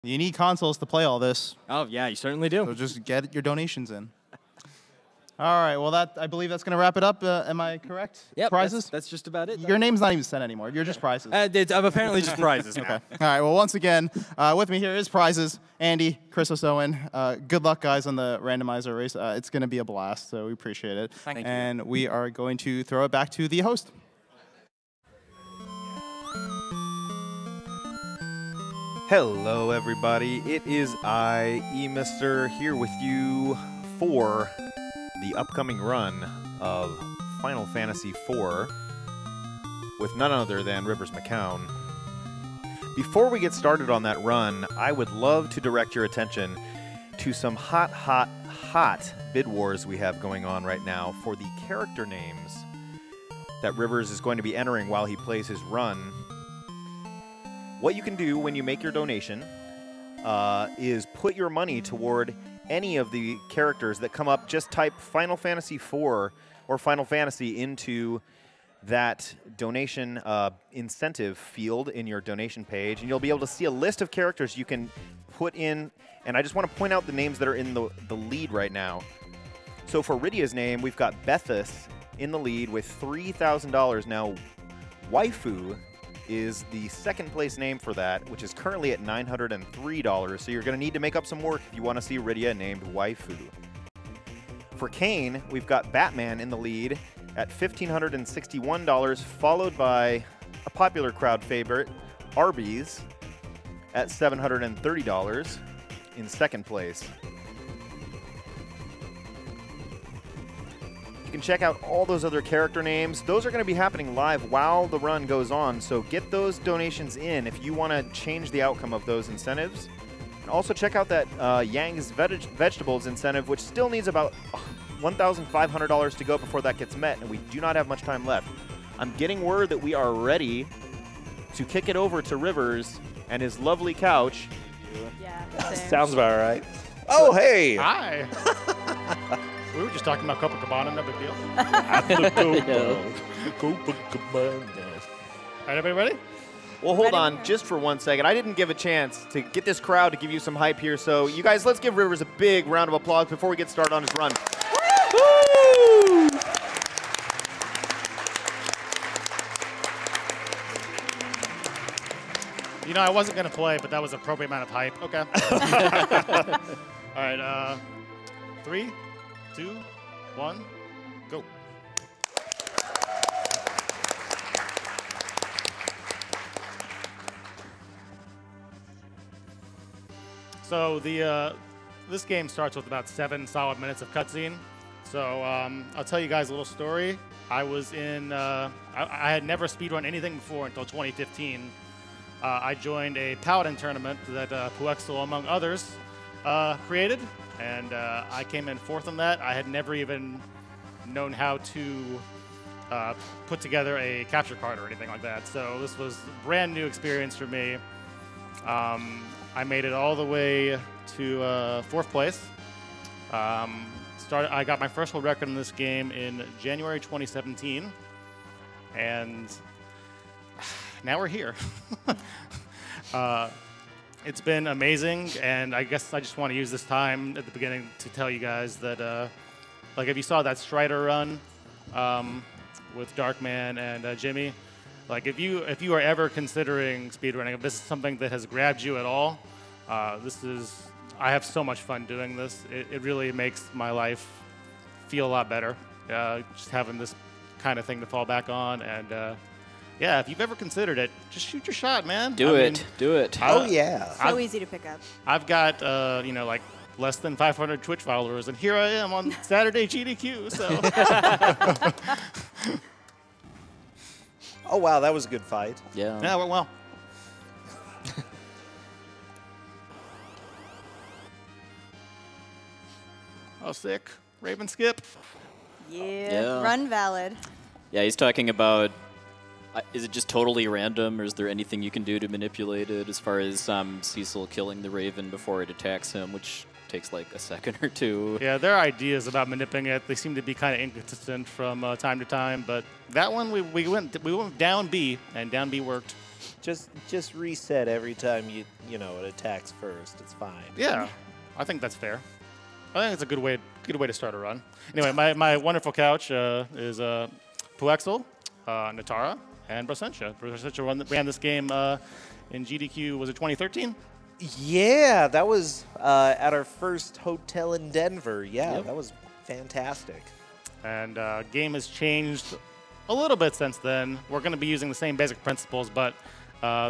You need consoles to play all this. Oh, yeah, you certainly do. So just get your donations in. All right, well, I believe that's going to wrap it up. Am I correct? Yep, Prizes? that's just about it. Your name's not even sent anymore. You're just prizes. I'm apparently just prizes now. Okay. All right, well, once again, with me here is prizes. Andy, Chris Owen. Good luck, guys, on the randomizer race. It's going to be a blast, so we appreciate it. Thank you. And we are going to throw it back to the host. Hello, everybody. It is I, E-Mister, here with you for the upcoming run of Final Fantasy IV with none other than RiversmcCown. Before we get started on that run, I would love to direct your attention to some hot bid wars we have going on right now for the character names that Rivers is going to be entering while he plays his run. What you can do when you make your donation is put your money toward any of the characters that come up. Just type Final Fantasy IV or Final Fantasy into that donation incentive field in your donation page, and you'll be able to see a list of characters you can put in. And I just want to point out the names that are in the lead right now. So for Rydia's name, we've got Bethis in the lead with $3,000. Now, Waifu is the second place name for that, which is currently at $903. So you're going to need to make up some work if you want to see Rydia named Waifu. For Kane, we've got Batman in the lead at $1,561, followed by a popular crowd favorite, Arby's, at $730 in second place. You can check out all those other character names. Those are going to be happening live while the run goes on, so get those donations in if you want to change the outcome of those incentives. And also check out that Yang's Vegetables incentive, which still needs about $1,500 to go before that gets met, and we do not have much time left. I'm getting word that we are ready to kick it over to Rivers and his lovely couch. Yeah, Sounds about right. Oh, hey! Hi. We were just talking about Copacabana, no big deal. Copacabana. All right, everybody ready? Well, hold on just for 1 second. I didn't give a chance to get this crowd to give you some hype here. So, you guys, let's give Rivers a big round of applause before we get started on his run. Woo! You know, I wasn't going to play, but that was an appropriate amount of hype. Okay. All right, 3, 2, 1, go. So this game starts with about 7 solid minutes of cutscene. So I'll tell you guys a little story. I was in, I had never speedrun anything before until 2015. I joined a Paladin tournament that Puexel, among others, created, and I came in 4th on that. I had never even known how to put together a capture card or anything like that. So this was a brand new experience for me. I made it all the way to 4th place. I got my first world record in this game in January 2017, and now we're here. It's been amazing, and I guess I just want to use this time at the beginning to tell you guys that, like, if you saw that Strider run with Darkman and Jimmy, like, if you are ever considering speedrunning, if this is something that has grabbed you at all, I have so much fun doing this. It really makes my life feel a lot better, just having this kind of thing to fall back on. And yeah, if you've ever considered it, just shoot your shot, man. Do it. Oh, yeah. So easy to pick up. I've got, you know, like less than 500 Twitch followers, and here I am on Saturday GDQ, so. Oh, wow, that was a good fight. Yeah. Yeah, well. Oh, sick. Raven skip. Yeah. Run valid. Yeah, he's talking about, is it just totally random, or is there anything you can do to manipulate it as far as Cecil killing the Raven before it attacks him, which takes like a second or two. Yeah, there are ideas about manipulating it. They seem to be kind of inconsistent from time to time, but that one we went down B, and down B worked. Just reset every time you know it attacks first. It's fine. Yeah, I think that's fair. I think it's a good way to start a run. Anyway, my wonderful couch is Puexel, Natara, and Brasentia. Brasentia ran this game in GDQ, was it 2013? Yeah, that was at our first hotel in Denver. Yeah, Yep. that was fantastic. And game has changed a little bit since then. We're going to be using the same basic principles, but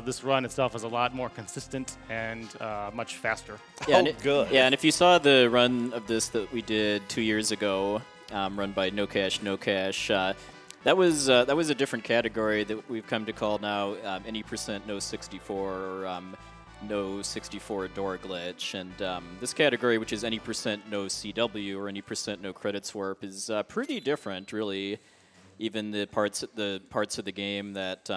this run itself is a lot more consistent and much faster. Yeah, Oh, good. Yeah, and if you saw the run of this that we did 2 years ago, run by No Cash, that was a different category that we've come to call now any percent no 64 or no 64 door glitch. And this category, which is any percent no CW or any percent no credit swarp, is pretty different, really. Even the parts of the game that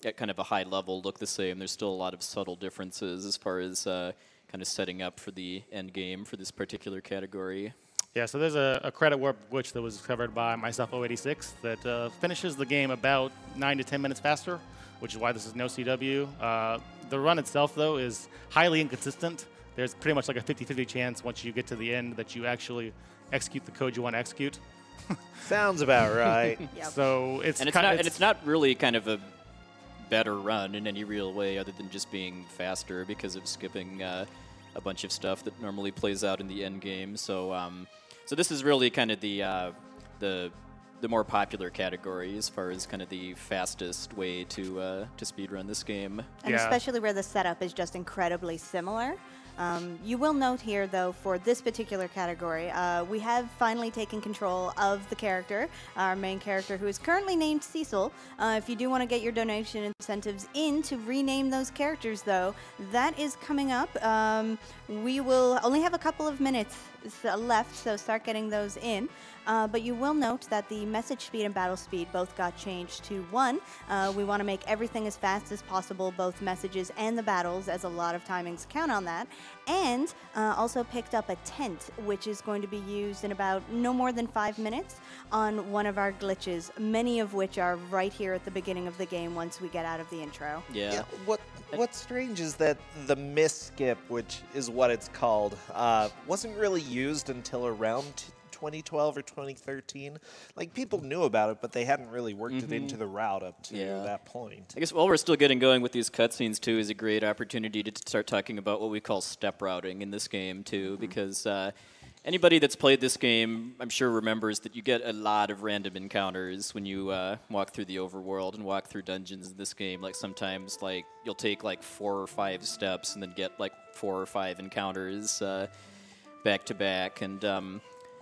at kind of a high level look the same, there's still a lot of subtle differences as far as kind of setting up for the end game for this particular category. Yeah, so there's a credit warp glitch that was covered by myself 086 that finishes the game about 9 to 10 minutes faster, which is why this is no CW. The run itself, though, is highly inconsistent. There's pretty much like a 50-50 chance once you get to the end that you actually execute the code you want to execute. Sounds about right. Yep. So it's It's not really kind of a better run in any real way other than just being faster because of skipping a bunch of stuff that normally plays out in the end game. So so this is really kind of the more popular category as far as kind of the fastest way to speedrun this game. And Yeah. especially where the setup is just incredibly similar. You will note here, though, for this particular category, we have finally taken control of the character, our main character, who is currently named Cecil. If you do want to get your donation incentives in to rename those characters, though, that is coming up. We will only have a couple of minutes left, so start getting those in. But you will note that the message speed and battle speed both got changed to 1. We want to make everything as fast as possible, both messages and the battles, as a lot of timings count on that. And also picked up a tent, which is going to be used in about no more than 5 minutes on one of our glitches, many of which are right here at the beginning of the game once we get out of the intro. Yeah. What's strange is that the miss skip, which is what it's called, wasn't really used until around 2012 or 2013. Like, people knew about it, but they hadn't really worked it into the route up to that point. I guess while we're still getting going with these cutscenes, too, is a great opportunity to start talking about what we call step routing in this game, too, because anybody that's played this game, I'm sure, remembers that you get a lot of random encounters when you walk through the overworld and walk through dungeons in this game. Like, sometimes, like, you'll take, like, 4 or 5 steps and then get, like, 4 or 5 encounters back to back. And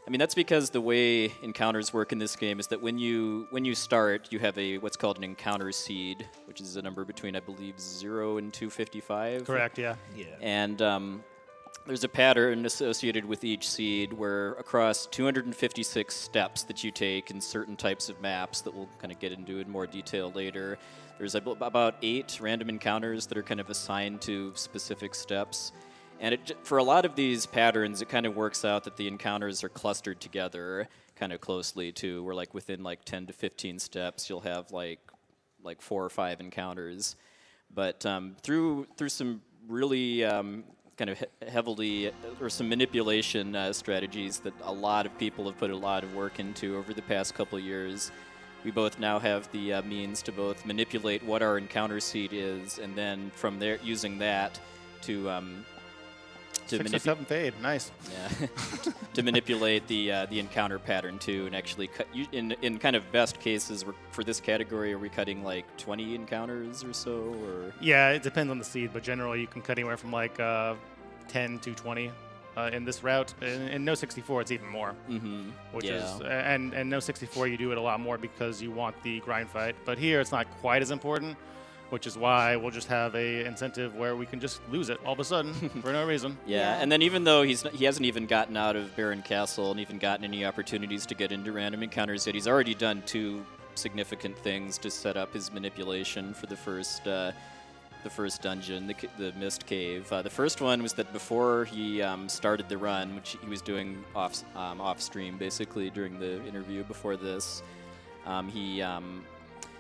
I mean, that's because the way encounters work in this game is that when you start, you have what's called an encounter seed, which is a number between, I believe, 0 and 255. Correct, yeah. Yeah. And there's a pattern associated with each seed where across 256 steps that you take in certain types of maps that we'll kind of get into in more detail later, there's about 8 random encounters that are kind of assigned to specific steps. And for a lot of these patterns, it kind of works out that the encounters are clustered together kind of closely too, where like within like 10 to 15 steps, you'll have like 4 or 5 encounters. But through some really kind of heavily, or some manipulation strategies that a lot of people have put a lot of work into over the past couple of years, we both now have the means to both manipulate what our encounter seed is, and then from there, using that to 6 or 7 fade, nice. Yeah, to manipulate the encounter pattern too, and actually cut. In kind of best cases for this category, are we cutting like 20 encounters or so, or? Yeah, it depends on the seed, but generally you can cut anywhere from like 10 to 20 in this route. In No 64, it's even more. Mm-hmm. Which Yeah. is and No 64, you do it a lot more because you want the grind fight. But here, it's not quite as important, which is why we'll just have a incentive where we can just lose it all of a sudden for no reason. Yeah, and then even though he hasn't even gotten out of Baron Castle and even gotten any opportunities to get into random encounters yet, he's already done 2 significant things to set up his manipulation for the first dungeon, the Mist Cave. The first one was that before he started the run, which he was doing off stream basically during the interview before this,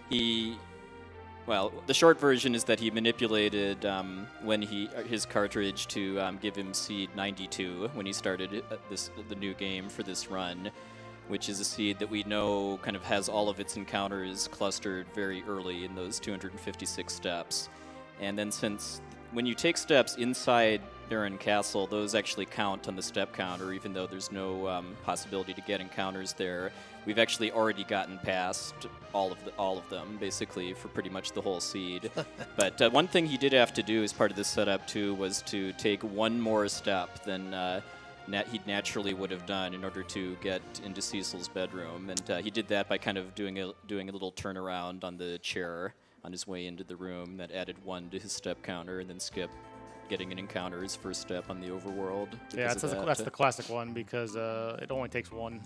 he Well, the short version is that he manipulated his cartridge to give him seed 92 when he started the new game for this run, which is a seed that we know kind of has all of its encounters clustered very early in those 256 steps. And then when you take steps inside Baron Castle, those actually count on the step counter, even though there's no possibility to get encounters there. We've actually already gotten past all of them, basically, for pretty much the whole seed. But one thing he did have to do as part of this setup, too, was to take one more step than he naturally would have done in order to get into Cecil's bedroom. And he did that by kind of doing a little turnaround on the chair on his way into the room. That added 1 to his step counter, and then Skip getting an encounter, his first step on the overworld. Yeah, that's the classic one, because it only takes 1.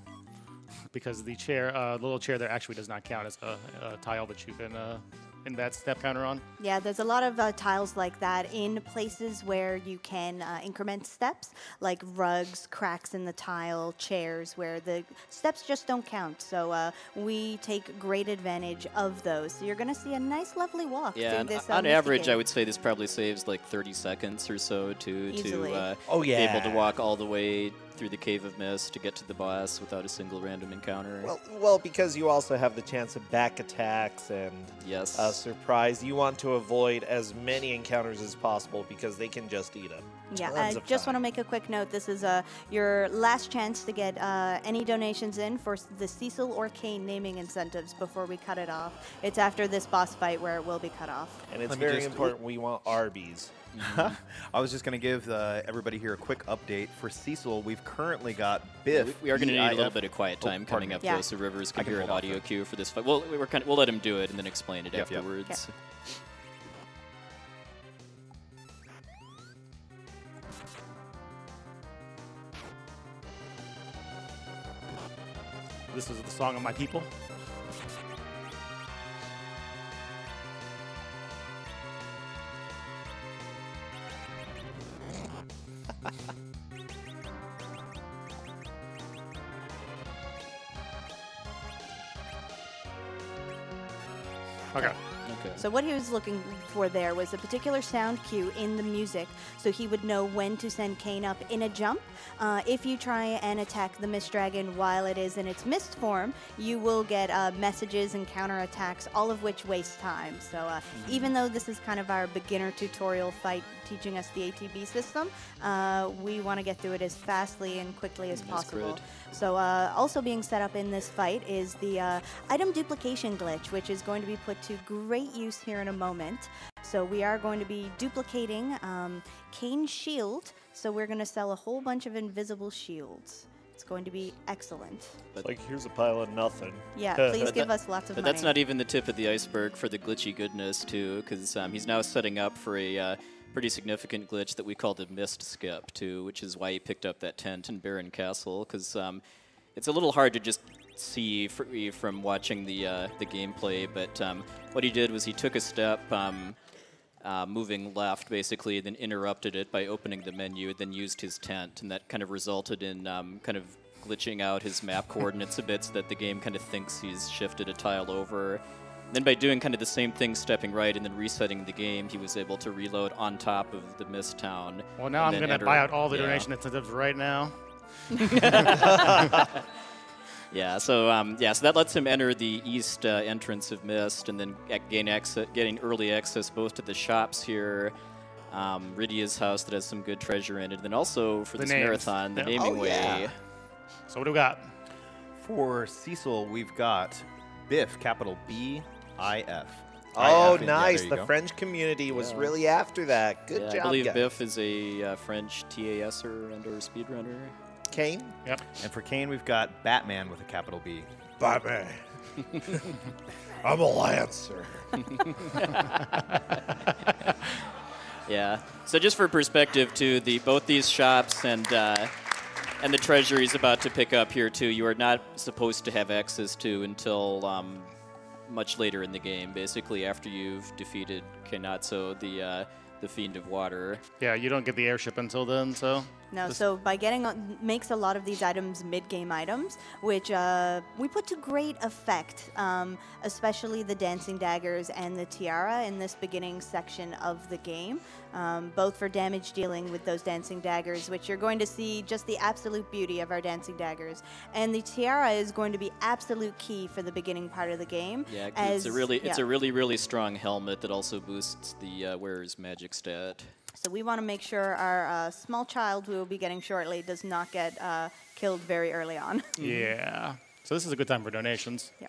Because the chair, the little chair there actually does not count as a tile that you can in that step counter on. Yeah, there's a lot of tiles like that in places where you can increment steps, like rugs, cracks in the tile, chairs, where the steps just don't count. So we take great advantage of those. So you're going to see a nice, lovely walk through this. On average, I would say this probably saves like 30 seconds or so to be able to walk all the way through the Cave of Mist to get to the boss without a single random encounter. Well, because you also have the chance of back attacks and surprise. You want to avoid as many encounters as possible because they can just eat them. Yeah, I just want to make a quick note. This is your last chance to get any donations in for the Cecil or Kane naming incentives before we cut it off. It's after this boss fight where it will be cut off. And it's very important we want Arby's. I was just going to give everybody here a quick update. For Cecil, we've currently got Biff. We are going to need a little bit of quiet time coming up, though, so Rivers can hear an audio cue for this fight. We'll let him do it and then explain it afterwards. Okay. This is the song of my people. Okay. So what he was looking for there was a particular sound cue in the music, so he would know when to send Kane up in a jump. If you try and attack the Mist Dragon while it is in its mist form, you will get messages and counterattacks, all of which waste time. So even though this is kind of our beginner tutorial fight teaching us the ATB system, we want to get through it as fastly and quickly as possible. So also being set up in this fight is the item duplication glitch, which is going to be put to great use here in a moment. So we are going to be duplicating Kane's shield. So we're going to sell a whole bunch of invisible shields. It's going to be excellent. It's like, here's a pile of nothing. Yeah, please give us lots of money. But that's not even the tip of the iceberg for the glitchy goodness, too, because he's now setting up for a pretty significant glitch that we call the Mist Skip, too, which is why he picked up that tent in Baron Castle, because it's a little hard to just see from watching the gameplay, but what he did was he took a step moving left, basically, then interrupted it by opening the menu, then used his tent, and that kind of resulted in kind of glitching out his map coordinates a bit so that the game kind of thinks he's shifted a tile over. Then by doing kind of the same thing, stepping right and then resetting the game, he was able to reload on top of the Mist Town. Well, now I'm going to buy out all the donation incentives right now. So that lets him enter the east entrance of Mist and then getting early access both to the shops here, Rydia's house that has some good treasure in it, and then also for this marathon, the naming way. So what do we got? For Cecil, we've got Biff, capital B-I-F. Oh, nice. The French community was really after that. Good job, I believe guys. Biff is a French TASer and/or speedrunner. Kane? Yep. And for Kane, we've got Batman with a capital B. Batman. I'm a Lancer. Yeah. So just for perspective, too, both these shops and the treasure he's about to pick up here, too, you are not supposed to have access to until much later in the game, basically after you've defeated Kenatsu, the Fiend of Water. Yeah, you don't get the airship until then, so... No, so by makes a lot of these items mid-game items, which we put to great effect, especially the dancing daggers and the tiara in this beginning section of the game, both for damage dealing with those dancing daggers, which you're going to see just the absolute beauty of our dancing daggers. And the tiara is going to be absolute key for the beginning part of the game. Yeah, it's a really strong helmet that also boosts the wearer's magic stat. So we want to make sure our small child we will be getting shortly does not get killed very early on. Yeah. So this is a good time for donations. Yeah.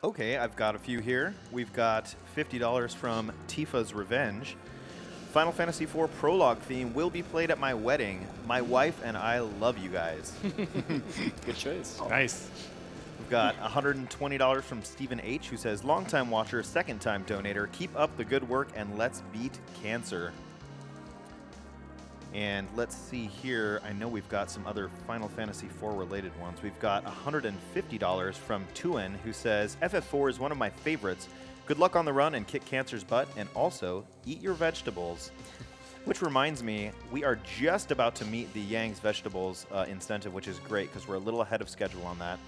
Okay, I've got a few here. We've got $50 from Tifa's Revenge. Final Fantasy IV prologue theme will be played at my wedding. My wife and I love you guys. Good choice. Nice. We've got $120 from Stephen H., who says, longtime watcher, second-time donator, keep up the good work and let's beat cancer. And let's see here. I know we've got some other Final Fantasy IV related ones. We've got $150 from Tuan, who says, FF4 is one of my favorites. Good luck on the run and kick cancer's butt, and also eat your vegetables. Which reminds me, we are just about to meet the Yang's Vegetables incentive, which is great because we're a little ahead of schedule on that.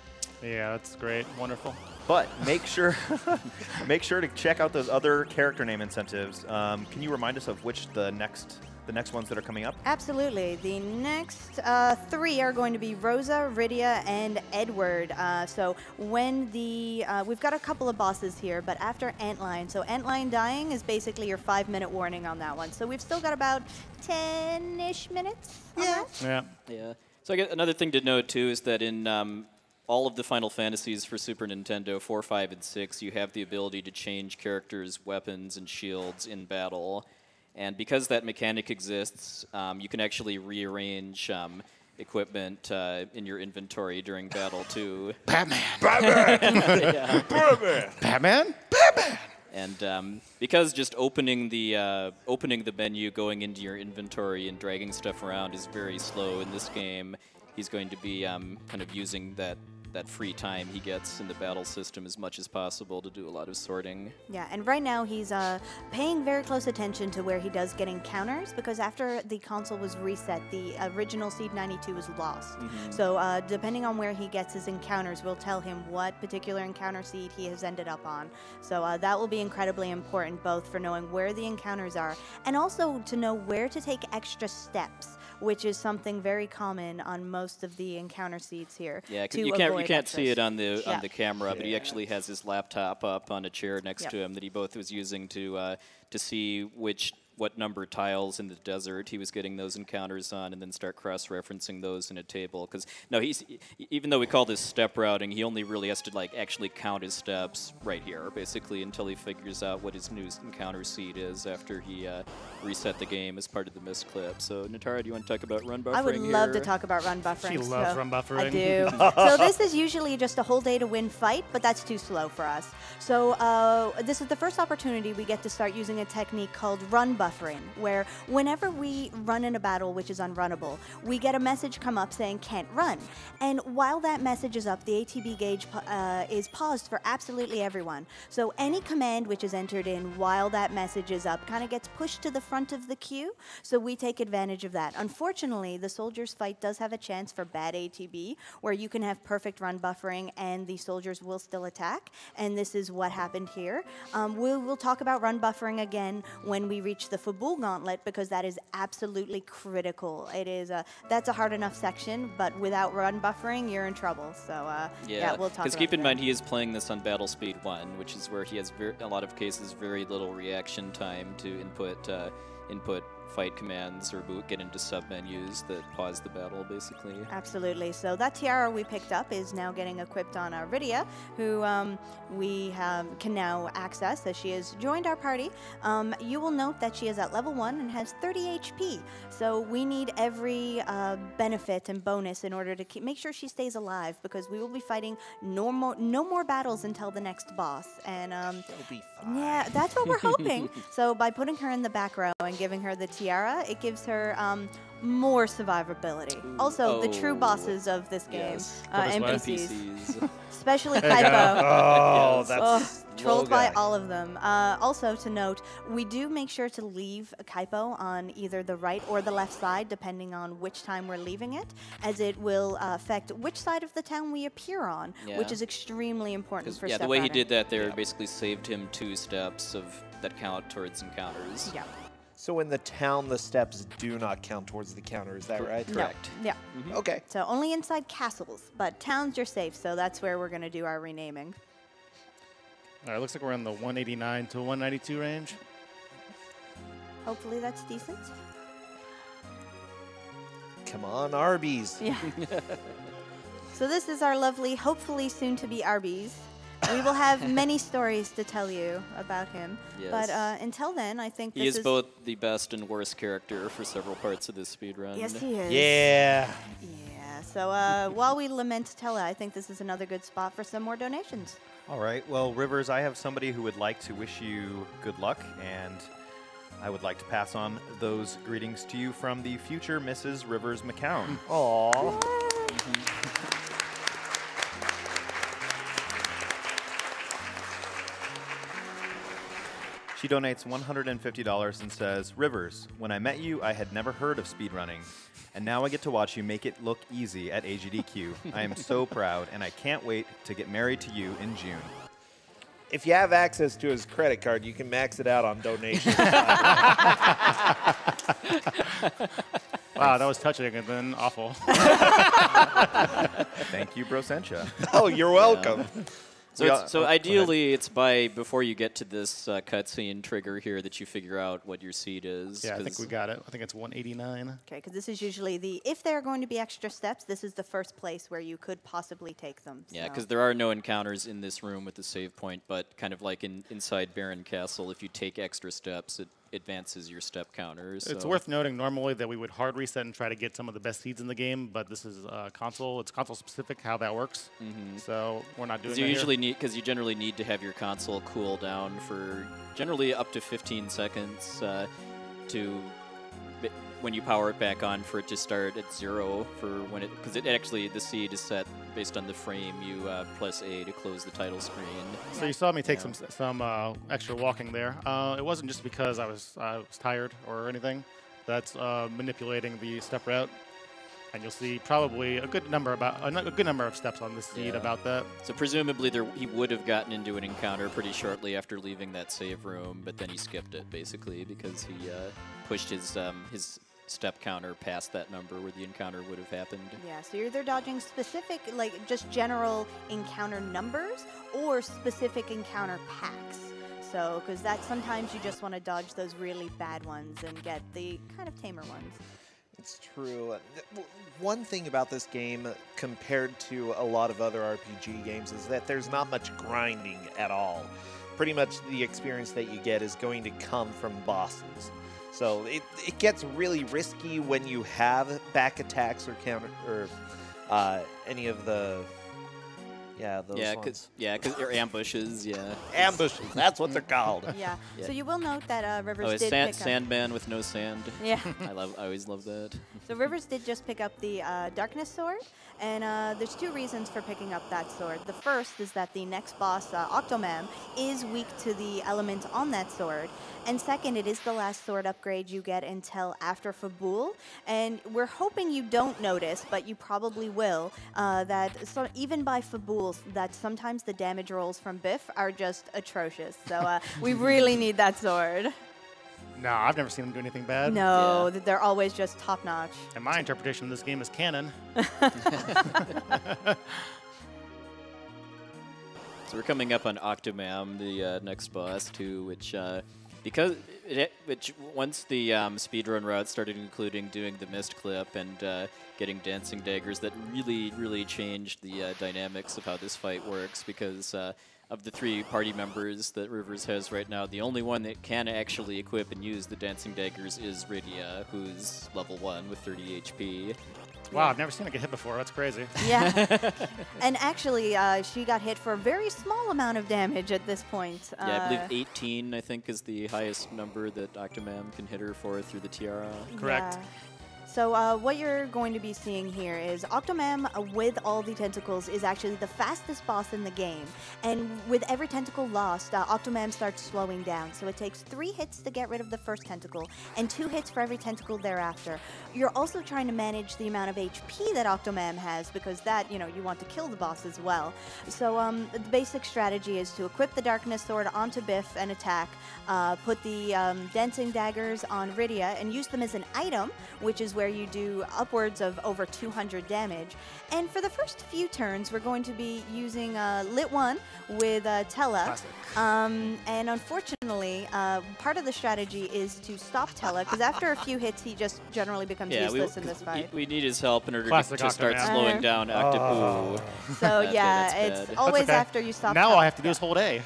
Yeah, that's great. Wonderful. But make sure to check out those other character name incentives. Can you remind us of which the next ones that are coming up? Absolutely. The next 3 are going to be Rosa, Rydia, and Edward. So when we've got a couple of bosses here, but after Antlion. So Antlion dying is basically your 5-minute warning on that one. So we've still got about 10-ish minutes on that. Yeah. Yeah. So I guess another thing to note, too, is that in all of the Final Fantasies for Super Nintendo, 4, 5, and 6, you have the ability to change characters' weapons and shields in battle. And because that mechanic exists, you can actually rearrange equipment in your inventory during battle, too. Batman! Yeah. Batman! Batman? Batman! And because just opening the menu, going into your inventory and dragging stuff around is very slow in this game, he's going to be kind of using that free time he gets in the battle system as much as possible to do a lot of sorting. Yeah, and right now he's paying very close attention to where he does get encounters, because after the console was reset, the original Seed 92 was lost. So depending on where he gets his encounters, we'll tell him what particular encounter seed he has ended up on. So that will be incredibly important, both for knowing where the encounters are, and also to know where to take extra steps, which is something very common on most of the encounter seeds here. Yeah, you can't see it on the camera, but he actually has his laptop up on a chair next to him that he both was using to see what number tiles in the desert he was getting those encounters on, and then start cross-referencing those in a table. Because even though we call this step routing, he only really has to actually count his steps right here, basically, until he figures out what his new encounter seed is after he reset the game as part of the missed clip. So, Natara, do you want to talk about run buffering? I would love to talk about run buffering. She loves run buffering. I do. So this is usually just a whole day to win fight, but that's too slow for us. So this is the first opportunity we get to start using a technique called run buffering, where whenever we run in a battle which is unrunnable, we get a message come up saying can't run. And while that message is up, the ATB gauge is paused for absolutely everyone. So any command which is entered in while that message is up kind of gets pushed to the front of the queue, so we take advantage of that. Unfortunately, the soldiers fight does have a chance for bad ATB, where you can have perfect run buffering and the soldiers will still attack, and this is what happened here. We'll talk about run buffering again when we reach the Fabul Gauntlet, because that is absolutely critical. It is that's a hard enough section, but without run buffering, you're in trouble. So yeah, we'll talk about because keep in mind, he is playing this on Battle Speed 1, which is where he has a lot of cases very little reaction time to input fight commands or get into sub-menus that pause the battle, basically. Absolutely. So that tiara we picked up is now getting equipped on Rydia, who we can now access as she has joined our party. You will note that she is at level 1 and has 30 HP. So we need every benefit and bonus in order to make sure she stays alive, because we will be fighting no more battles until the next boss. And She'll be fine. yeah, that's what we're hoping. So by putting her in the back row and giving her the tiara, it gives her more survivability. Also, the true Oh, bosses of this game, yes. NPCs, NPCs. especially There you go. Kaipo. Oh, Yes. that's Trolled low by guy. all of them. Also to note, we do make sure to leave a Kaipo on either the right or the left side, depending on which time we're leaving it, as it will affect which side of the town we appear on, which Yeah. is extremely important for Yeah, step the way he running. did that there basically saved him 2 steps of that count towards encounters. Yeah. So in the town, the steps do not count towards the counter. Is that right? Correct. No. Yeah. Okay. So only inside castles, but towns you're safe, so that's where we're going to do our renaming. All right, looks like we're in the 189 to 192 range. Hopefully that's decent. Come on, Arby's. Yeah. So this is our lovely, hopefully soon to be Arby's. We will have many stories to tell you about him. Yes. But until then, I think He this is both the best and worst character for several parts of this speedrun. Yes, he is. Yeah. Yeah. So while we lament Tella, I think this is another good spot for some more donations. All right. Well, Rivers, I have somebody who would like to wish you good luck, and I would like to pass on those greetings to you from the future Mrs. Rivers McCown. Aw. She donates $150 and says, Rivers, when I met you, I had never heard of speedrunning, and now I get to watch you make it look easy at AGDQ. I am so proud, and I can't wait to get married to you in June. If you have access to his credit card, you can max it out on donations. Wow, that was touching and then awful. Thank you, Brosencha. Oh, you're welcome. So, We it's, all- so oh, go ahead. ideally, it's before you get to this cutscene trigger here that you figure out what your seed is. Yeah, I think 'cause- we got it. I think it's 189. Okay, because this is usually if there are going to be extra steps, this is the first place where you could possibly take them. Yeah, so. because there are no encounters in this room with the save point, but kind of like inside Baron Castle, if you take extra steps, it advances your step counter. It's so- worth noting normally that we would hard reset and try to get some of the best seeds in the game, but this is console. It's console specific how that works. So we're not doing Because that you here. usually because you generally need to have your console cool down for generally up to 15 seconds when you power it back on for it to start at 0 for when it because it actually the seed is set based on the frame. You press A to close the title screen. So you saw me take some extra walking there. It wasn't just because I was tired or anything. That's manipulating the step route, and you'll see probably a good number of steps on this seed Yeah. about that. So presumably he would have gotten into an encounter pretty shortly after leaving that save room, but then he skipped it basically because he pushed his step counter past that number where the encounter would have happened. Yeah, so you're either dodging specific, like just general encounter numbers or specific encounter packs. So, because that sometimes you just want to dodge those really bad ones and get the kind of tamer ones. It's true. One thing about this game compared to a lot of other RPG games is that there's not much grinding at all. Pretty much the experience that you get is going to come from bosses. So it gets really risky when you have back attacks or counter or any of the those ones. Because or ambushes, yeah. Ambushes. That's what they're called. Yeah. Yeah. So you will note that Rivers Oh, it's did pick up. Sandman with no sand. Yeah. I always love that. So Rivers did just pick up the Darkness Sword, and there's 2 reasons for picking up that sword. The first is that the next boss, Octomam, is weak to the element on that sword, and second, it is the last sword upgrade you get until after Fabul, and we're hoping you don't notice, but you probably will, that even by Fabuls, that sometimes the damage rolls from Biff are just atrocious. So we really need that sword. No, I've never seen him do anything bad. No, Yeah. they're always just top notch. And my interpretation of this game is canon. So we're coming up on Octomam, the next boss too, which which once the speedrun route started including doing the mist clip and getting dancing daggers, that really changed the dynamics of how this fight works because of the 3 party members that Rivers has right now, the only one that can actually equip and use the dancing daggers is Rydia, who's level 1 with 30 HP. Wow, I've never seen her get hit before. That's crazy. Yeah. And actually, she got hit for a very small amount of damage at this point. Yeah, I believe 18, I think, is the highest number that Octomam can hit her for through the tiara. Correct. Yeah. So what you're going to be seeing here is Octomam with all the tentacles is actually the fastest boss in the game. And with every tentacle lost, Octomam starts slowing down. So it takes 3 hits to get rid of the first tentacle and 2 hits for every tentacle thereafter. You're also trying to manage the amount of HP that Octomam has because that, you want to kill the boss as well. So the basic strategy is to equip the Darkness Sword onto Biff and attack, put the Dancing Daggers on Rydia and use them as an item, which is where you do upwards of over 200 damage. And for the first few turns, we're going to be using Lit 1 with Tella. And unfortunately, part of the strategy is to stop Tella, because after a few hits, he just generally becomes useless in this fight. We need his help in order Classic to start Octomam. slowing down Octopus. So Okay, yeah, that's it's bad. always okay. after you stop Now Tella. all I have to do is hold A.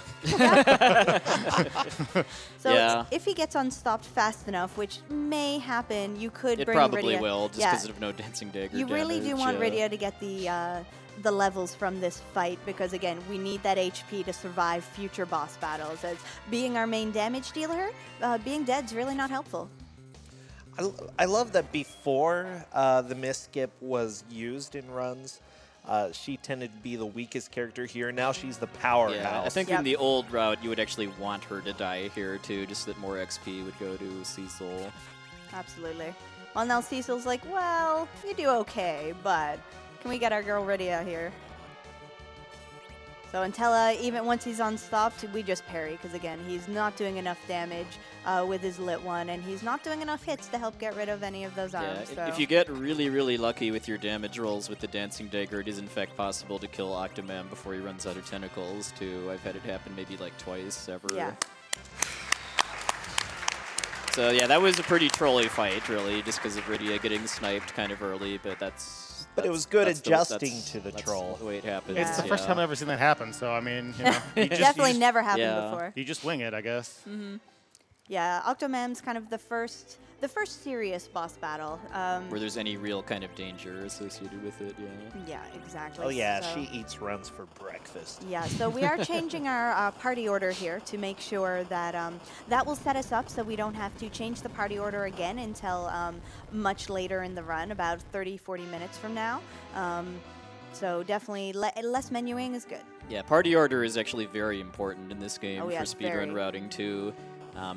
So Yeah. if he gets unstopped fast enough, which may happen, you could It bring probably Rydia. will, just Yeah. because of no dancing dagger You really do damage, want yeah. Rydia to get the levels from this fight because, again, we need that HP to survive future boss battles. As being our main damage dealer, being dead's really not helpful. I love that before the miss skip was used in runs, she tended to be the weakest character here. Now she's the powerhouse. Yeah, I think Yep. in the old route, you would actually want her to die here, too, just that more XP would go to Cecil. Absolutely. Well, now Cecil's like, well, you do okay, but can we get our girl Rydia here? So until even once he's unstopped, we just parry, because again, he's not doing enough damage with his Lit 1, and he's not doing enough hits to help get rid of any of those arms. Yeah, So. if you get really, really lucky with your damage rolls with the Dancing Dagger, it is in fact possible to kill Octomam before he runs out of tentacles, too. I've had it happen maybe like twice ever. Yeah. So yeah, that was a pretty trolly fight, really, just because of Rydia getting sniped kind of early, but But it was good that's adjusting to the that's troll. the way it happens. It's the Yeah. first time I've ever seen that happen, so I mean, you just, Definitely never happened yeah. before. You just wing it, I guess. Yeah, Octomam's kind of the first serious boss battle. Where there's any real kind of danger associated with it, yeah. Yeah, exactly. Oh yeah, So- she eats runs for breakfast. Yeah, so we are changing our party order here to make sure that that will set us up so we don't have to change the party order again until much later in the run, about 30-40 minutes from now. So definitely less menuing is good. Yeah, party order is actually very important in this game Oh, for yes, speedrun very. routing too,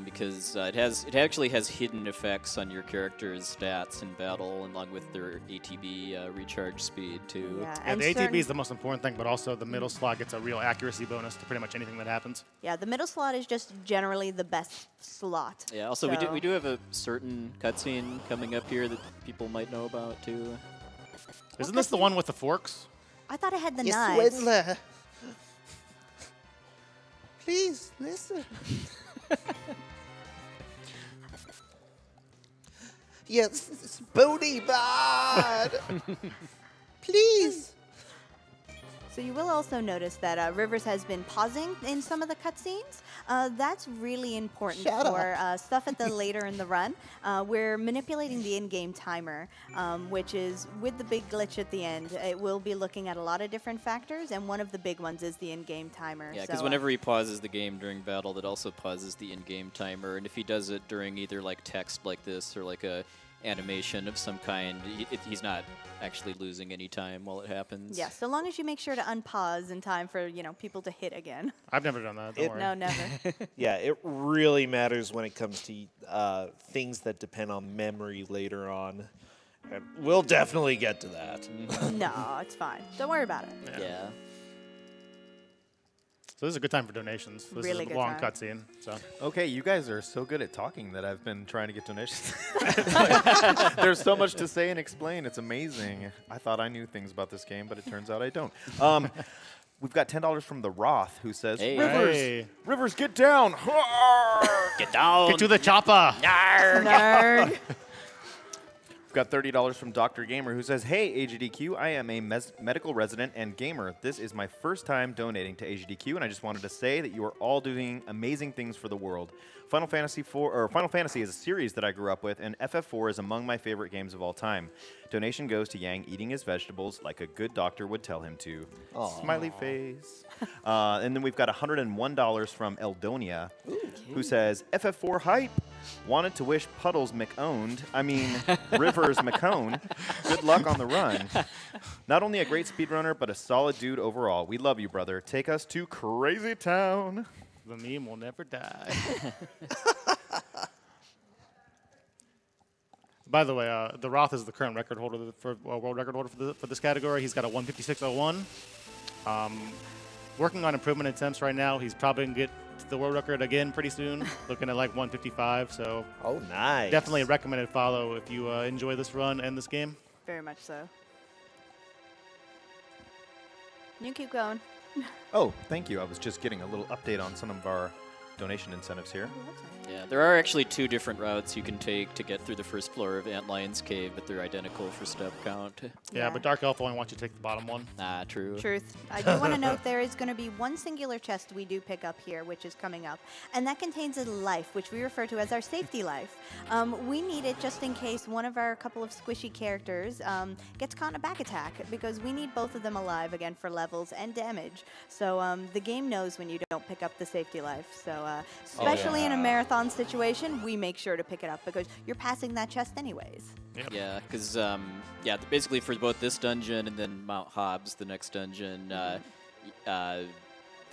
because it actually has hidden effects on your character's stats in battle, along with their ATB recharge speed too. Yeah, Yeah, and the ATB certain- is the most important thing, but also the middle slot gets a real accuracy bonus to pretty much anything that happens. Yeah, the middle slot is just generally the best slot. Yeah. Also, So- we do have a certain cutscene coming up here that people might know about too. Isn't this the one with the forks? I thought I had the You knives. swindler! Please listen. Yes, bony bad. Please. So you will also notice that Rivers has been pausing in some of the cutscenes. That's really important Shut for stuff at the later in the run. We're manipulating the in-game timer, which is with the big glitch at the end. It will be looking at a lot of different factors, and one of the big ones is the in-game timer. Yeah, because So, whenever he pauses the game during battle, that also pauses the in-game timer, and if he does it during either like text like this or like a animation of some kind, he's not actually losing any time while it happens. yeah, so long as you make sure to unpause in time for people to hit again. I've never done that. Don't worry. No, never. Yeah, it really matters when it comes to things that depend on memory later on. And we'll definitely get to that. No, it's fine. Don't worry about it. Yeah. So this is a good time for donations. This Really is a good long time. cutscene. So Okay, you guys are so good at talking that I've been trying to get donations. There's so much to say and explain. It's amazing. I thought I knew things about this game, but it turns out I don't. We've got $10 from the Roth, who says, Hey. Rivers, Hey. Rivers, get down. Get down! get to the chopper. Nerd. We've got $30 from Dr. Gamer, who says, "Hey, AGDQ, I am a medical resident and gamer. This is my first time donating to AGDQ, and I just wanted to say that you are all doing amazing things for the world. Final Fantasy is a series that I grew up with, and FF4 is among my favorite games of all time. Donation goes to Yang eating his vegetables like a good doctor would tell him to." Aww. Smiley face. And then we've got $101 from Eldonia, who says, "FF4 hype. Wanted to wish Rivers McCown good luck on the run. Not only a great speedrunner, but a solid dude overall. We love you, brother. Take us to Crazy Town." The meme will never die. By the way, the Roth is the current record holder world record holder for this category. He's got a 156.01. Working on improvement attempts right now. He's probably going to get the world record again pretty soon, looking at like 155. So, nice. Definitely a recommended follow if you enjoy this run and this game. Very much so. You keep going. Oh, thank you. I was just getting a little update on some of our donation incentives here. Yeah, there are actually 2 different routes you can take to get through the first floor of Antlion's Cave, but they're identical for step count. Yeah, but Dark Elf only wants you to take the bottom one. Ah, true. Truth. I do want to note there is going to be one singular chest we do pick up here, which is coming up, and that contains a life, which we refer to as our safety life. We need it just in case one of our couple of squishy characters gets caught in a back attack, because we need both of them alive again for levels and damage. So the game knows when you don't pick up the safety life. So especially in a marathon situation, we make sure to pick it up because you're passing that chest anyways. Yep. Yeah, because basically for both this dungeon and then Mount Hobbs, the next dungeon, that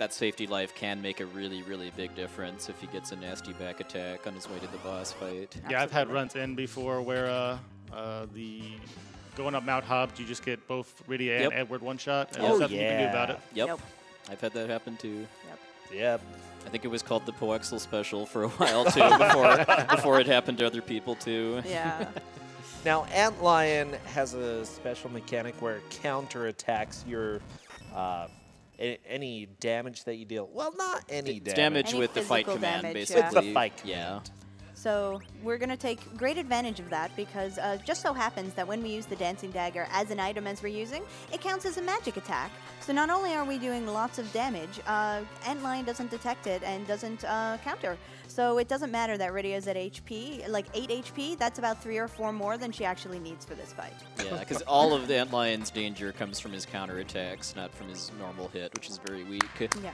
safety life can make a really, really big difference if he gets a nasty back attack on his way to the boss fight. Yeah, I've had runs in before where going up Mount Hobbs, you just get both Rydia and Edward one shot, and there's nothing you can do about it. Yep. I've had that happen too. Yep. I think it was called the Poexel Special for a while too, before it happened to other people too. Yeah. Now, Antlion has a special mechanic where it counterattacks your any damage that you deal. Well, not any It's damage. damage Any with the fight physical command, damage, basically. With the fight Yeah. command. So we're going to take great advantage of that because just so happens that when we use the Dancing Dagger as an item as we're using, it counts as a magic attack. So not only are we doing lots of damage, Antlion doesn't detect it and doesn't counter. So it doesn't matter that Rydia's at HP, like 8 HP, that's about 3 or 4 more than she actually needs for this fight. Yeah, because all of the Antlion's danger comes from his counterattacks, not from his normal hit, which is very weak. Yeah.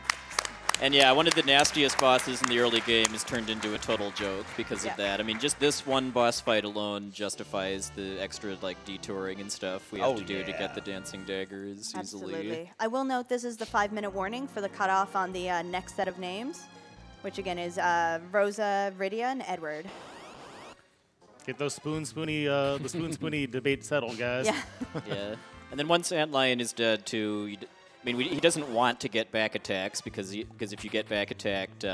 And yeah, one of the nastiest bosses in the early game is turned into a total joke because of that. I mean, just this one boss fight alone justifies the extra detouring and stuff we have to do to get the dancing daggers Absolutely. easily. I will note this is the 5-minute warning for the cutoff on the next set of names, which again is Rosa, Rydia, and Edward. Get those the spoony debate settled, guys. Yeah. Yeah. And then once Antlion is dead too, he doesn't want to get back attacks because if you get back attacked,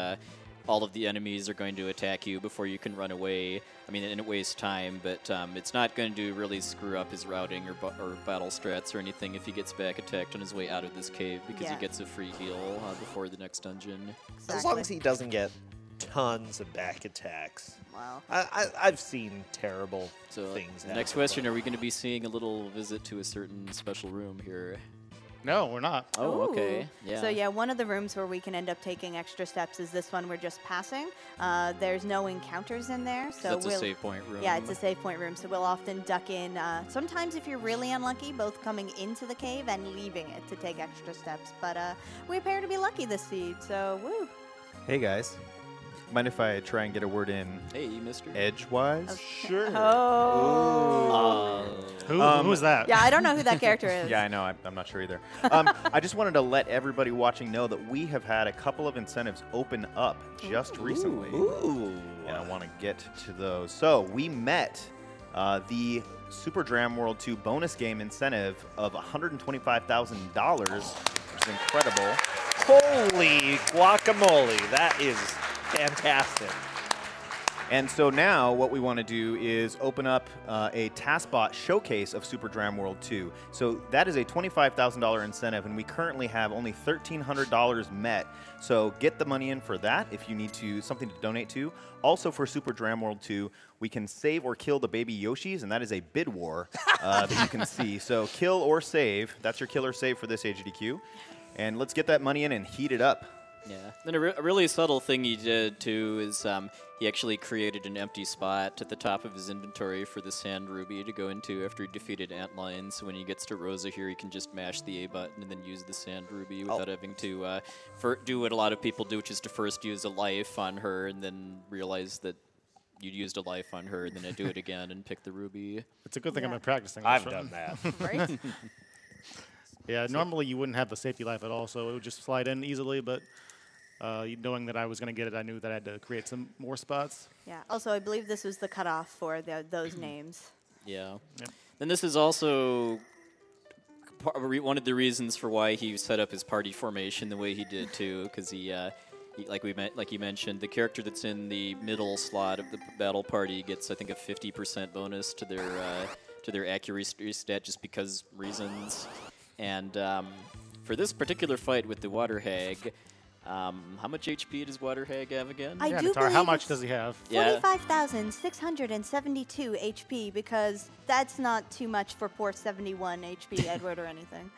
all of the enemies are going to attack you before you can run away. I mean, and it wastes time, but it's not going to really screw up his routing or battle strats or anything if he gets back attacked on his way out of this cave because he gets a free heal before the next dungeon. Exactly. As long as he doesn't get tons of back attacks. Wow. I've seen terrible things happen. Next question, are we going to be seeing a little visit to a certain special room here? No, we're not. Oh, okay. Ooh. Yeah. So yeah, one of the rooms where we can end up taking extra steps is this one we're just passing. There's no encounters in there. So that's a save point room. Yeah, it's a save point room. So we'll often duck in. Sometimes if you're really unlucky, both coming into the cave and leaving it to take extra steps. But we appear to be lucky this seed, so woo. Hey, guys. Mind if I try and get a word in Hey, mister. edgewise? Sure. Oh. Who is that? Yeah, I don't know who that character is. Yeah, I know. I'm not sure either. I just wanted to let everybody watching know that we have had a couple of incentives open up just recently. Ooh. And I want to get to those. So we met the Super Dram World 2 bonus game incentive of $125,000, which is incredible. Holy guacamole. That is fantastic. And so now what we want to do is open up a TaskBot showcase of Super Dram World 2. So that is a $25,000 incentive, and we currently have only $1,300 met. So get the money in for that if you need something to donate to. Also for Super Dram World 2, we can save or kill the baby Yoshis, and that is a bid war that you can see. So kill or save, that's your kill or save for this AGDQ. And let's get that money in and heat it up. Yeah. Then a really subtle thing he did, too, is he actually created an empty spot at the top of his inventory for the Sand Ruby to go into after he defeated Antlion. So when he gets to Rosa here, he can just mash the A button and then use the Sand Ruby without having to do what a lot of people do, which is to first use a life on her and then realize that you used a life on her and then do it again and pick the Ruby. It's a good thing I've been practicing. I've done that. Right? Yeah, normally you wouldn't have the safety life at all, so it would just slide in easily, but knowing that I was going to get it, I knew that I had to create some more spots. Yeah. Also, I believe this was the cutoff for those names. Yeah. Yep. And this is also one of the reasons for why he set up his party formation the way he did, too, because he like you mentioned, the character that's in the middle slot of the battle party gets, I think, a 50% bonus to their accuracy stat just because reasons. And for this particular fight with the Water Hag, how much HP does Water Hag have again? I do Natar, believe how much it's does he have? 45,672 HP, because that's not too much for poor 71 HP Edward or anything.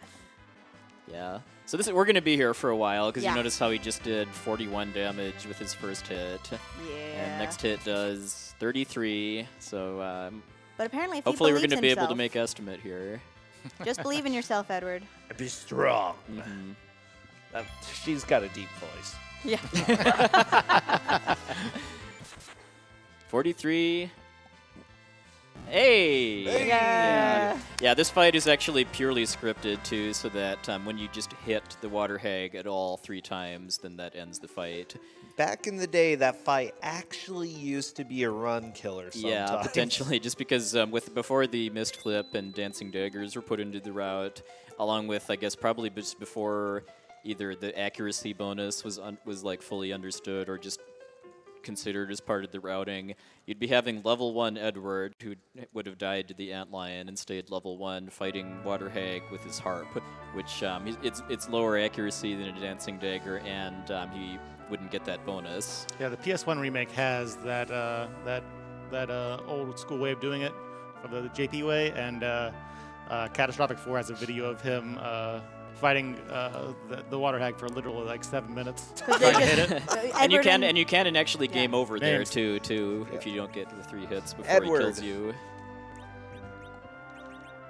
Yeah. So we're going to be here for a while, because Yeah. you notice how he just did 41 damage with his first hit. Yeah. And next hit does 33. So But apparently, if hopefully he we're going to be able to himself, make estimate here. just believe in yourself, Edward. Be strong. Mhm. She's got a deep voice. Yeah. 43. Hey! Yeah. Yeah, this fight is actually purely scripted, too, so that when you just hit the Water Hag at all 3 times, then that ends the fight. Back in the day, that fight actually used to be a run killer sometimes. Yeah, potentially, just because before the Mist Clip and Dancing Daggers were put into the route, along with, I guess, probably just before either the accuracy bonus was like fully understood or just considered as part of the routing, you'd be having level 1 Edward, who would have died to the Antlion and stayed level 1, fighting Water Hag with his harp, which it's lower accuracy than a Dancing Dagger, and he wouldn't get that bonus. Yeah, the PS1 remake has that old school way of doing it, of the JP way, and Catastrophic 4 has a video of him fighting the Water Hag for literally like 7 minutes. Trying to hit it. And you can actually game over there Names. too Yeah. if you don't get the 3 hits before Edward. he kills you.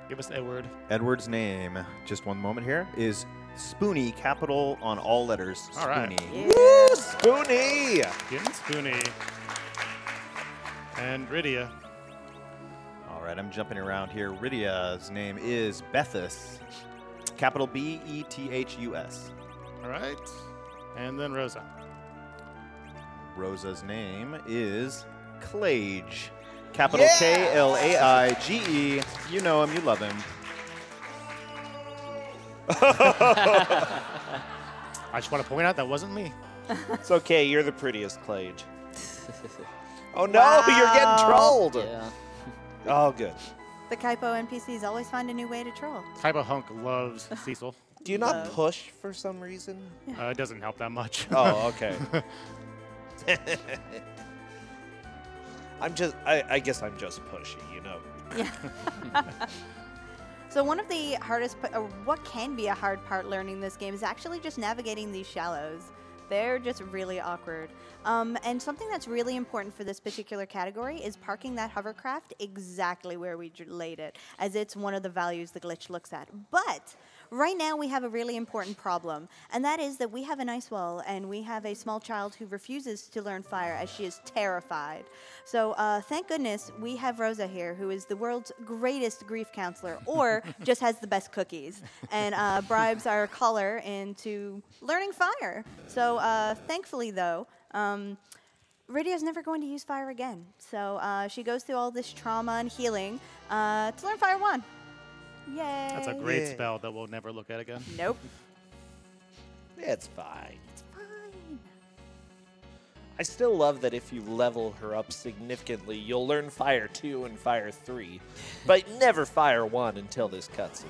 Give us Edward. Edward's name, just one moment here, is Spoonie, capital on all letters. All right. Spoonie. Woo, Spoonie! Getting Spoonie. And Rydia. All right, I'm jumping around here. Rydia's name is Bethus, capital Bethus. All right. And then Rosa. Rosa's name is Claige, capital Klaige. You know him, you love him. I just want to point out that wasn't me. It's okay, you're the prettiest, Clage. Oh no, you're getting trolled! Yeah. Oh, good. The Kaipo NPCs always find a new way to troll. Kaiba Hunk loves Cecil. Do you not push for some reason? It doesn't help that much. Oh, okay. I guess I'm just pushy, you know. Yeah. So one of the hardest, or what can be a hard part learning this game is actually just navigating these shallows. They're just really awkward. And something that's really important for this particular category is parking that hovercraft exactly where we laid it, as it's one of the values the glitch looks at. But right now we have a really important problem, and that is that we have an ice wall, and we have a small child who refuses to learn fire as she is terrified. So thank goodness we have Rosa here, who is the world's greatest grief counselor, or just has the best cookies, and bribes our caller into learning fire. So thankfully, though, Rydia's never going to use fire again. So she goes through all this trauma and healing to learn Fire 1. Yay! That's a great spell that we'll never look at again. Nope. It's fine. It's fine. I still love that if you level her up significantly, you'll learn Fire 2 and Fire 3, but never Fire 1 until this cutscene.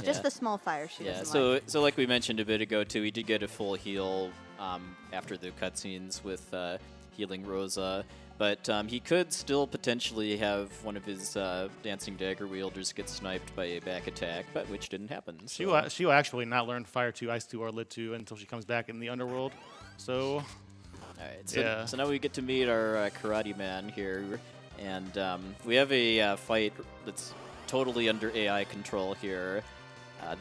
Just the small fire she Yeah, doesn't like. so like we mentioned a bit ago too, he did get a full heal after the cutscenes with healing Rosa, but he could still potentially have one of his dancing dagger wielders get sniped by a back attack, but which didn't happen. So. She will actually not learn Fire 2, Ice 2, or Lit 2 until she comes back in the Underworld. So, All right, so now we get to meet our karate man here, and we have a fight that's totally under AI control here. But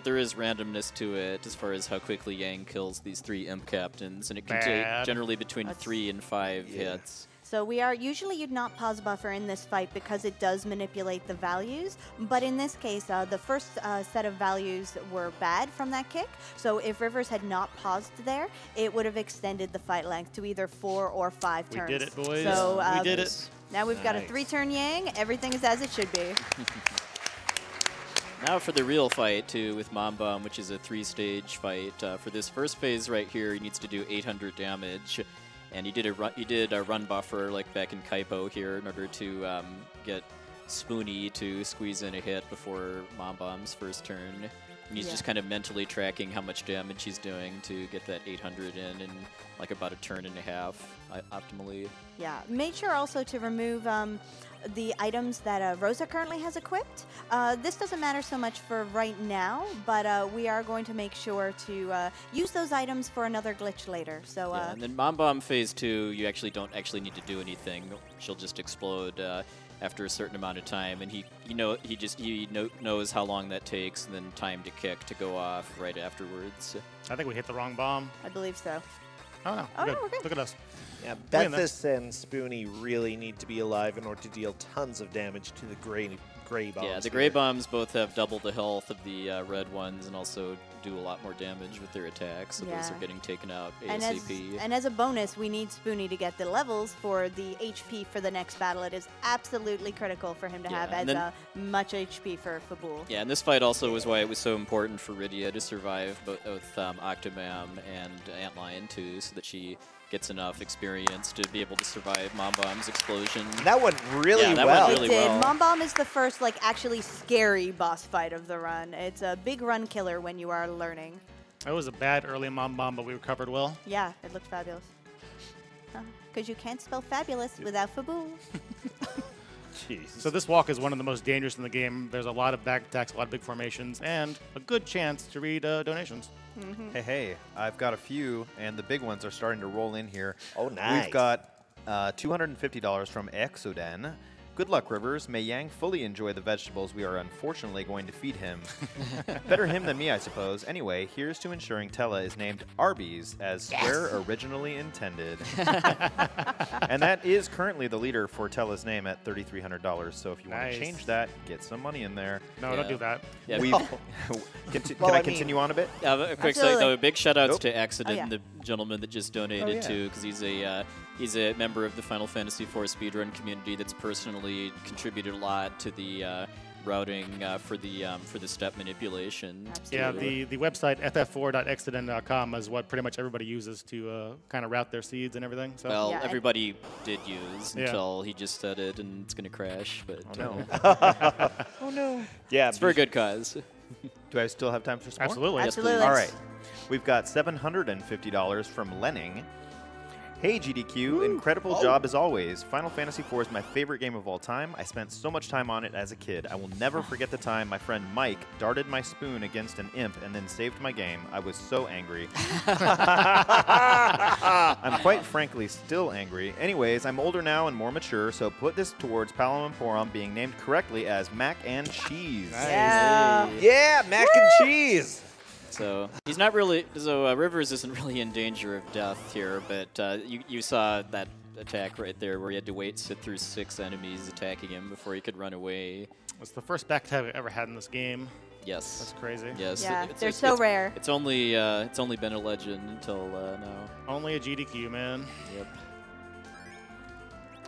there is randomness to it as far as how quickly Yang kills these 3 imp captains, and it can take generally between 3 and 5 hits. So usually you'd not pause buffer in this fight because it does manipulate the values, but in this case, the first set of values were bad from that kick, so if Rivers had not paused there, it would have extended the fight length to either 4 or 5 turns. We did it, boys. So, we did it. Now we've got a 3-turn Yang, everything is as it should be. Now for the real fight, too, with Mom Bomb, which is a 3-stage fight. For this first phase right here, he needs to do 800 damage. And he did a run buffer like back in Kaipo here in order to get Spoony to squeeze in a hit before Mom Bomb's first turn. And he's just kind of mentally tracking how much damage he's doing to get that 800 in like about a turn and a half, optimally. Yeah, make sure also to remove the items that Rosa currently has equipped. This doesn't matter so much for right now, but we are going to make sure to use those items for another glitch later. So, yeah, and then Mom Bomb Phase 2, you actually don't need to do anything. She'll just explode after a certain amount of time, and he knows how long that takes, and then time to kick to go off right afterwards. I think we hit the wrong bomb. I believe so. Oh, no. Oh, We're no, we're good. Look at us. Yeah, Wait a minute. Bethis and Spoony really need to be alive in order to deal tons of damage to the gray bombs. Yeah, the gray bombs both have double the health of the red ones and also do a lot more damage with their attacks, so those are getting taken out ASAP. And as a bonus, we need Spoony to get the levels for the HP for the next battle. It is absolutely critical for him to have as much HP for Fabul. Yeah, and this fight also was why it was so important for Rydia to survive both Octomam and Antlion too, so that she gets enough experience to be able to survive Mom Bomb's explosion. That went really that well. Went really It did. well. Mom Bomb is the first, actually scary boss fight of the run. It's a big run killer when you are learning. It was a bad early Mom Bomb, but we recovered well. Yeah, it looked fabulous. Because you can't spell fabulous without Fabul. Jeez. So this walk is one of the most dangerous in the game. There's a lot of back attacks, a lot of big formations, and a good chance to read donations. Hey, I've got a few, and the big ones are starting to roll in here. Oh, nice. We've got $250 from Exoden. Good luck, Rivers. May Yang fully enjoy the vegetables we are unfortunately going to feed him. Better him than me, I suppose. Anyway, here's to ensuring Tella is named Arby's, as Square originally intended. And that is currently the leader for Tella's name at $3,300. So if you want to change that, get some money in there. No, don't do that. Yeah. Can I continue on a bit? A quick Absolutely. though, big shout outs to Accident, yeah. the gentleman that just donated too, because he's a member of the Final Fantasy IV speedrun community that's personally contributed a lot to the routing for the step manipulation. Yeah, the website ff4.exiden.com is what pretty much everybody uses to kind of route their seeds and everything. So. Well, Yeah, everybody did use until he just said it, and it's going to crash. But Oh, no. Yeah, it's for a good cause. Do I still have time for some more? Absolutely. Absolutely. All right. We've got $750 from Lenning. Hey, GDQ, incredible job as always. Final Fantasy IV is my favorite game of all time. I spent so much time on it as a kid. I will never forget the time my friend Mike darted my spoon against an imp and then saved my game. I was so angry. I'm quite frankly still angry. Anyways, I'm older now and more mature, so put this towards Palom and Porom being named correctly as Mac and Cheese. Yeah. Yeah, mac and cheese. So he's not really. So Rivers isn't really in danger of death here, but you saw that attack right there where he had to sit through 6 enemies attacking him before he could run away. It's the first back attack I've ever had in this game. Yes. That's crazy. Yes. Yeah, they're so rare. It's only been a legend until now. Only a GDQ, man. Yep.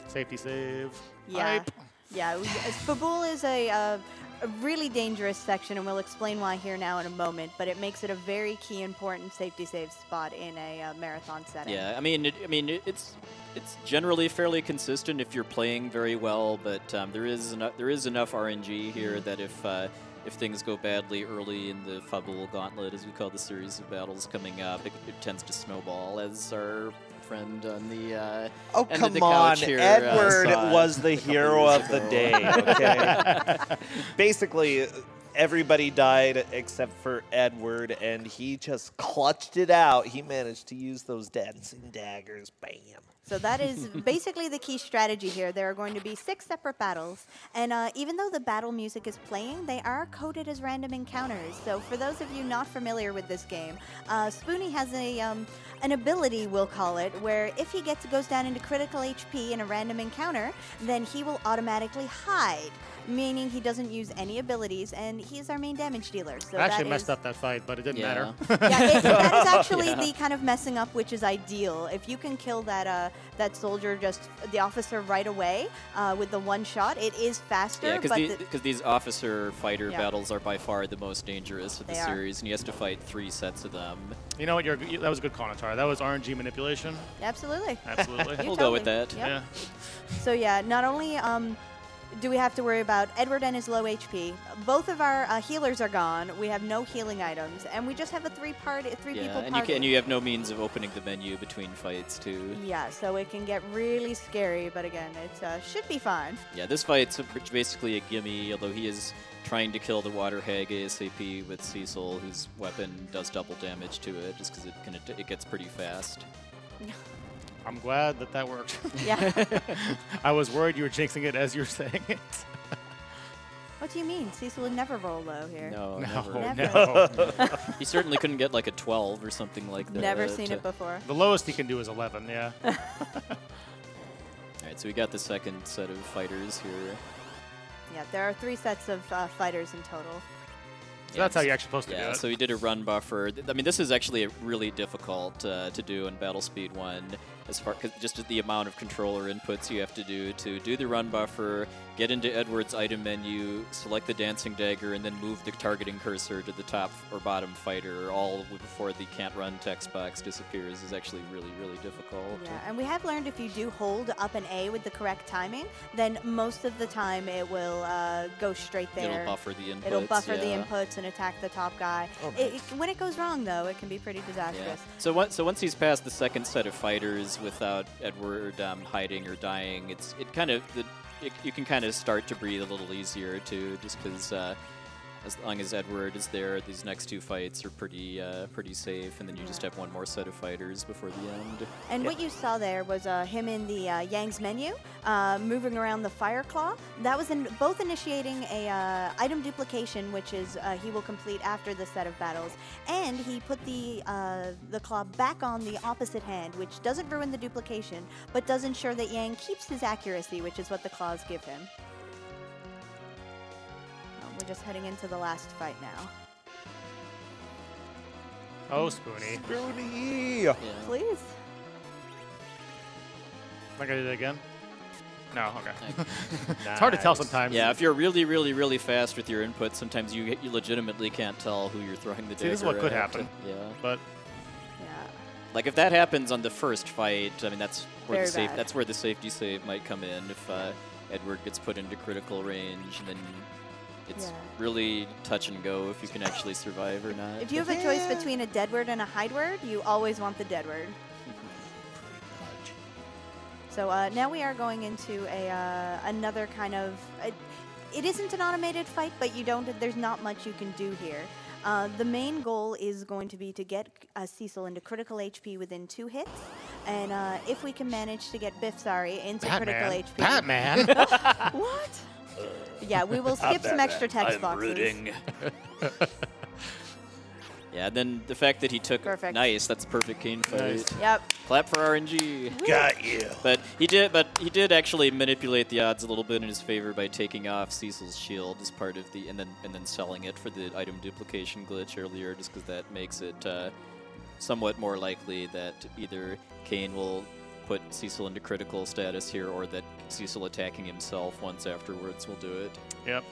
Safety save. Yeah. Hype. Yeah, Fabul is a a really dangerous section, and we'll explain why here now in a moment, but it makes it a very key, important safety save spot in a marathon setting. Yeah, I mean, it's generally fairly consistent if you're playing very well, but there is enough RNG here that if things go badly early in the Fubble Gauntlet, as we call the series of battles coming up, it tends to snowball, as our friend on the Oh, end come of the on. couch here, Edward saw was it the a couple hero years of the ago. day, okay? Basically, everybody died except for Edward, and he just clutched it out. He managed to use those dancing daggers. Bam. So that is basically the key strategy here. There are going to be 6 separate battles, and even though the battle music is playing, they are coded as random encounters. So for those of you not familiar with this game, Spoonie has an ability, we'll call it, where if he goes down into critical HP in a random encounter, then he will automatically hide, meaning he doesn't use any abilities, and he's our main damage dealer. So I actually that messed is, up that fight, but it didn't Yeah. matter. yeah, that is actually the kind of messing up which is ideal. If you can kill that soldier, the officer right away with the one shot, it is faster. Yeah, but because these officer fighter Yeah. battles are by far the most dangerous of the They are. series, and he has to fight 3 sets of them. You know what? That was a good call, Natara. That was RNG manipulation. absolutely. Absolutely. You We'll go with totally- that. Yep. Yeah. So yeah, not only do we have to worry about Edward and his low HP, both of our healers are gone. We have no healing items, and we just have a three people and party. you have no means of opening the menu between fights too. Yeah, so it can get really scary, but again, it should be fine. Yeah, this fight's basically a gimme, although he is trying to kill the water hag ASAP with Cecil, whose weapon does double damage to it, just because it gets pretty fast. I'm glad that worked. Yeah. I was worried you were jinxing it as you were saying it. What do you mean? Cecil would never roll low here. No, No, never. no. He certainly couldn't get like a 12 or something like that. Never seen it before. The lowest he can do is 11, yeah. All right, so we got the second set of fighters here. Yeah, there are 3 sets of fighters in total. So that's how you're actually supposed to do Yeah, it. so we did a run buffer. I mean, this is actually really difficult to do in Battle Speed 1, as far cause just the amount of controller inputs you have to do the run buffer, get into Edward's item menu, select the dancing dagger, and then move the targeting cursor to the top or bottom fighter, all before the can't run text box disappears, is actually really, really difficult. Yeah, and we have learned if you do hold up an A with the correct timing, then most of the time it will go straight there. It'll buffer the inputs. It'll buffer the yeah. inputs and attack the top guy. Oh, When it goes wrong, though, it can be pretty Yeah. disastrous. So once he's past the second set of fighters without Edward hiding or dying, you can kind of start to breathe a little easier too, just because as long as Edward is there, these next 2 fights are pretty safe, and then you just have one more set of fighters before the end. And what you saw there was him in the Yang's menu, moving around the fire claw. That was both initiating a item duplication, which is he will complete after the set of battles, and he put the claw back on the opposite hand, which doesn't ruin the duplication, but does ensure that Yang keeps his accuracy, which is what the claws give him. We're just heading into the last fight now. Oh, Spoonie. Spoonie! Yeah. Please. Am I going to do that again? No, okay. Okay. It's hard to tell sometimes. Yeah, if you're really, really, really fast with your input, sometimes you legitimately can't tell who you're throwing the dagger See, this is what could at. happen. Yeah. But Yeah. Like if that happens on the first fight, I mean that's where Very bad. that's where the safety save might come in if Edward gets put into critical range, and then it's Yeah. really touch and go if you can actually survive or not. If you have a choice between a dead word and a hide word, you always want the dead word. So now we are going into another kind of. It isn't an automated fight, but there's not much you can do here. The main goal is going to be to get Cecil into critical HP within 2 hits, and if we can manage to get Biff, into critical HP. Batman. What? Yeah, we will skip some extra text boxes. Yeah, then the fact that he took Perfect. nice, that's a perfect cane fight. Nice. Yep. Clap for RNG. Got you. But he did actually manipulate the odds a little bit in his favor by taking off Cecil's shield as part of the and then selling it for the item duplication glitch earlier, just because that makes it somewhat more likely that either Kane will put Cecil into critical status here, or that Cecil attacking himself once afterwards will do it. Yep.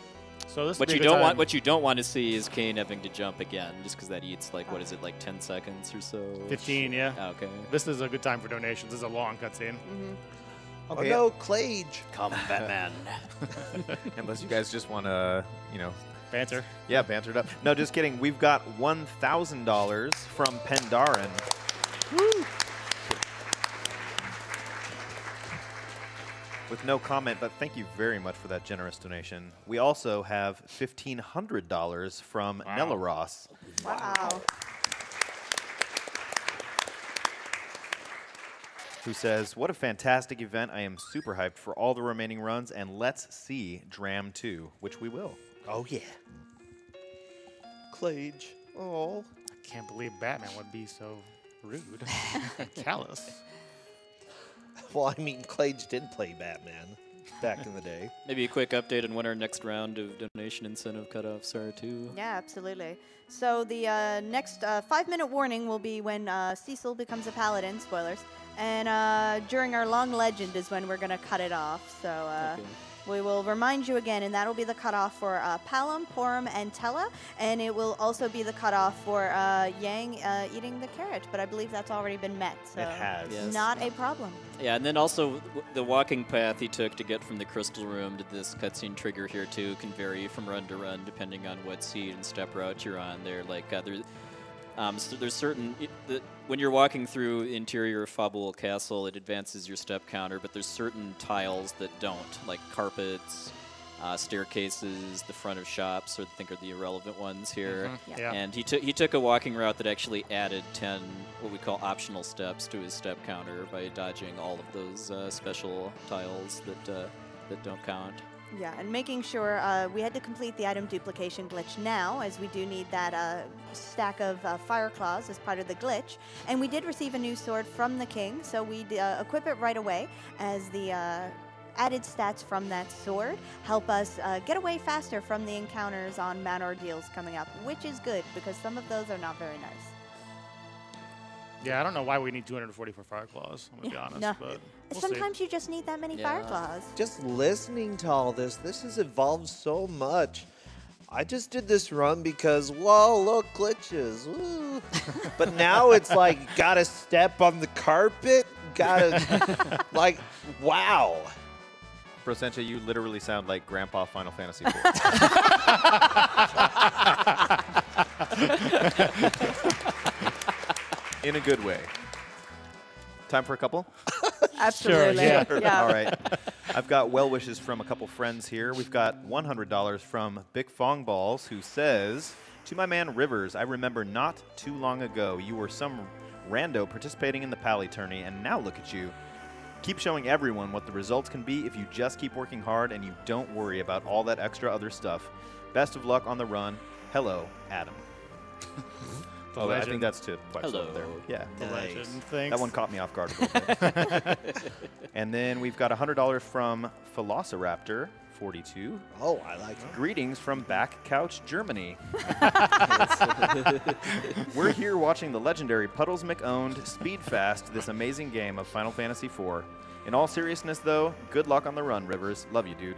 So this What would you be a good don't want, time. what you don't want to see is Kane having to jump again, just because that eats like what is it, like 10 seconds or so? 15, yeah. Okay. This is a good time for donations. This is a long cutscene. Okay. Oh no, Clage. Come, Batman. Unless you guys just want to, you know, Banter. yeah, banter it up. No, just kidding. We've got $1,000 from Pendaren. With no comment, but thank you very much for that generous donation. We also have $1,500 from Nella Ross. Wow. Who says, what a fantastic event. I am super hyped for all the remaining runs, and let's see Dram 2, which we will. Oh yeah. Clage. Oh. I can't believe Batman would be so rude. Callous. Well, I mean, Clage did play Batman back in the day. Maybe a quick update on when our next round of donation incentive cutoffs are, too. Yeah, absolutely. So the next 5-minute warning will be when Cecil becomes a paladin, spoilers, and during our long legend is when we're going to cut it off. So Okay. we will remind you again, and that'll be the cutoff for Palom, Porum, and Tella, and it will also be the cutoff for Yang eating the carrot, but I believe that's already been met, so It has. Yes. not a problem. Yeah, and then also the walking path he took to get from the crystal room to this cutscene trigger here too can vary from run to run depending on what seed and step route you're on. There, like so there's certain when you're walking through interior of Fabul Castle, it advances your step counter, but there's certain tiles that don't, like carpets, staircases, the front of shops, I think are the irrelevant ones here. Yeah. Yeah. And he took a walking route that actually added 10 what we call optional steps to his step counter by dodging all of those special tiles that don't count. Yeah, and making sure we had to complete the item duplication glitch now, as we do need that stack of fire claws as part of the glitch. And we did receive a new sword from the king, so we equip it right away, as the added stats from that sword help us get away faster from the encounters on Mount Ordeals coming up, which is good, because some of those are not very nice. Yeah, I don't know why we need 244 fire claws, I'm going to be honest. No. But we'll Sometimes you just need that many fire Yeah. claws. Just listening to all this has evolved so much. I just did this run because, whoa, look, glitches. Woo. But now it's like, gotta step on the carpet, gotta, like, wow. Prosentia, you literally sound like Grandpa Final Fantasy IV. In a good way. Time for a couple? Absolutely. yeah. All right. I've got well wishes from a couple friends here. We've got $100 from Big Fong Balls, who says, to my man Rivers, I remember not too long ago you were some rando participating in the Pally tourney, and now look at you. Keep showing everyone what the results can be if you just keep working hard and you don't worry about all that extra other stuff. Best of luck on the run. Hello, Adam. Oh, I think that's to Plex Hello. over there. Yeah. The Nice. legend. Thanks. That one caught me off guard a little bit. And then we've got $100 from Velociraptor 42. Oh, I like it. Greetings from Back Couch, Germany. We're here watching the legendary Puddles McOwned Speed Fast, this amazing game of Final Fantasy IV. In all seriousness, though, good luck on the run, Rivers. Love you, dude.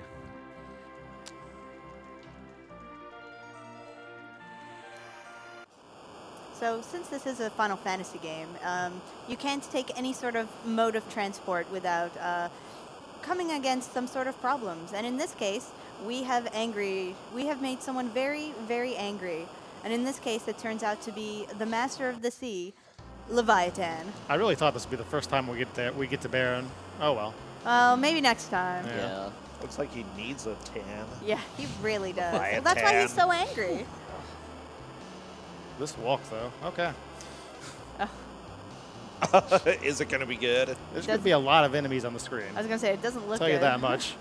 So since this is a Final Fantasy game, you can't take any sort of mode of transport without coming against some sort of problems. And in this case, we have made someone very, very angry. And in this case, it turns out to be the Master of the Sea, Leviathan. I really thought this would be the first time we get to Baron. Oh well. Maybe next time. Yeah. Looks like he needs a tan. Yeah, he really does. Well, that's why he's so angry. This walk though. Okay. Is it going to be good? There's going to be a lot of enemies on the screen. I was going to say, it doesn't look I'll tell you good. that much.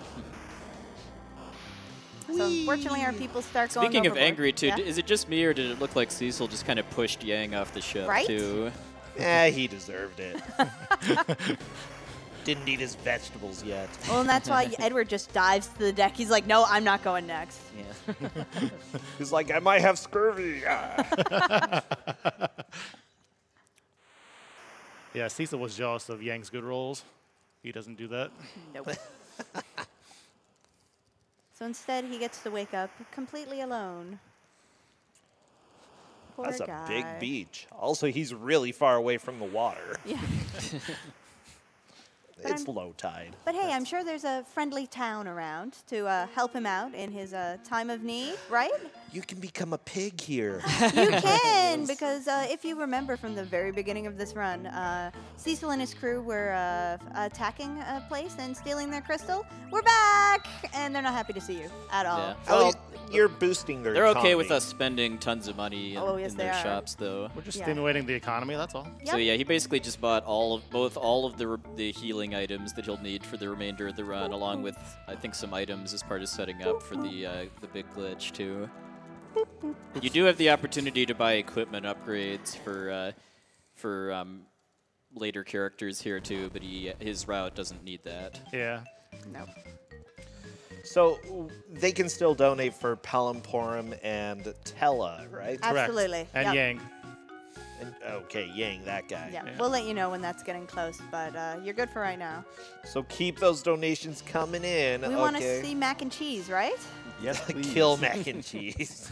So unfortunately, our people start going Speaking of overboard. angry, too, Yeah? is it just me or did it look like Cecil just kind of pushed Yang off the ship, Right? too? He deserved it. Didn't eat his vegetables yet. Well, and that's why Edward just dives to the deck. He's like, no, I'm not going next. Yeah. He's like, I might have scurvy. Yeah, Cecil was jealous of Yang's good rolls. He doesn't do that. Nope. So instead, he gets to wake up completely alone. Poor That's guy. a big beach. Also, he's really far away from the water. Yeah. It's low tide. But hey, I'm sure there's a friendly town around to help him out in his time of need, right? You can become a pig here. You can, because if you remember from the very beginning of this run, Cecil and his crew were attacking a place and stealing their crystal. We're back, and they're not happy to see you at all. Yeah. At Well, least you're boosting their they're okay with economy. us spending tons of money in, Oh, yes, in they their are. shops, though. We're just Yeah. stimulating the economy, that's all. Yep. So yeah, he basically just bought all of the healing items that he'll need for the remainder of the run, along with I think some items as part of setting up for the big glitch too. You do have the opportunity to buy equipment upgrades for later characters here too, but his route doesn't need that. Yeah. Nope. So they can still donate for Palamporum and Tella, right? Correct. Absolutely. And Yep. Yang. And, okay, Yang, that guy. Yeah, Yeah. we'll let you know when that's getting close, but you're good for right now. So keep those donations coming in. We okay. want to see mac and cheese, right? Yes, please. Kill mac and cheese.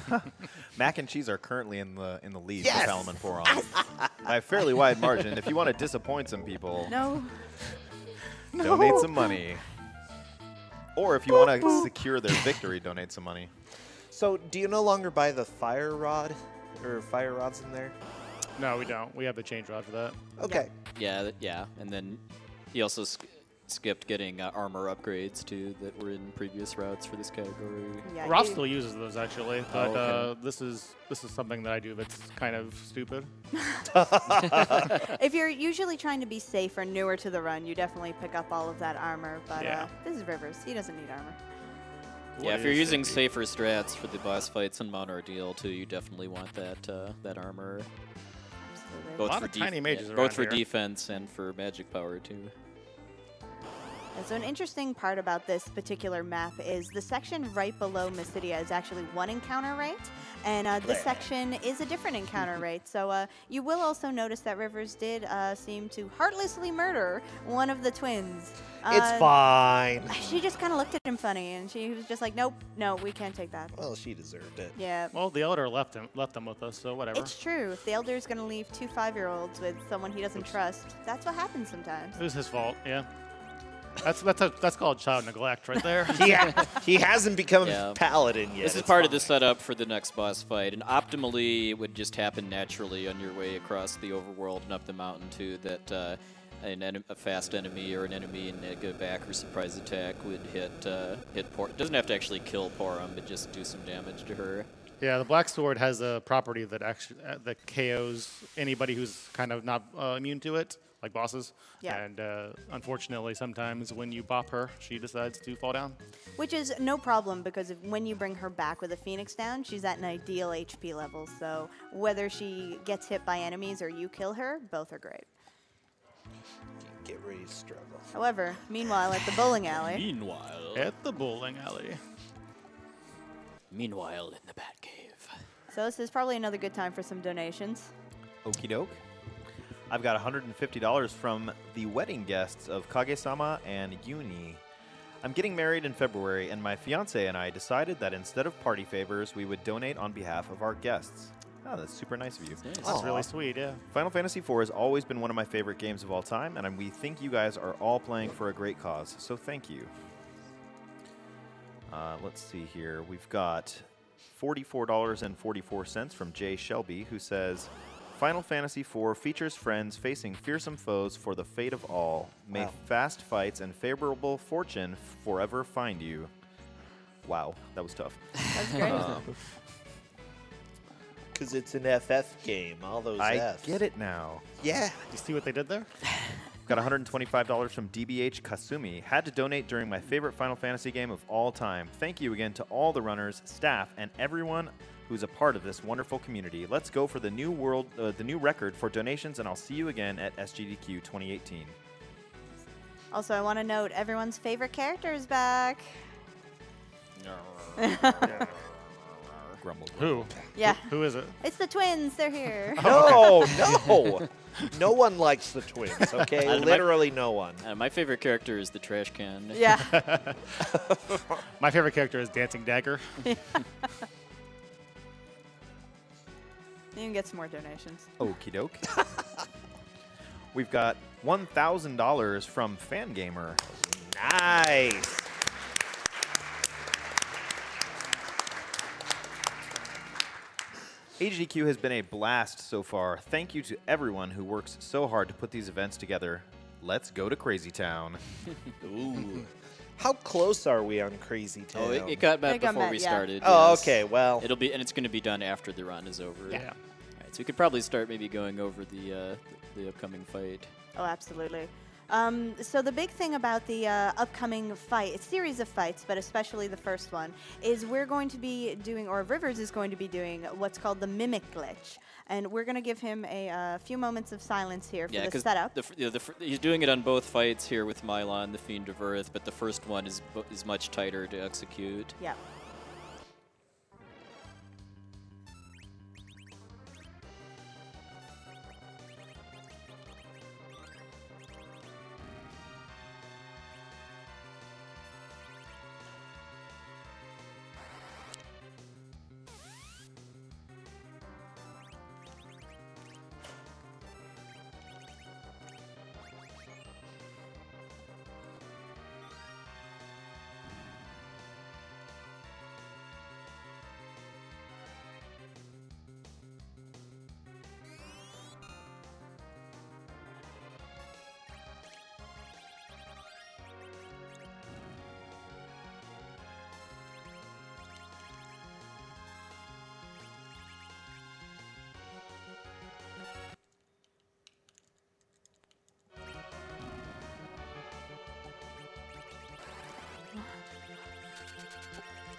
Mac and cheese are currently in the lead Yes! for Palamon Forum by a fairly wide margin. If you want to disappoint some people, No. donate some money. Or if you want to secure their victory, donate some money. So do you no longer buy the fire rod or fire rods in there? No, we don't. We have the change rod for that. Okay. Yeah, yeah, and then he also skipped getting armor upgrades too that were in previous routes for this category. Yeah, Rob you- still uses those actually, but okay. this is something that I do that's kind of stupid. If you're usually trying to be safe or newer to the run, you definitely pick up all of that armor. But Yeah. this is Rivers. He doesn't need armor. Yeah, if you're using safer strats for the boss fights in Mount Ordeal too, you definitely want that armor. Absolutely. Both lot for of tiny mages both around for here. defense and for magic power too. And so an interesting part about this particular map is the section right below Mysidia is actually one encounter rate, and this Bleh. section is a different encounter rate. So you will also notice that Rivers did seem to heartlessly murder one of the twins. It's fine. She just kind of looked at him funny, and she was just like, "Nope, no, we can't take that." Well, she deserved it. Yeah. Well, the Elder left them with us, so whatever. It's true. If the Elder's going to leave 2 5-year-olds with someone he doesn't trust, that's what happens sometimes. It was his fault, yeah. That's called child neglect right there. He hasn't become Yeah. a paladin yet. This is It's part of the fine. setup for the next boss fight, and optimally it would just happen naturally on your way across the overworld and up the mountain too. That a fast enemy or an enemy in a back or surprise attack would hit Por. It doesn't have to actually kill Porum, but just do some damage to her. Yeah, the Black Sword has a property that actually that KOs anybody who's kind of not immune to it, like bosses. Yeah. And unfortunately, sometimes when you bop her, she decides to fall down. Which is no problem because when you bring her back with a Phoenix down, she's at an ideal HP level. So whether she gets hit by enemies or you kill her, both are great. Get ready to struggle. However, meanwhile at the bowling alley, Meanwhile, At the bowling alley. in the Batcave. so this is probably another good time for some donations. Okie doke. I've got $150 from the wedding guests of Kage-sama and Yuni. I'm getting married in February, and my fiance and I decided that instead of party favors, we would donate on behalf of our guests. Oh, that's super nice of you. That's Aw. really sweet, yeah. Final Fantasy IV has always been one of my favorite games of all time, and we think you guys are all playing for a great cause, so thank you. Let's see here. We've got $44.44 from Jay Shelby, who says, Final Fantasy IV features friends facing fearsome foes for the fate of all. May Wow. fast fights and favorable fortune forever find you. Wow, that was tough. That's great. Because it's an FF game, all those I Fs. get it now. Yeah. You see what they did there? Got $125 from DBH Kasumi. Had to donate during my favorite Final Fantasy game of all time. Thank you again to all the runners, staff, and everyone who's a part of this wonderful community. Let's go for the new record for donations, and I'll see you again at SGDQ 2018. Also, I want to note everyone's favorite character is back. Grumble. Who? Yeah. Who is it? It's the twins. They're here. No, no. No one likes the twins, okay? And Literally no one. My favorite character is the trash can. Yeah. My favorite character is Dancing Dagger. You can get some more donations. Okie doke. We've got $1,000 from Fangamer. Nice. AGDQ has been a blast so far. Thank you to everyone who works so hard to put these events together. Let's go to Crazy Town. Ooh. How close are we on Crazy Town? Oh, it got met It got before met, we yeah. started. Oh, yes. okay, well. It'll be, and it's going to be done after the run is over. Yeah. All right, so we could probably start maybe going over the upcoming fight. Oh, absolutely. So the big thing about the upcoming fight, it's a series of fights, but especially the first one, is we're going to be doing, or Rivers is going to be doing, what's called the Mimic Glitch. And we're going to give him a few moments of silence here for the setup. He's doing it on both fights here with Mylon, the Fiend of Earth, but the first one is much tighter to execute. Yeah.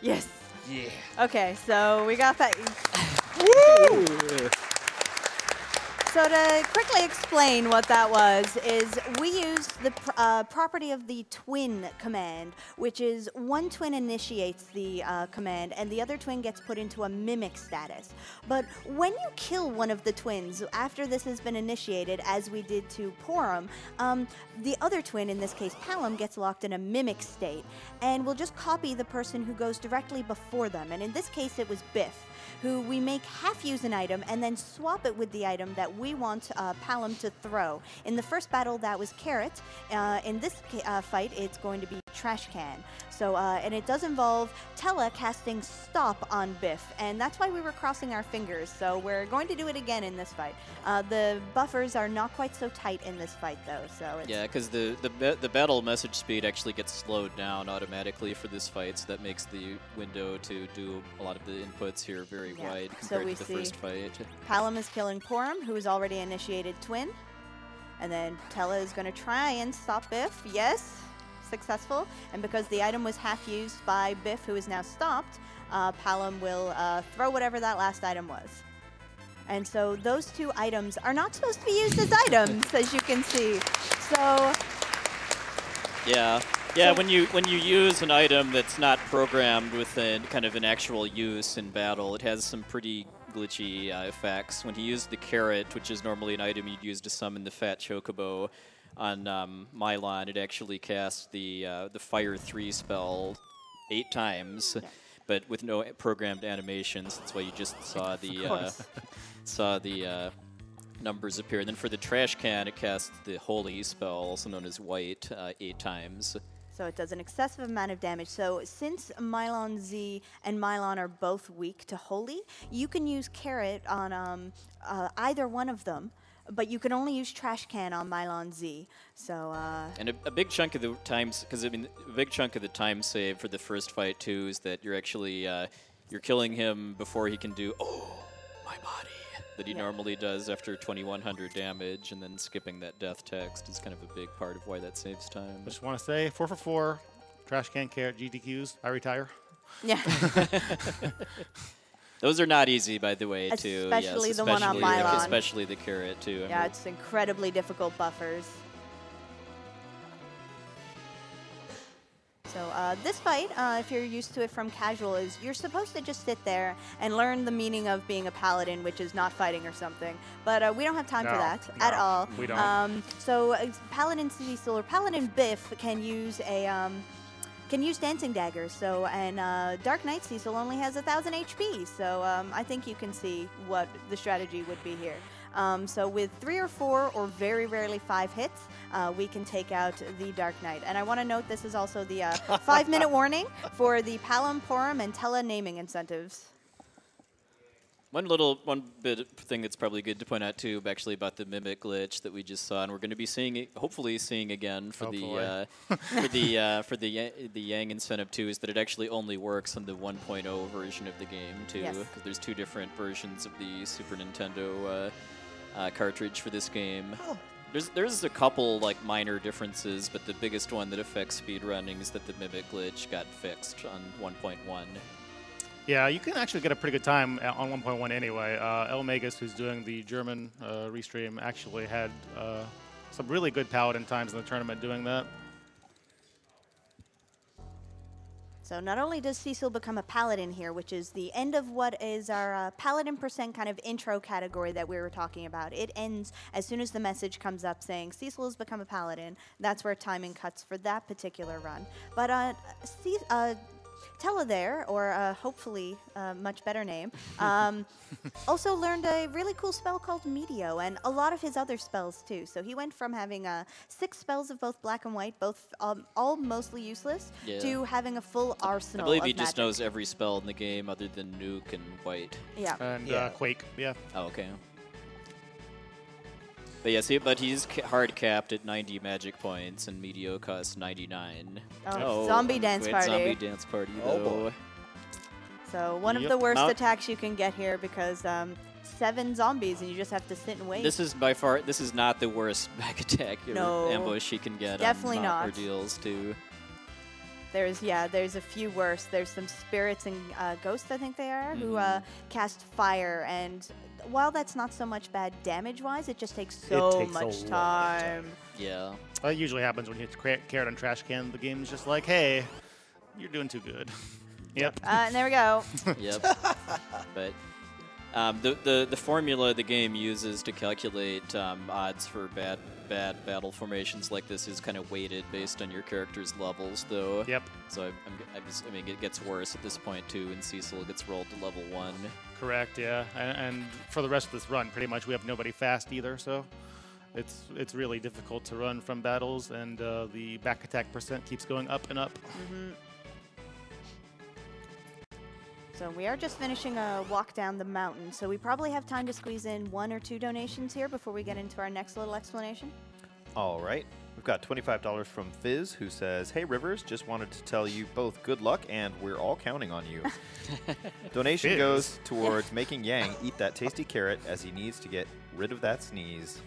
Yes. Yeah. Okay, so we got that. Woo! So to quickly explain what that was, is we used the property of the twin command, which is one twin initiates the command and the other twin gets put into a mimic status. But when you kill one of the twins, after this has been initiated, as we did to Porum, the other twin, in this case Palom, gets locked in a mimic state and will just copy the person who goes directly before them. And in this case it was Biff, who we make half use an item and then swap it with the item that we want Palom to throw. In the first battle, that was Carrot. In this fight, it's going to be Trash Can. So, and it does involve Tella casting Stop on Biff, and that's why we were crossing our fingers. So we're going to do it again in this fight. The buffers are not quite so tight in this fight, though. So it's because the battle message speed actually gets slowed down automatically for this fight, so that makes the window to do a lot of the inputs here very wide So compared we to the see first fight. Palom is killing Porum, who is already initiated twin. And then Tella is going to try and stop Biff. Yes, successful. And because the item was half used by Biff, who is now stopped, Palom will throw whatever that last item was. And so those two items are not supposed to be used as items, as you can see. So Yeah, when you use an item that's not programmed with kind of an actual use in battle, it has some pretty glitchy effects. When he used the Carrot, which is normally an item you'd use to summon the Fat Chocobo, on Mylon, it actually cast the Fire 3 spell 8 times, but with no programmed animations. That's why you just saw the numbers appear. And then for the Trash Can, it casts the Holy spell, also known as White, 8 times. So it does an excessive amount of damage. So since Mylon Z and Mylon are both weak to Holy, you can use Carrot on either one of them, but you can only use Trash Can on Mylon Z. So and a big chunk of the times, because I mean, a big chunk of the time save for the first fight too is that you're actually you're killing him before he can do my body that he normally does after 2100 damage, and then skipping that death text is kind of a big part of why that saves time. I just want to say 4 for 4, Trash Can, Carrot, GDQs. I retire. yeah. Those are not easy, by the way, too. Especially Yes, the one on Mylon. Especially the Carrot, too. Yeah, it's incredibly difficult buffers. So this fight, if you're used to it from casual, is you're supposed to just sit there and learn the meaning of being a paladin, which is not fighting or something. But we don't have time for that at all. We don't. So Paladin Cecil or Paladin Biff can use dancing daggers. So Dark Knight Cecil only has 1,000 HP. So I think you can see what the strategy would be here. So with 3 or 4 or very rarely 5 hits, we can take out the Dark Knight. And I want to note this is also the 5-minute warning for the Palom, Porum, and Tela naming incentives. One bit thing that's probably good to point out too, actually, about the mimic glitch that we just saw, and we're going to be seeing, hopefully seeing again for the Yang incentive too, is that it actually only works on the 1.0 version of the game too, because there's 2 different versions of the Super Nintendo cartridge for this game. Oh. There's a couple like minor differences, but the biggest one that affects speedrunning is that the mimic glitch got fixed on 1.1. Yeah, you can actually get a pretty good time on 1.1 anyway. El Magus, who's doing the German restream, actually had some really good paladin times in the tournament doing that. So not only does Cecil become a paladin here, which is the end of what is our paladin percent kind of intro category that we were talking about. It ends as soon as the message comes up saying Cecil has become a paladin. That's where timing cuts for that particular run. But Tela there, or hopefully a much better name, also learned a really cool spell called Medio, and a lot of his other spells too. So he went from having 6 spells of both black and white, both all mostly useless, to having a full arsenal. I believe of he just magic. knows every spell in the game other than Nuke and White. Yeah. And Quake, yeah. Oh, okay. But yeah, see, but he's hard capped at 90 magic points, and Medio costs 99. Oh, zombie dance great party. Zombie dance party, Oh, though. boy. So one of the worst attacks you can get here because 7 zombies and you just have to sit and wait. This is by far, this is not the worst back attack or ambush he can get Definitely on not. ordeals, too. There's a few worse. There's some spirits and ghosts, I think they are, who cast fire. And while that's not so much bad damage-wise, it just takes so much time. Yeah. That usually happens when you hit carrot on trash can. The game's just like, hey, you're doing too good. Yep. And there we go. Yep. But the formula the game uses to calculate odds for bad battle formations like this is kind of weighted based on your character's levels, though. Yep. So I mean, it gets worse at this point too, and Cecil gets rolled to level 1. Correct. Yeah. And for the rest of this run, pretty much we have nobody fast either, so it's really difficult to run from battles, and the back attack percent keeps going up and up. So we are just finishing a walk down the mountain, so we probably have time to squeeze in 1 or 2 donations here before we get into our next little explanation. All right. We've got $25 from Fizz, who says, "Hey, Rivers, just wanted to tell you both good luck, and we're all counting on you." Donation Fizz. goes towards making Yang eat that tasty carrot as he needs to get rid of that sneeze.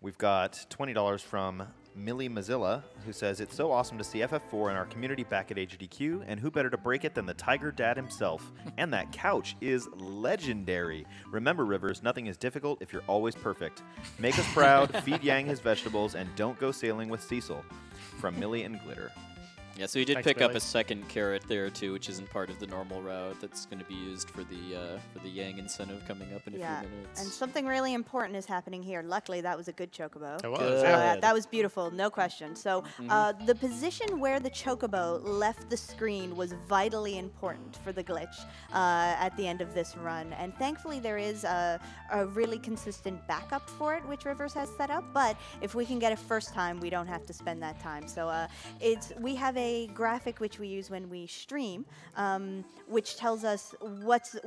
We've got $20 from Millie Mozilla, who says, "It's so awesome to see FF4 in our community back at AGDQ, and who better to break it than the Tiger Dad himself? And that couch is legendary. Remember, Rivers, nothing is difficult if you're always perfect. Make us proud, feed Yang his vegetables, and don't go sailing with Cecil." From Millie and Glitter. Yeah, so he did Thanks, pick up Billy. a second carrot there too, which isn't part of the normal route. That's going to be used for the Yang incentive coming up in a few minutes. And something really important is happening here. Luckily, that was a good chocobo. It was, Good. yeah. That was beautiful, no question. So the position where the chocobo left the screen was vitally important for the glitch at the end of this run. And thankfully, there is a really consistent backup for it, which Rivers has set up. But if we can get it first time, we don't have to spend that time. So we have a graphic which we use when we stream, which tells us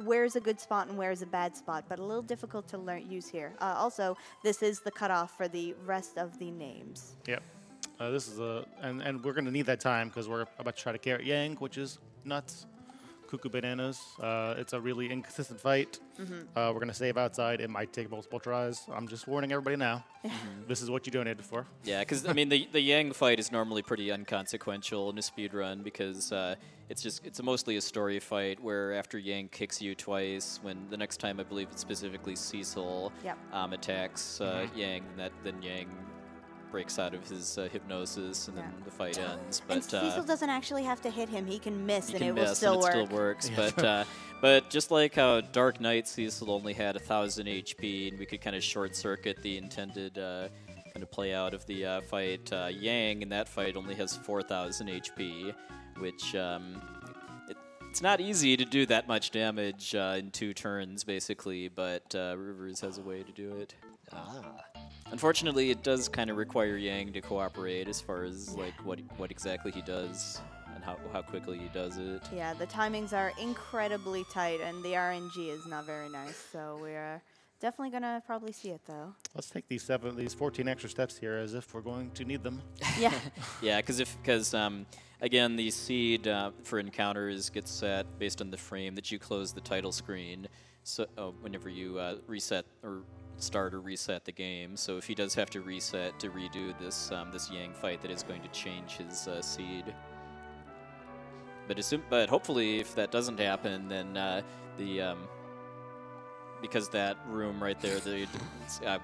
where's a good spot and where's a bad spot, but a little difficult to use here. Also, this is the cutoff for the rest of the names. Yep. This is and we're going to need that time because we're about to try to carrot Yang, which is nuts. Cuckoo bananas. It's a really inconsistent fight. We're going to save outside. It might take multiple tries. I'm just warning everybody now. This is what you donated for. Yeah, because I mean the Yang fight is normally pretty inconsequential in a speed run because it's mostly a story fight where after Yang kicks you twice, when the next time I believe it's specifically Cecil attacks Yang, then Yang breaks out of his hypnosis, and then the fight ends. And But Cecil doesn't actually have to hit him. He can miss, he and can it miss will still and work. it still works. But just like how Dark Knight Cecil only had 1,000 HP, and we could kind of short circuit the intended kind of play out of the fight, Yang in that fight only has 4,000 HP, which it's not easy to do that much damage in 2 turns, basically, but Rivers has a way to do it. Unfortunately, it does kind of require Yang to cooperate as far as like what exactly he does and how quickly he does it. Yeah, the timings are incredibly tight, and the RNG is not very nice. So we're definitely gonna probably see it though. Let's take these 14 extra steps here as if we're going to need them. Yeah. Yeah, because again, the seed for encounters gets set based on the frame that you close the title screen. So whenever you reset or start or reset the game. So if he does have to reset to redo this this Yang fight, that is going to change his seed. But hopefully, if that doesn't happen, then because that room right there,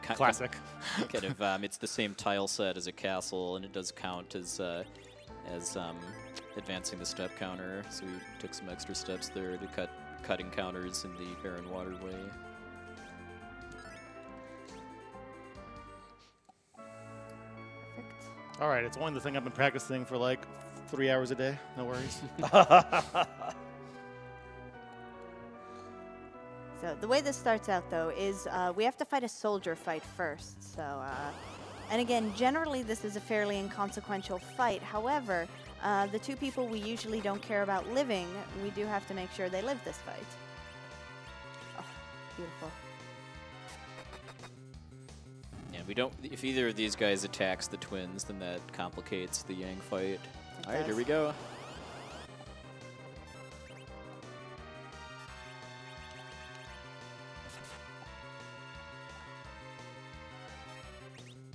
Classic. kind of it's the same tile set as a castle, and it does count as advancing the step counter. So we took some extra steps there to cut encounters in the barren waterway. All right, it's only the thing I've been practicing for like 3 hours a day. No worries. So the way this starts out, though, is we have to fight a soldier fight first. So, and again, generally this is a fairly inconsequential fight. However, the 2 people we usually don't care about living, we do have to make sure they live this fight. Oh, beautiful. Yeah, we don't. If either of these guys attacks the twins, then that complicates the Yang fight. All right, here we go.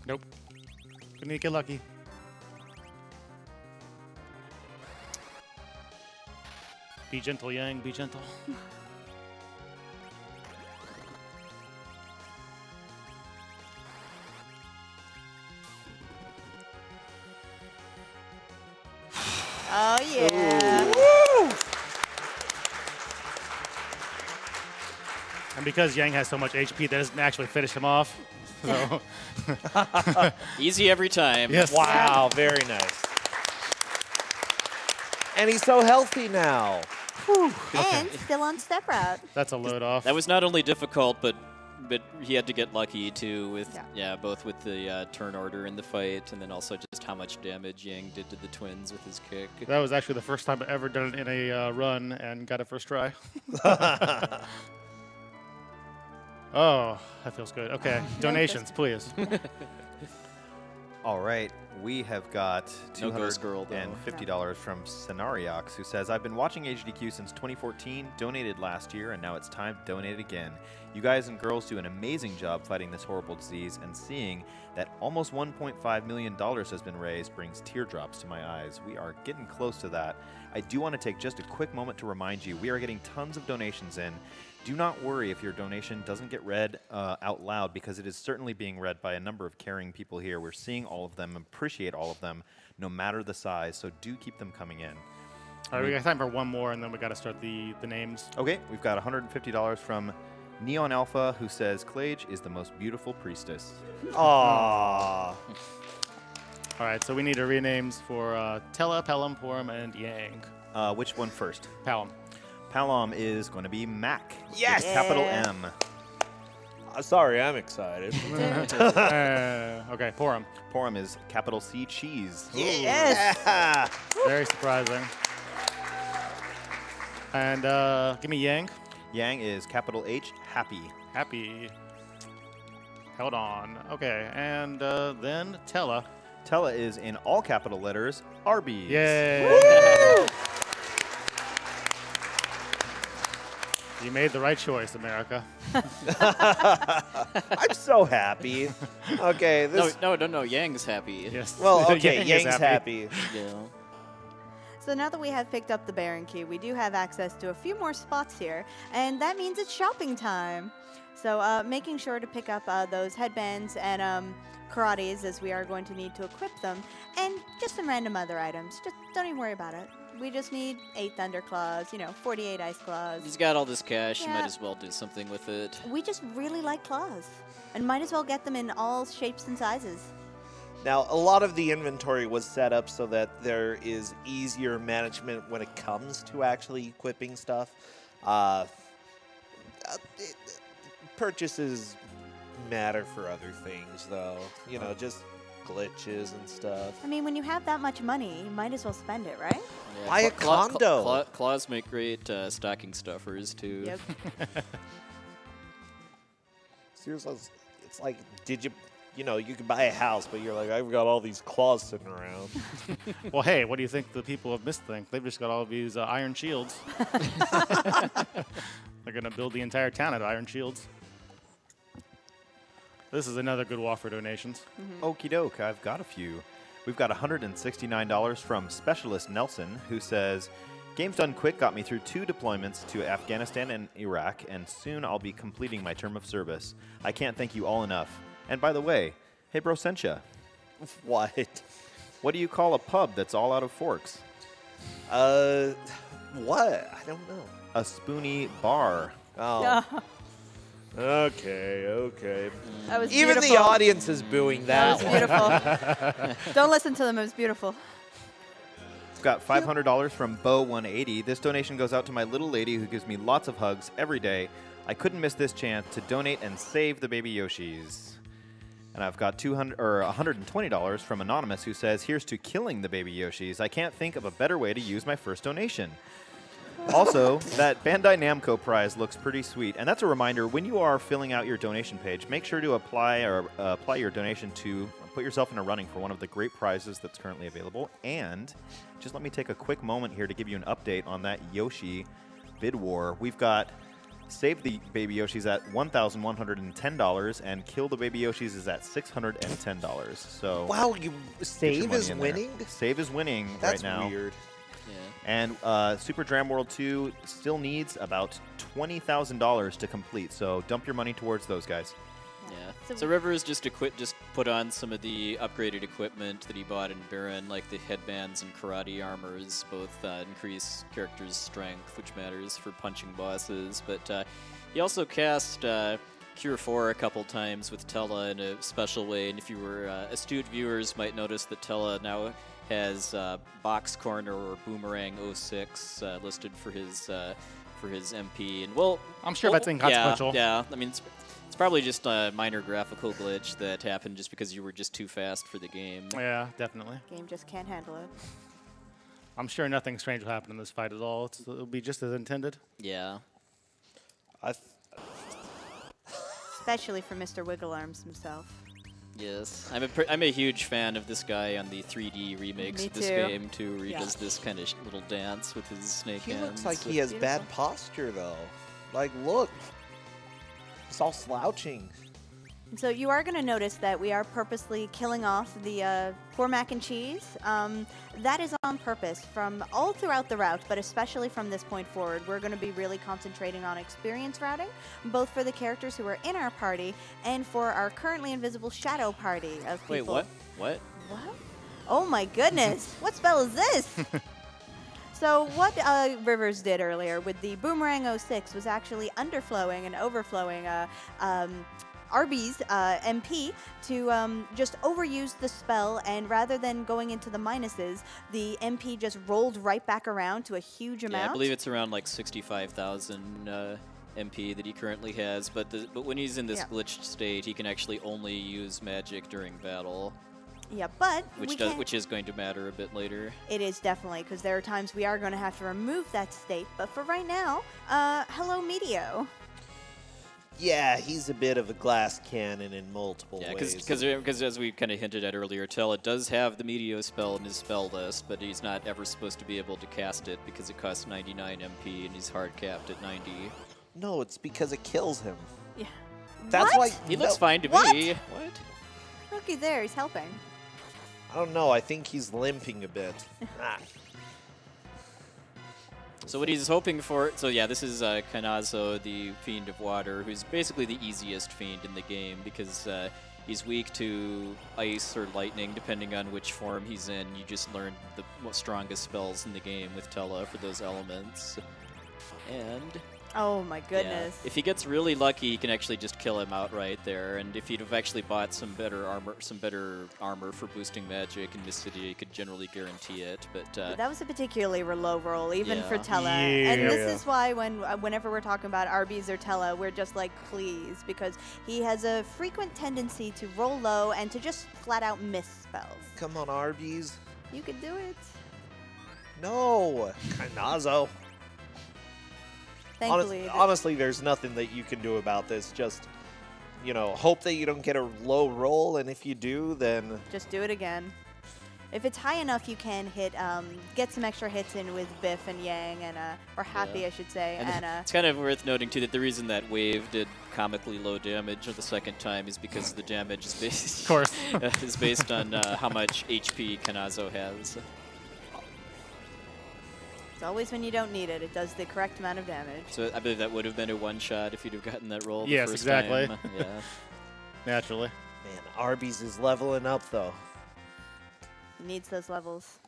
Nope. Couldn't get lucky. Be gentle, Yang. Be gentle. Oh, yeah. And because Yang has so much HP, that doesn't actually finish him off. So Easy every time. yes. Wow, very nice. And he's so healthy now. And still on step route. That's a load off. That was not only difficult, but he had to get lucky too with Yeah. both with the turn order in the fight, and then also just how much damage Yang did to the twins with his kick. That was actually the first time I ever done it in a run and got it first try. Oh, that feels good. Okay, donations, please. All right, we have got No Ghost Girl, though. $250 from Scenariox, who says, I've been watching AGDQ since 2014, donated last year, and now it's time to donate again. You guys and girls do an amazing job fighting this horrible disease, and seeing that almost $1.5 million has been raised brings teardrops to my eyes. We are getting close to that. I do want to take just a quick moment to remind you, we are getting tons of donations in. Do not worry if your donation doesn't get read out loud, because it is certainly being read by a number of caring people here. We're seeing all of them, appreciate all of them, no matter the size, so do keep them coming in. All right, we got time for one more, and then we got to start the names. Okay, we've got $150 from Neon Alpha, who says, Clage is the most beautiful priestess. Aww. All right, so we need renames for Tella, Pelham, Porum, and Yang. Which one first? Pelham. Palom is going to be Mac. Yes! With capital Yeah. M. Sorry, I'm excited. Okay, Porum. Porum is capital C, Cheese. Yes! Very surprising. And give me Yang. Yang is capital H, Happy. Happy. Held on. Okay, and then Tella. Tella is in all capital letters, Arby's. Yay! You made the right choice, America. I'm so happy. Okay, this. No. Yang's happy. Yes. Well, okay, Yang is Yang's happy. Yeah. So now that we have picked up the Baron Key, we do have access to a few more spots here, and that means it's shopping time. So making sure to pick up those headbands and karates, as we are going to need to equip them, and just some random other items. Just don't even worry about it. We just need 8 Thunder Claws, 48 Ice Claws. He's got all this cash, you Yeah. might as well do something with it. We just really like claws, and might as well get them in all shapes and sizes. Now, a lot of the inventory was set up so that there is easier management when it comes to actually equipping stuff. Purchases matter for other things, though. Just glitches and stuff. I mean, when you have that much money, you might as well spend it, right? Yeah, Buy a condo. Claws make great stocking stuffers, too. Yep. Seriously, it's like, you can buy a house, but you're like, I've got all these claws sitting around. Well, hey, what do you think the people of Mist think? They've just got all these iron shields. They're going to build the entire town out of iron shields. This is another good wall for donations. Okie doke, I've got a few. We've got $169 from Specialist Nelson, who says, Games Done Quick got me through 2 deployments to Afghanistan and Iraq, and soon I'll be completing my term of service. I can't thank you all enough. And by the way, hey bro, sent ya. What? What do you call a pub that's all out of forks? What? I don't know. A spoony bar. Oh. Okay. That was Even beautiful. the audience is booing that. That was beautiful. Don't listen to them. It was beautiful. We've got $500 from Bo180. This donation goes out to my little lady who gives me lots of hugs every day. I couldn't miss this chance to donate and save the baby Yoshis. And I've got $120 from Anonymous, who says, here's to killing the baby Yoshis. I can't think of a better way to use my first donation. Also, that Bandai Namco prize looks pretty sweet. And that's a reminder, when you are filling out your donation page, make sure to apply your donation to put yourself in a running for one of the great prizes that's currently available. And just let me take a quick moment here to give you an update on that Yoshi bid war. We've got Save the Baby Yoshis at $1,110, and Kill the Baby Yoshis is at $610. So Wow, get your Save money is in there. winning? Save is winning That's right now. weird. Yeah. And Super Dram World 2 still needs about $20,000 to complete, so dump your money towards those guys. Yeah. So Rivers just put on some of the upgraded equipment that he bought in Baron, like the headbands and karate armors, both increase characters' strength, which matters for punching bosses. But he also cast Cure 4 a couple times with Tella in a special way, and if you were astute viewers might notice that Tella now has Box Corner or Boomerang 06 listed for his MP. And well, I'm sure that's inconsequential. Yeah, I mean, it's probably just a minor graphical glitch that happened just because you were just too fast for the game. Yeah, definitely. Game just can't handle it. I'm sure nothing strange will happen in this fight at all. It'll be just as intended. Yeah. Especially for Mr. Wiggle Arms himself. Yes, I'm a huge fan of this guy on the 3D remakes Me of this too. game too, where he does this kind of little dance with his snake He hands. looks like he has Beautiful. bad posture, though. Like, look. It's all slouching. And so you are going to notice that we are purposely killing off the poor mac and cheese. That is on purpose from all throughout the route, but especially from this point forward. We're going to be really concentrating on experience routing, both for the characters who are in our party and for our currently invisible shadow party of people. Wait, what? What? What? Oh my goodness! What spell is this? So what Rivers did earlier with the Boomerang 06 was actually underflowing and overflowing Arby's MP to just overuse the spell, and rather than going into the minuses, the MP just rolled right back around to a huge amount. Yeah, I believe it's around like 65,000 MP that he currently has, but when he's in this glitched state, he can actually only use magic during battle. Yeah, but which is going to matter a bit later. It is definitely, because there are times we are going to have to remove that state. But for right now, hello, Meteo. Yeah, he's a bit of a glass cannon in multiple ways. Because as we kind of hinted at earlier, Tella does have the Meteo spell in his spell list, but he's not ever supposed to be able to cast it because it costs 99 MP and he's hard capped at 90. No, it's because it kills him. Yeah. That's What? why He looks fine to What? me. What? Rookie there, he's helping. I don't know. I think he's limping a bit. So what he's hoping for, so yeah, this is Kanazo, the Fiend of Water, who's basically the easiest Fiend in the game because He's weak to ice or lightning, depending on which form he's in. You just learned the strongest spells in the game with Tella for those elements. And Oh my yeah, goodness. if he gets really lucky, he can actually just kill him outright there. And if he'd have actually bought some better armor for boosting magic in this city, he could generally guarantee it. But That was a particularly low roll, even for Yeah. Tella. Yeah. And this is why whenever we're talking about Arby's or Tella, we're just like, please, because he has a frequent tendency to roll low and to just flat out miss spells. Come on, Arby's. You could do it. No, Kanazo. Thankfully. Honestly, there's nothing that you can do about this. Just, hope that you don't get a low roll, and if you do, then Just do it again. If it's high enough, you can hit, get some extra hits in with Biff and Yang, and or Happy, I should say. And And it's kind of worth noting, too, that the reason that Wave did comically low damage the second time is because the damage is based, Of course. is based on how much HP Kanazo has. it's always when you don't need it. It does the correct amount of damage. So I believe that would have been a one-shot if you'd have gotten that roll Yes, the first exactly. time. Yeah. Naturally. man, Arby's is leveling up though. It needs those levels.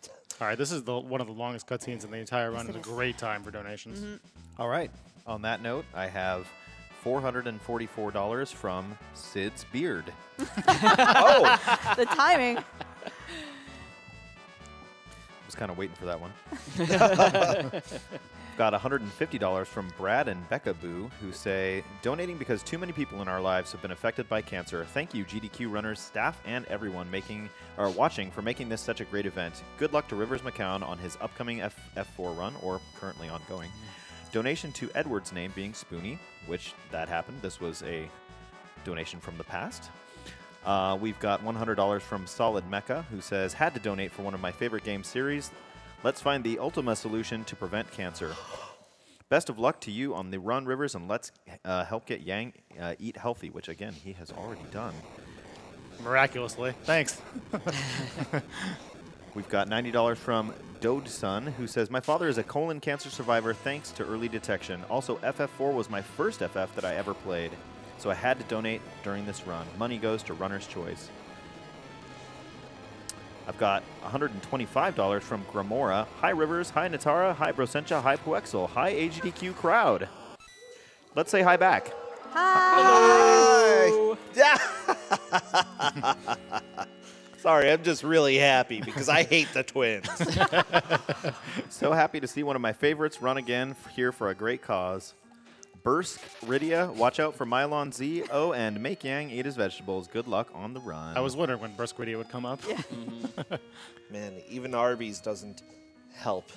All right, this is one of the longest cutscenes in the entire run. Yes, It's a it is. great time for donations. All right. On that note, I have $444 from Sid's Beard. Oh, The timing. Was kind of waiting for that one. Got $150 from Brad and Becca Boo, who say, donating because too many people in our lives have been affected by cancer. Thank you, GDQ runners, staff, and everyone watching for making this such a great event. Good luck to Rivers McCown on his upcoming F4 run, or currently ongoing. Donation to Edward's name being Spoonie, which that happened. This was a donation from the past. We've got $100 from Solid Mecha, who says, had to donate for one of my favorite game series. Let's find the Ultima solution to prevent cancer. Best of luck to you on the run, Rivers, and let's help get Yang eat healthy, which, again, he has already done. Miraculously. Thanks. We've got $90 from Dode-sun, who says, my father is a colon cancer survivor thanks to early detection. Also, FF4 was my first FF that I ever played, so I had to donate during this run. Money goes to Runner's Choice. I've got $125 from Gramora. Hi, Rivers. Hi, Natara. Hi, Brosencha. Hi, Puexel. Hi, AGDQ crowd. Let's say hi back. Hi. sorry, I'm just really happy because I hate the twins. So happy to see one of my favorites run again here for a great cause. Bursk Rydia, watch out for Mylon Z. Oh, and make Yang eat his vegetables. Good luck on the run. I was wondering when Brisquidia would come up. Yeah. Man, even Arby's doesn't help.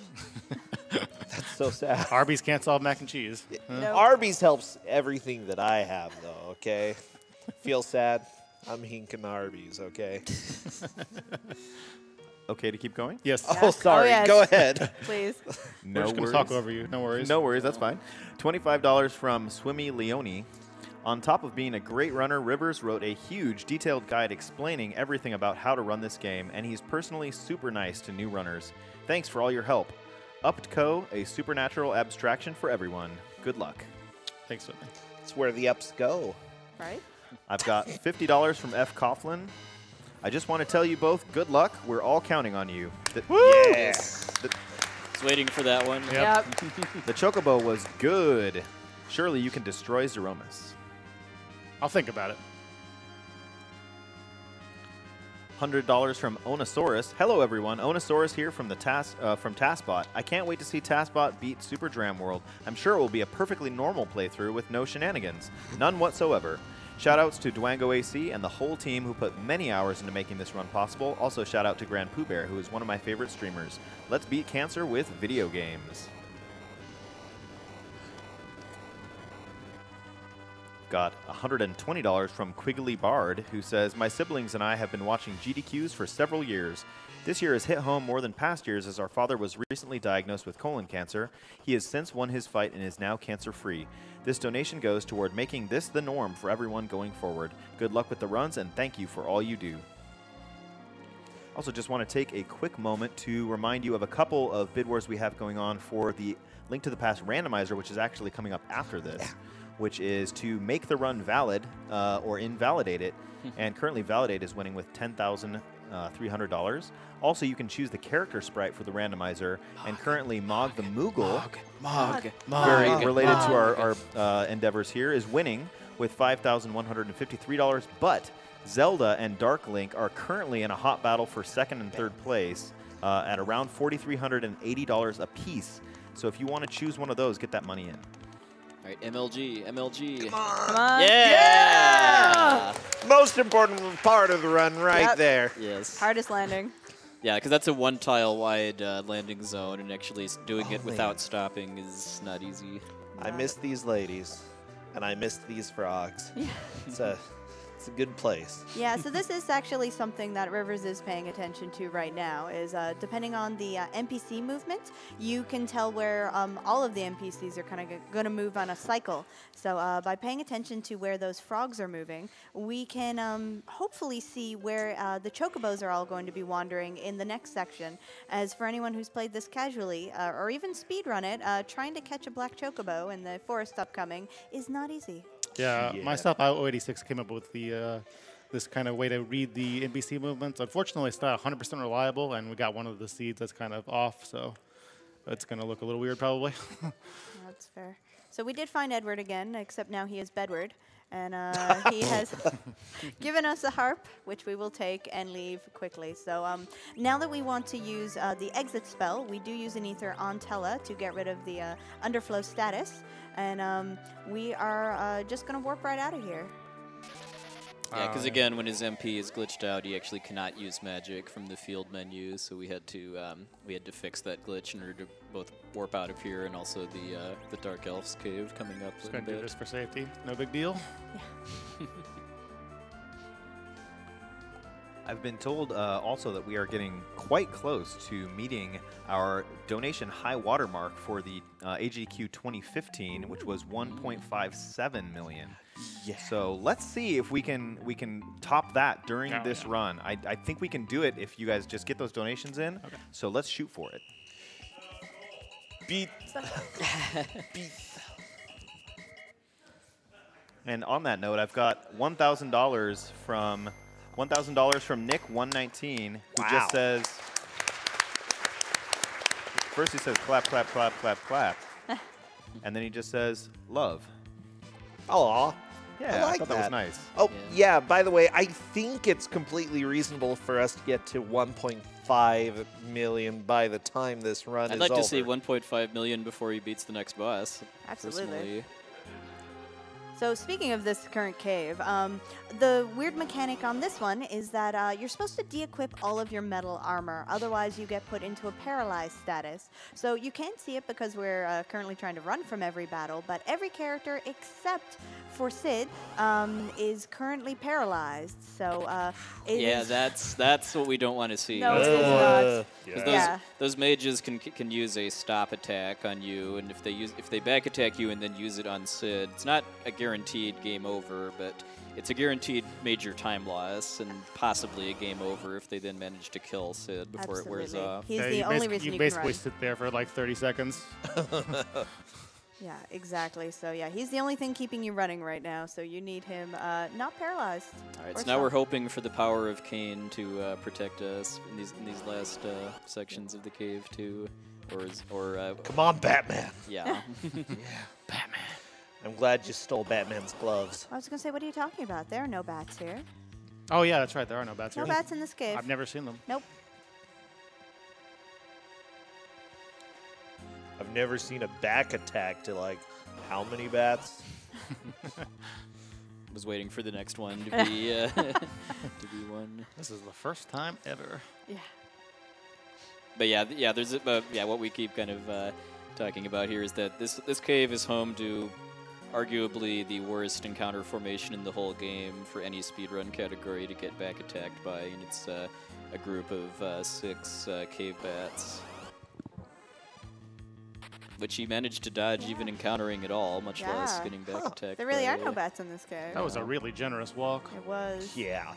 That's so sad. Arby's can't solve mac and cheese. No. Arby's helps everything that I have, though, okay? Feel sad? I'm hinking Arby's, okay? Okay to keep going? Yes. Oh, sorry. yes. Go ahead. Please. No We're just going to talk over you. No worries. No worries, that's fine. $25 from Swimmy Leone. On top of being a great runner, Rivers wrote a huge, detailed guide explaining everything about how to run this game, and he's personally super nice to new runners. Thanks for all your help. Upped.co, a supernatural abstraction for everyone. Good luck. Thanks, Whitney. It's where the ups go. Right? I've got $50 from F. Coughlin. I just want to tell you both, good luck. We're all counting on you. Yes. I was waiting for that one. Yep. The Chocobo was good. Surely you can destroy Zeromus. I'll think about it. $100 from Onosaurus. Hello, everyone. Onosaurus here from the from TaskBot. I can't wait to see TaskBot beat Super Dram World. I'm sure it will be a perfectly normal playthrough with no shenanigans. None whatsoever. Shoutouts to Dwango AC and the whole team who put many hours into making this run possible. Also, shout out to Grand Pooh Bear, who is one of my favorite streamers. Let's beat cancer with video games. Got $120 from Quigley Bard, who says, my siblings and I have been watching GDQs for several years. This year has hit home more than past years as our father was recently diagnosed with colon cancer. He has since won his fight and is now cancer-free. This donation goes toward making this the norm for everyone going forward. Good luck with the runs, and thank you for all you do. Also, just want to take a quick moment to remind you of a couple of bid wars we have going on for the Link to the Past randomizer, which is actually coming up after this. which is to make the run valid or invalidate it. And currently Validate is winning with $10,300. Also, you can choose the character sprite for the randomizer. And currently Mog the Moogle, very related to our endeavors here, is winning with $5,153. But Zelda and Dark Link are currently in a hot battle for second and third place at around $4,380 apiece. So if you want to choose one of those, get that money in. All right, MLG, MLG. Come on. Come on. Yeah! Most important part of the run right there. Yes. Hardest landing. Yeah, because that's a one-tile wide landing zone, and actually doing it without stopping is not easy. I miss these ladies, and I miss these frogs. It's a good place. Yeah, so this is actually something that Rivers is paying attention to right now, is depending on the NPC movement, you can tell where all of the NPCs are kind of going to move on a cycle. So by paying attention to where those frogs are moving, we can hopefully see where the chocobos are all going to be wandering in the next section. As for anyone who's played this casually, or even speedrun it, trying to catch a black chocobo in the forest upcoming is not easy. Yeah, myself, IO86 came up with the this kind of way to read the NPC movements. Unfortunately, it's not 100% reliable, and we got one of the seeds that's kind of off, so it's going to look a little weird probably. That's fair. So we did find Edward again, except now he is Bedward. And he has given us a harp, which we will take and leave quickly. So now that we want to use the exit spell, we do use an ether on Tella to get rid of the underflow status. And we are just going to warp right out of here. Yeah, because again, when his MP is glitched out, he actually cannot use magic from the field menu. So we had to fix that glitch in order to both warp out of here and also the Dark Elf's cave coming up. Just gonna do this for safety. No big deal. Yeah. I've been told also that we are getting quite close to meeting our donation high watermark for the AGDQ 2015, which was 1.57 million. Yeah. So let's see if we can top that during this run. I think we can do it if you guys just get those donations in. Okay. So let's shoot for it. Beat. And on that note, I've got $1,000 from Nick 119, who just says. First he says clap, clap, clap, clap, clap, and then he just says love. Aw. Yeah, I thought that was nice. Oh, yeah, by the way, I think it's completely reasonable for us to get to 1.5 million by the time this run is over. I'd like to see 1.5 million before he beats the next boss. Absolutely. Personally. So speaking of this current cave, the weird mechanic on this one is that you're supposed to de-equip all of your metal armor. Otherwise, you get put into a paralyzed status. So you can't see it because we're currently trying to run from every battle, but every character except for Sid is currently paralyzed. So yeah, that's what we don't want to see. No, it's not. Yeah. Those mages can use a stop attack on you, and if they back attack you and then use it on Sid, it's not a guaranteed game over, but it's a guaranteed major time loss and possibly a game over if they then manage to kill Sid before it wears off. He's the only reason you basically sit there for like 30 seconds. Yeah, exactly. So yeah, he's the only thing keeping you running right now. So you need him not paralyzed. All right, so now we're hoping for the power of Cain to protect us in these last sections of the cave too, or come on, Batman. Yeah. Yeah, Batman. I'm glad you stole Batman's gloves. I was gonna say, what are you talking about? There are no bats here. Oh yeah, that's right. There are no bats here. No bats in this cave. I've never seen them. Nope. I've never seen a back attack to like how many bats? Was waiting for the next one to be to be one. This is the first time ever. Yeah. But yeah, there's what we keep kind of talking about here is that this cave is home to arguably the worst encounter formation in the whole game for any speedrun category to get back attacked by, and it's a group of 6 cave bats, which he managed to dodge even encountering at all, much less getting back attacked. There really are no bats in this cave. That was a really generous walk. It was. Yeah.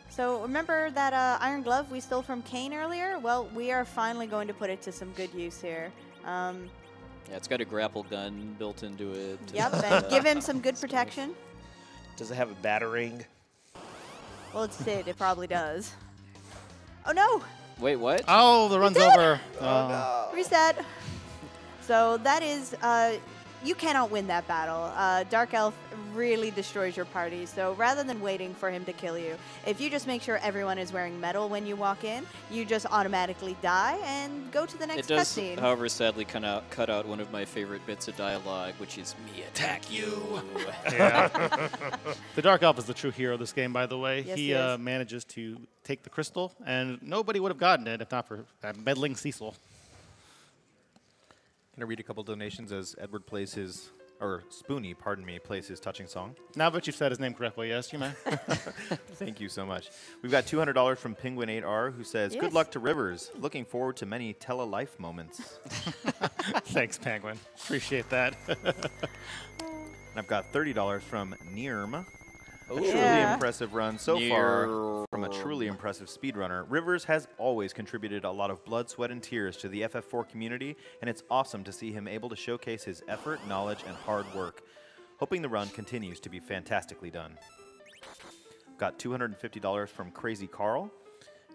So remember that iron glove we stole from Cain earlier? Well, we are finally going to put it to some good use here. Yeah, it's got a grapple gun built into it. Yep, and give him some good protection. Does it have a battering? Well, it's Sid. It probably does. Oh, no. Wait, what? Oh, the run's over. Reset. So that is, you cannot win that battle. Dark Elf really destroys your party. So rather than waiting for him to kill you, if you just make sure everyone is wearing metal when you walk in, you just automatically die and go to the next It does, cutscene. however, sadly cut out one of my favorite bits of dialogue, which is me attack you. Yeah. The Dark Elf is the true hero of this game, by the way. Yes, he he is. manages to take the crystal, and nobody would have gotten it if not for that meddling Cecil. Can I read a couple donations as Edward plays his, or Spoonie, pardon me, plays his touching song? Now that you've said his name correctly, yes, you may. Thank you so much. We've got $200 from Penguin8R, who says, Yes. "Good luck to Rivers. Looking forward to many tele-life moments." Thanks, Penguin. Appreciate that. And I've got $30 from Nirm. A truly Yeah. impressive run so far Nirm. from a truly impressive speedrunner. Rivers has always contributed a lot of blood, sweat, and tears to the FF4 community, and it's awesome to see him able to showcase his effort, knowledge, and hard work. Hoping the run continues to be fantastically done. Got $250 from Crazy Carl,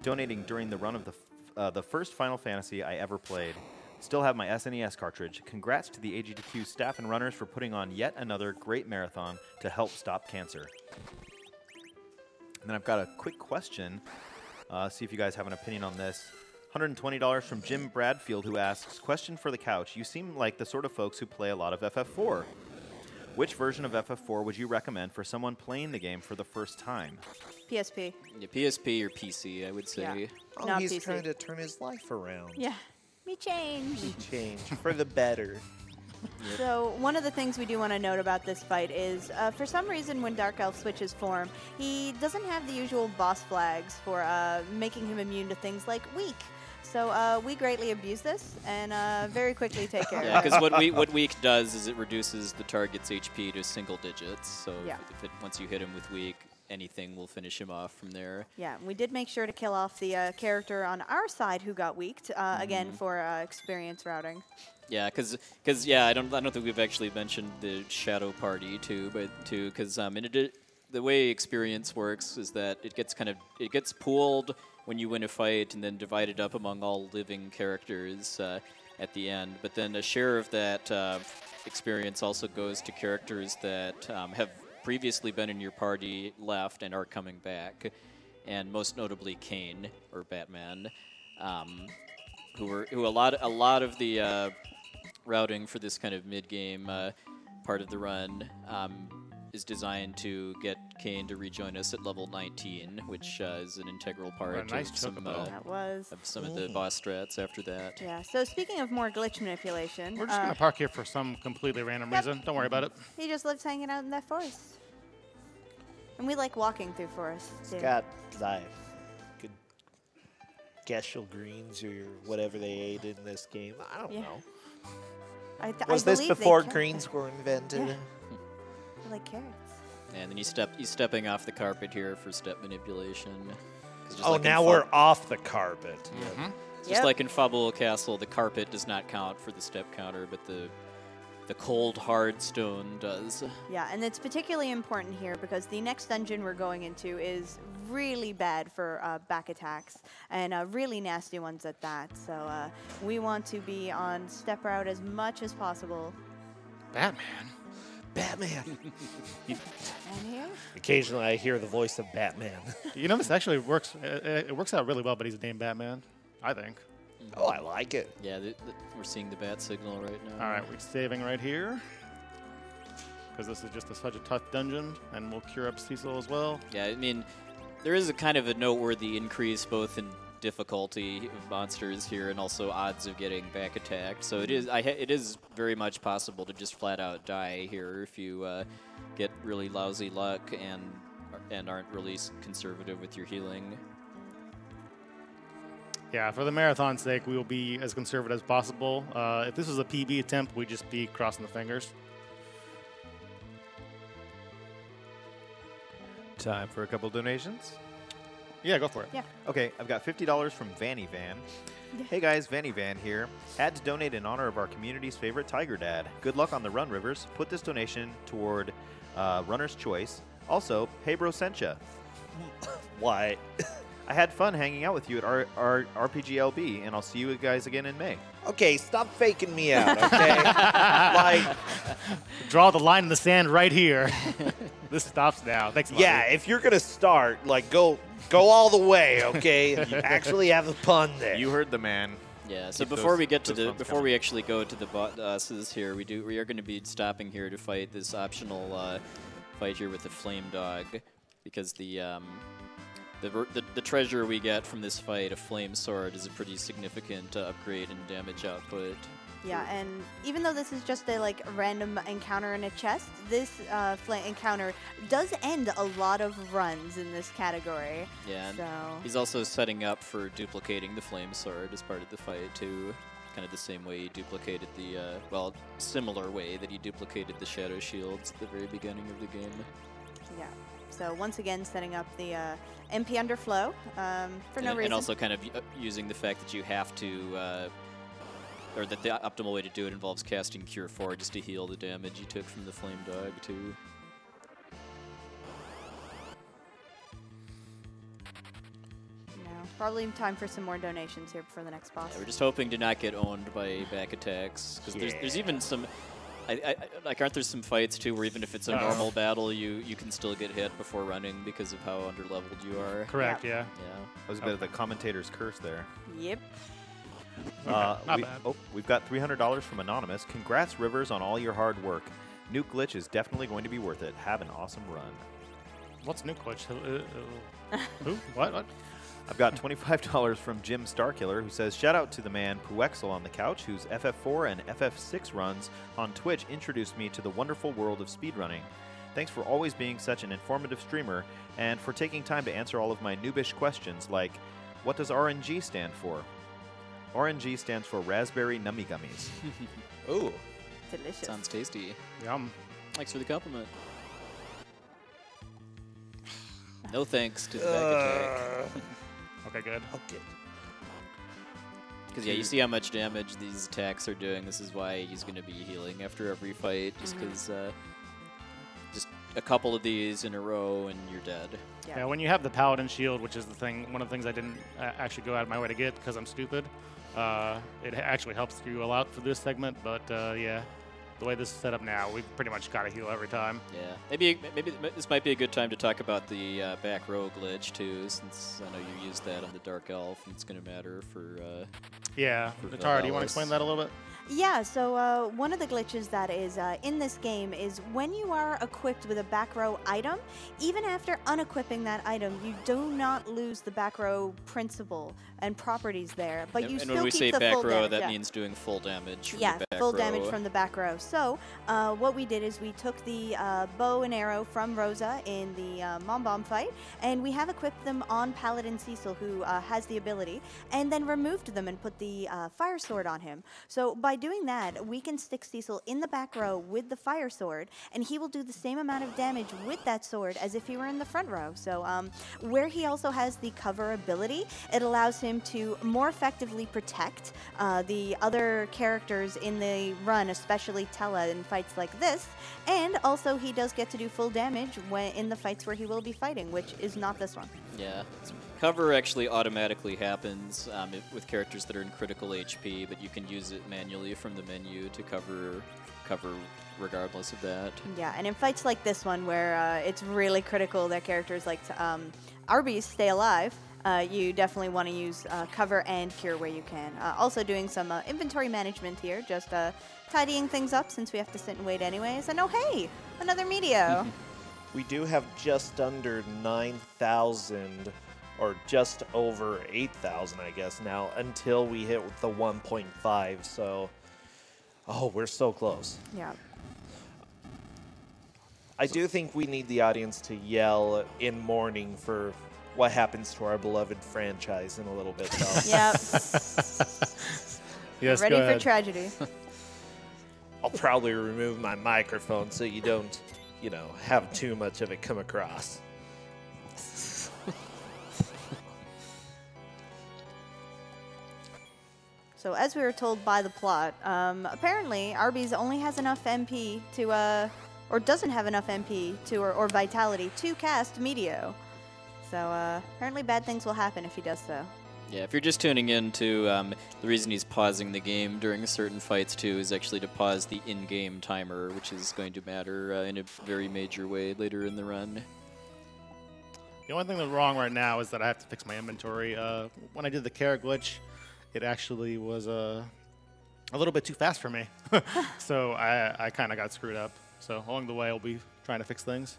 donating during the run of the first Final Fantasy I ever played. Still have my SNES cartridge. Congrats to the AGDQ staff and runners for putting on yet another great marathon to help stop cancer. And then I've got a quick question. See if you guys have an opinion on this. $120 from Jim Bradfield, who asks, question for the couch. You seem like the sort of folks who play a lot of FF4. Which version of FF4 would you recommend for someone playing the game for the first time? PSP. Yeah, PSP or PC, I would say. Yeah. Oh, Not he's PC. trying to turn his life around. Yeah. Me change. Change for the better. So one of the things we do want to note about this fight is, for some reason, when Dark Elf switches form, he doesn't have the usual boss flags for making him immune to things like weak. So we greatly abuse this and very quickly take care Yeah, of it. because what weak does is it reduces the target's HP to single digits. So Yeah. once you hit him with weak, anything will finish him off from there. Yeah, we did make sure to kill off the character on our side who got weaked, again, for experience routing. Yeah, because I don't think we've actually mentioned the Shadow Party too, because the way experience works is that it gets pooled when you win a fight and then divided up among all living characters at the end. But then a share of that experience also goes to characters that have previously been in your party, left, and are coming back, and most notably Kane or Batman, who a lot of the routing for this kind of mid-game part of the run is designed to get Kane to rejoin us at level 19, which is an integral part What a nice of some, chocobo. That was. of some of the boss strats after that. Yeah, so speaking of more glitch manipulation, We're just going to park here for some completely random reason. Don't worry about it. he just lives hanging out in that forest. And we like walking through forests, too. It's got like good Geshel greens or whatever they ate in this game. I don't Yeah. know. I Was this believe they before can. greens were invented? Yeah. I like carrots. And then he's stepping off the carpet here for step manipulation. 'Cause just Oh, like in now we're off the carpet. Just Yep. like in Fabul Castle, the carpet does not count for the step counter, but the cold, hard stone does. Yeah, and it's particularly important here because the next dungeon we're going into is really bad for back attacks, and really nasty ones at that. So we want to be on step route as much as possible. Batman. Batman. And here? Occasionally I hear the voice of Batman. You know, this actually works. It works out really well, but he's named Batman, I think. Oh, I like it. Yeah, we're seeing the bat signal right now. All right, we're saving right here. Because this is just such a tough dungeon, and we'll cure up Cecil as well. Yeah, I mean, there is a kind of a noteworthy increase both in difficulty of monsters here and also odds of getting back attacked. So it is very much possible to just flat out die here if you get really lousy luck and aren't really conservative with your healing. Yeah, for the marathon's sake, we will be as conservative as possible. If this was a PB attempt, we'd just be crossing the fingers. Time for a couple donations. Yeah, go for it. Yeah. Okay, I've got $50 from Vanny Van. Hey guys, Vanny Van here. Had to donate in honor of our community's favorite Tiger Dad. Good luck on the run, Rivers. Put this donation toward Runner's Choice. Also, hey bro, sent ya. Why? I had fun hanging out with you at our RPGLB, and I'll see you guys again in May. Okay, stop faking me out, okay? Like, Draw the line in the sand right here. This stops now. Thanks, Marty. yeah, if you're gonna start, like, go all the way, okay? Actually have a pun there. You heard the man. Yeah. So Keep before those- we get to those the ones before coming. we actually go to the bosses here, we are going to be stopping here to fight this optional fight here with the flame dog, because the treasure we get from this fight, a flame sword, is a pretty significant upgrade in damage output. Yeah, and even though this is just a random encounter in a chest, this encounter does end a lot of runs in this category. Yeah, and So he's also setting up for duplicating the flame sword as part of the fight too. Kind of the same way he duplicated the, similar way that he duplicated the shadow shields at the very beginning of the game. yeah. So once again, setting up the MP underflow for no reason. And also kind of using the fact that you have to, or that the optimal way to do it involves casting Cure 4 just to heal the damage you took from the Flame Dog too. No, probably time for some more donations here before the next boss. Yeah, we're just hoping to not get owned by back attacks, because there's even some, like, aren't there some fights too where even if it's a normal battle, you can still get hit before running because of how underleveled you are. Correct, yeah. Yeah. That was a bit of the commentator's curse there. Yep. Not bad. We've got $300 from Anonymous. Congrats, Rivers, on all your hard work. Nuke Glitch is definitely going to be worth it. Have an awesome run. What's Nuke Glitch? Who? What? I've got $25 from Jim Starkiller, who says, shout out to the man Puexel on the couch, whose FF4 and FF6 runs on Twitch introduced me to the wonderful world of speedrunning. Thanks for always being such an informative streamer, and for taking time to answer all of my noobish questions, like, what does RNG stand for? RNG stands for Raspberry Nummy Gummies. Ooh. Delicious. Sounds tasty. Yum. Thanks for the compliment. No thanks to the back attack. Okay, good. Okay. Because, yeah, you see how much damage these attacks are doing. This is why he's going to be healing after every fight, just because just a couple of these in a row and you're dead. Yeah, when you have the Paladin Shield, which is one of the things I didn't actually go out of my way to get because I'm stupid, it actually helps you a lot for this segment, but yeah, the way this is set up now, we've pretty much got to heal every time. Yeah, maybe this might be a good time to talk about the back row glitch too, since I know you used that on the Dark Elf, and it's going to matter for. Yeah, For Natara, do you want to Alice. explain that a little bit? Yeah, so one of the glitches that is in this game is when you are equipped with a back row item, even after unequipping that item, you do not lose the back row principle and properties there, but you and still when we keep say the back full row, damage. that Yeah. means doing full damage. From Yeah, the back full row. damage from the back row. So what we did is we took the bow and arrow from Rosa in the Mom Bomb fight, and we have equipped them on Paladin Cecil, who has the ability, and then removed them and put the fire sword on him. So by doing that, we can stick Cecil in the back row with the fire sword, and he will do the same amount of damage with that sword as if he were in the front row. So where he also has the cover ability, it allows him to more effectively protect the other characters in the run, especially Tella in fights like this, and also he does get to do full damage when in the fights where he will be fighting, which is not this one. Yeah, cover actually automatically happens with characters that are in critical HP, but you can use it manually from the menu to cover regardless of that. Yeah, and in fights like this one where it's really critical that characters like Arby's stay alive, you definitely want to use cover and cure where you can. Also doing some inventory management here, just tidying things up since we have to sit and wait anyways. And oh hey, another Meteo. We do have just under 9,000, or just over 8,000, I guess, now, until we hit the 1.5, so, oh, we're so close. Yeah. I do think we need the audience to yell in mourning for what happens to our beloved franchise in a little bit, though. Yep. Yes, Ready go for ahead. tragedy. I'll probably remove my microphone so you don't, you know, have too much of it come across. So as we were told by the plot, apparently Arby's only has enough MP to, or doesn't have enough MP to, or vitality to cast Meteor. So apparently bad things will happen if he does so. Yeah, if you're just tuning in to the reason he's pausing the game during certain fights too is actually to pause the in-game timer, which is going to matter in a very major way later in the run. The only thing that's wrong right now is that I have to fix my inventory. When I did the carrot glitch, it actually was a little bit too fast for me. So I kind of got screwed up. So along the way, I'll be trying to fix things.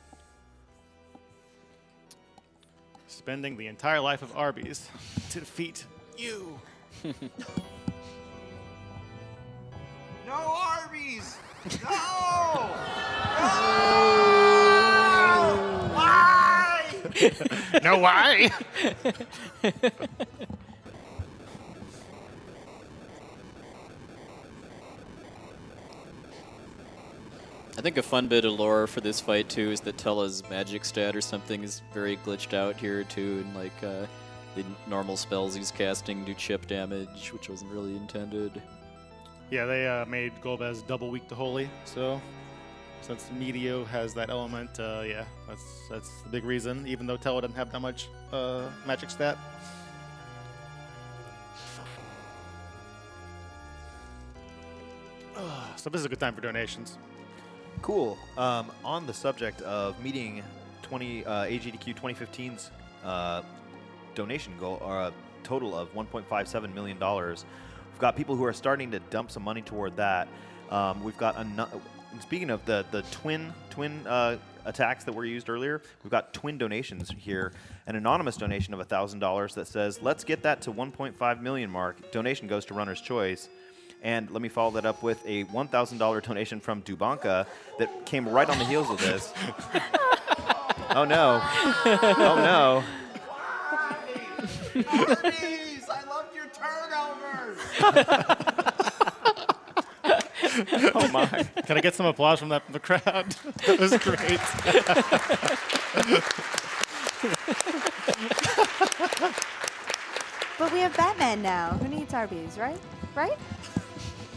Spending the entire life of Arby's to defeat you. No Arby's! No! Why? No, why? I think a fun bit of lore for this fight too is that Tella's magic stat or something is very glitched out here too, and like the normal spells he's casting do chip damage, which wasn't really intended. Yeah, they made Golbez double weak to Holy, so since Meteor has that element, yeah, that's the big reason, even though Tella doesn't have that much magic stat. So this is a good time for donations. Cool. On the subject of meeting AGDQ 2015's donation goal, or a total of $1.57 million, we've got people who are starting to dump some money toward that. We've got speaking of the twin attacks that were used earlier, we've got twin donations here. An anonymous donation of $1,000 that says, "Let's get that to 1.5 million mark." Donation goes to Runner's Choice. And let me follow that up with a $1,000 donation from Dubanka that came right on the heels of this. Oh no! Oh no! Arby's! I loved your turnovers! Oh my! Can I get some applause from the crowd? That was great. But we have Batman now. Who needs Arby's, right? Right?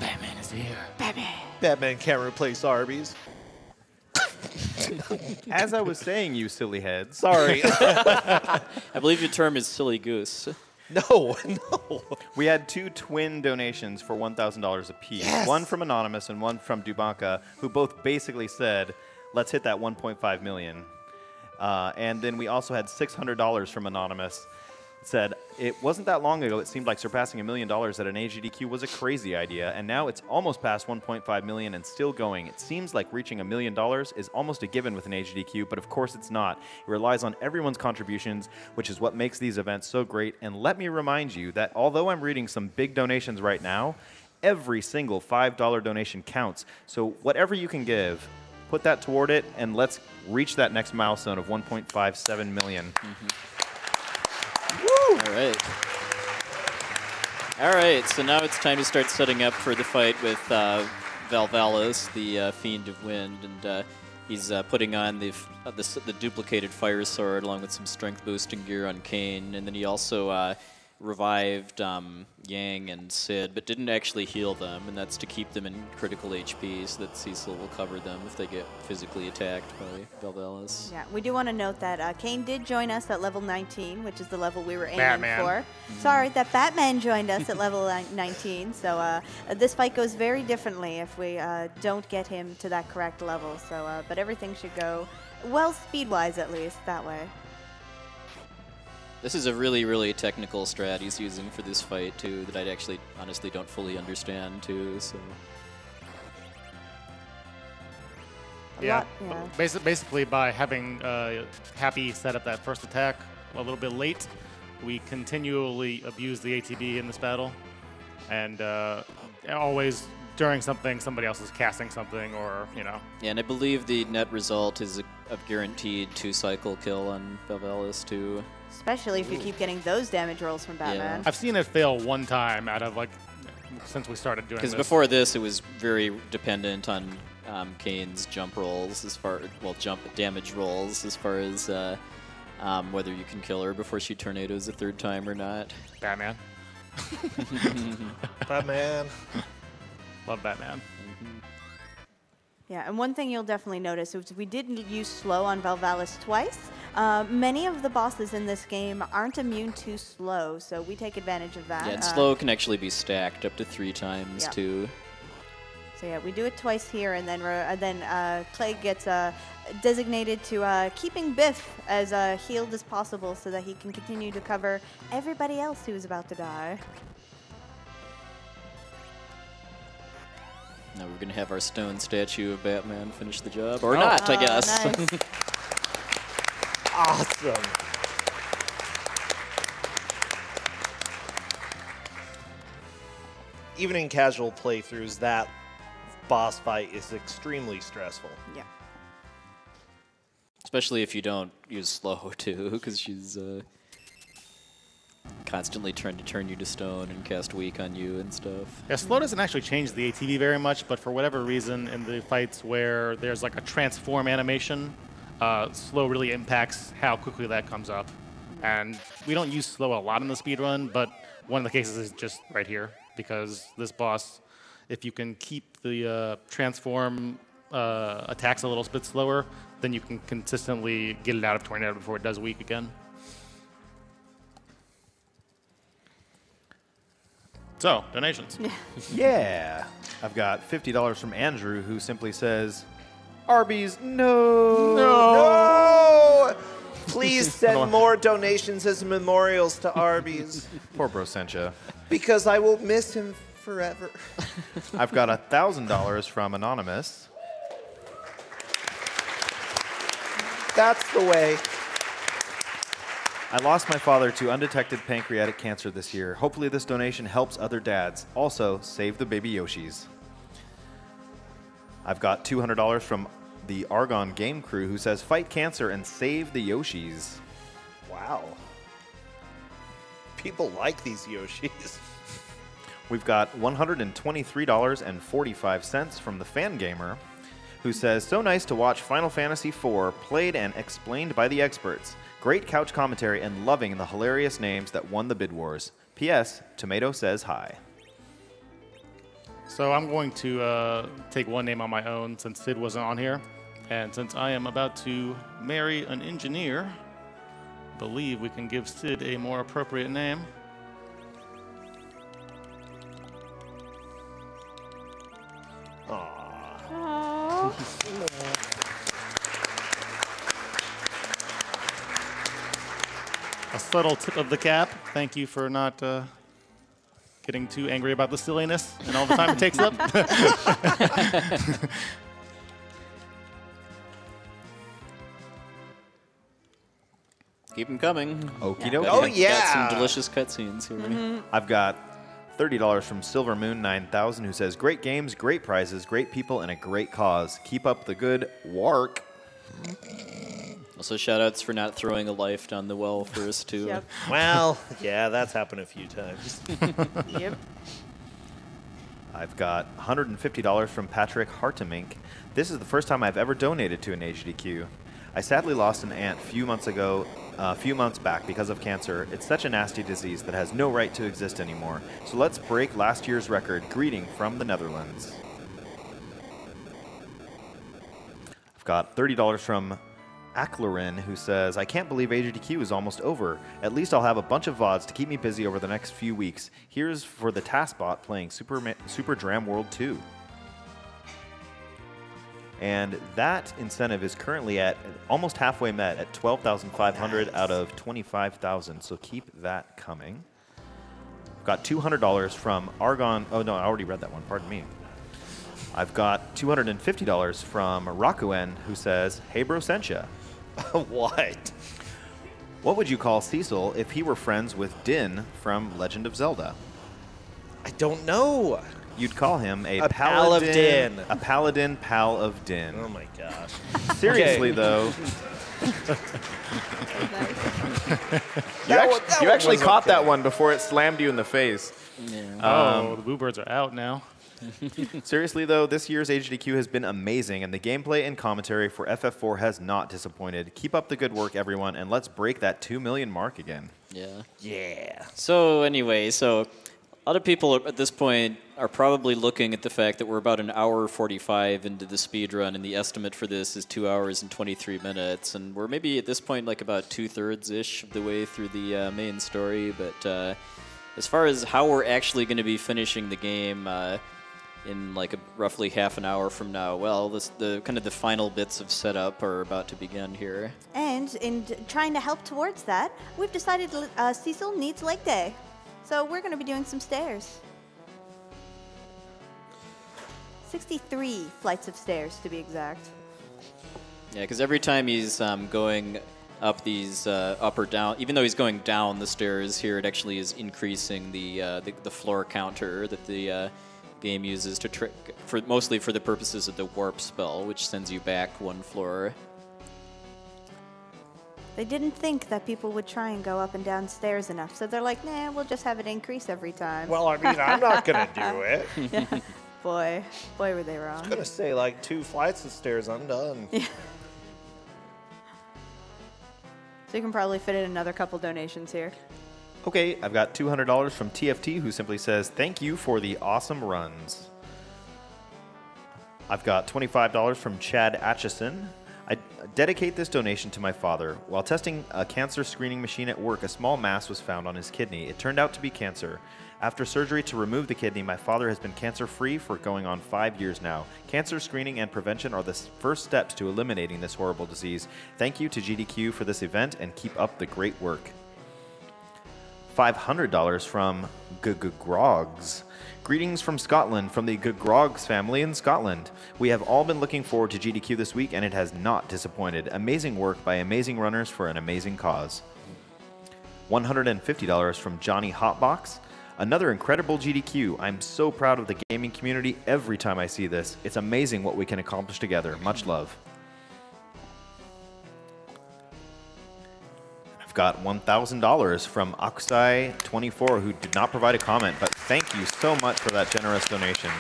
Batman is here. Batman can't replace Arby's. As I was saying, you silly heads. Sorry. I believe your term is silly goose. No. We had two twin donations for $1,000 apiece. Yes. One from Anonymous and one from Dubanka, who both basically said, "Let's hit that 1.5 million." And then we also had $600 from Anonymous. Said, "It wasn't that long ago it seemed like surpassing $1 million at an AGDQ was a crazy idea, and now it's almost past 1.5 million and still going. It seems like reaching $1 million is almost a given with an AGDQ, but of course it's not. It relies on everyone's contributions, which is what makes these events so great. And let me remind you that although I'm reading some big donations right now, every single $5 donation counts. So whatever you can give, put that toward it, and let's reach that next milestone of 1.57 million. All right. All right, so now it's time to start setting up for the fight with Valvalis, the Fiend of Wind, and he's putting on the duplicated Fire Sword along with some strength boosting gear on Kane, and then he also revived Yang and Sid, but didn't actually heal them, and that's to keep them in critical HP so that Cecil will cover them if they get physically attacked by Valvalis. Yeah, we do want to note that Kane did join us at level 19, which is the level we were aiming Batman. for. Sorry, that Batman joined us at level 19, so this fight goes very differently if we don't get him to that correct level. So, but everything should go well, speed-wise at least, that way. This is a really, really technical strat he's using for this fight, too, that I actually, honestly, don't fully understand, too, so... Yeah, Yeah. basically by having Happy set up that first attack a little bit late, we continually abuse the ATB in this battle, and always during something, somebody else is casting something, or, you know. Yeah, and I believe the net result is a guaranteed 2-cycle kill on Valvalis, too. Especially if you keep getting those damage rolls from Batman. I've seen it fail one time out of, like, since we started doing this. Because before this, it was very dependent on Kane's jump rolls, jump damage rolls, as far as whether you can kill her before she tornadoes a third time or not. Batman. Batman. Love Batman. Yeah, and one thing you'll definitely notice is we did use slow on Valvalis twice. Many of the bosses in this game aren't immune to slow, so we take advantage of that. Yeah, and slow can actually be stacked up to 3 times, yeah. too. So yeah, we do it twice here, and then Clay gets designated to keeping Biff as healed as possible so that he can continue to cover everybody else who is about to die. Now we're going to have our stone statue of Batman finish the job. Or not, I guess. Nice. Awesome. Even in casual playthroughs, that boss fight is extremely stressful. Yeah. Especially if you don't use slow, too, because she's constantly trying to turn you to stone and cast weak on you and stuff. Yeah, slow doesn't actually change the ATV very much, but for whatever reason, in the fights where there's like a transform animation, slow really impacts how quickly that comes up. And we don't use slow a lot in the speedrun, but one of the cases is just right here, because this boss, if you can keep the transform attacks a little bit slower, then you can consistently get it out of Tornado before it does weak again. So, donations. Yeah. I've got $50 from Andrew, who simply says, Arby's, no. No! Please send more donations as memorials to Arby's. Poor bro sent ya. Because I will miss him forever. I've got $1,000 from Anonymous. That's the way. I lost my father to undetected pancreatic cancer this year. Hopefully this donation helps other dads. Also, save the baby Yoshis. I've got $200 from the Argon Game Crew, who says, fight cancer and save the Yoshis. Wow. People like these Yoshis. We've got $123.45 from the Fan Gamer, who says, so nice to watch Final Fantasy IV played and explained by the experts. Great couch commentary and loving the hilarious names that won the bid wars. P.S. Tomato says hi. So I'm going to take one name on my own since Sid wasn't on here. And since I am about to marry an engineer, I believe we can give Sid a more appropriate name. A subtle tip of the cap. Thank you for not getting too angry about the silliness and all the time it takes up. Keep them coming. Okie dokie. Oh, Got yeah. some delicious cutscenes here. I've got $30 from Silver Moon 9000, who says, great games, great prizes, great people, and a great cause. Keep up the good work. Also, shout-outs for not throwing a life down the well first, too. Yep. Well, yeah, that's happened a few times. Yep. I've got $150 from Patrick Hartemink. This is the first time I've ever donated to an AGDQ. I sadly lost an aunt a few months back because of cancer. It's such a nasty disease that has no right to exist anymore. So let's break last year's record. Greeting from the Netherlands. I've got $30 from Acklerin, who says, I can't believe AGDQ is almost over. At least I'll have a bunch of VODs to keep me busy over the next few weeks. Here's for the TaskBot playing Super Dram World 2. And that incentive is currently at almost halfway met at 12,500 out of 25,000. So keep that coming. I've got $200 from Argon. Oh, no, I already read that one. Pardon me. I've got $250 from Rakuen, who says, hey, bro, sent ya. What? What would you call Cecil if he were friends with Din from Legend of Zelda? I don't know. You'd call him a pal of paladin. Din. A paladin pal of Din. Oh my gosh. Seriously, though. You actually caught that one before it slammed you in the face. Oh, the Boo Birds are out now. Seriously, though, this year's AGDQ has been amazing, and the gameplay and commentary for FF4 has not disappointed. Keep up the good work, everyone, and let's break that 2 million mark again. Yeah. Yeah. So anyway, lot of people at this point are probably looking at the fact that we're about an hour 45 into the speed run, and the estimate for this is 2 hours and 23 minutes, and we're maybe at this point like about 2/3-ish of the way through the main story. But as far as how we're actually going to be finishing the game in like roughly half an hour from now, well, the kind of the final bits of setup are about to begin here. And in trying to help towards that, we've decided Cecil needs leg day. So we're going to be doing some stairs. 63 flights of stairs, to be exact. Yeah, because every time he's going up these up or down, even though he's going down the stairs here, it actually is increasing the floor counter that the game uses to trick mostly for the purposes of the warp spell, which sends you back one floor. They didn't think that people would try and go up and down stairs enough, so they're like, nah, we'll just have it increase every time. Well, I mean, I'm not going to do it. Yeah. Boy, were they wrong. I was going to say, like, 2 flights of stairs, I'm done. Yeah. So you can probably fit in another couple donations here. Okay, I've got $200 from TFT, who simply says, thank you for the awesome runs. I've got $25 from Chad Atchison. I dedicate this donation to my father. While testing a cancer screening machine at work, a small mass was found on his kidney. It turned out to be cancer. After surgery to remove the kidney, my father has been cancer-free for going on 5 years now. Cancer screening and prevention are the first steps to eliminating this horrible disease. Thank you to GDQ for this event, and keep up the great work. $500 from Grogs. Greetings from Scotland, from the Grogs family in Scotland. We have all been looking forward to GDQ this week, and it has not disappointed. Amazing work by amazing runners for an amazing cause. $150 from Johnny Hotbox. Another incredible GDQ. I'm so proud of the gaming community every time I see this. It's amazing what we can accomplish together. Much love. I've got $1,000 from Akusai24, who did not provide a comment, but thank you so much for that generous donation.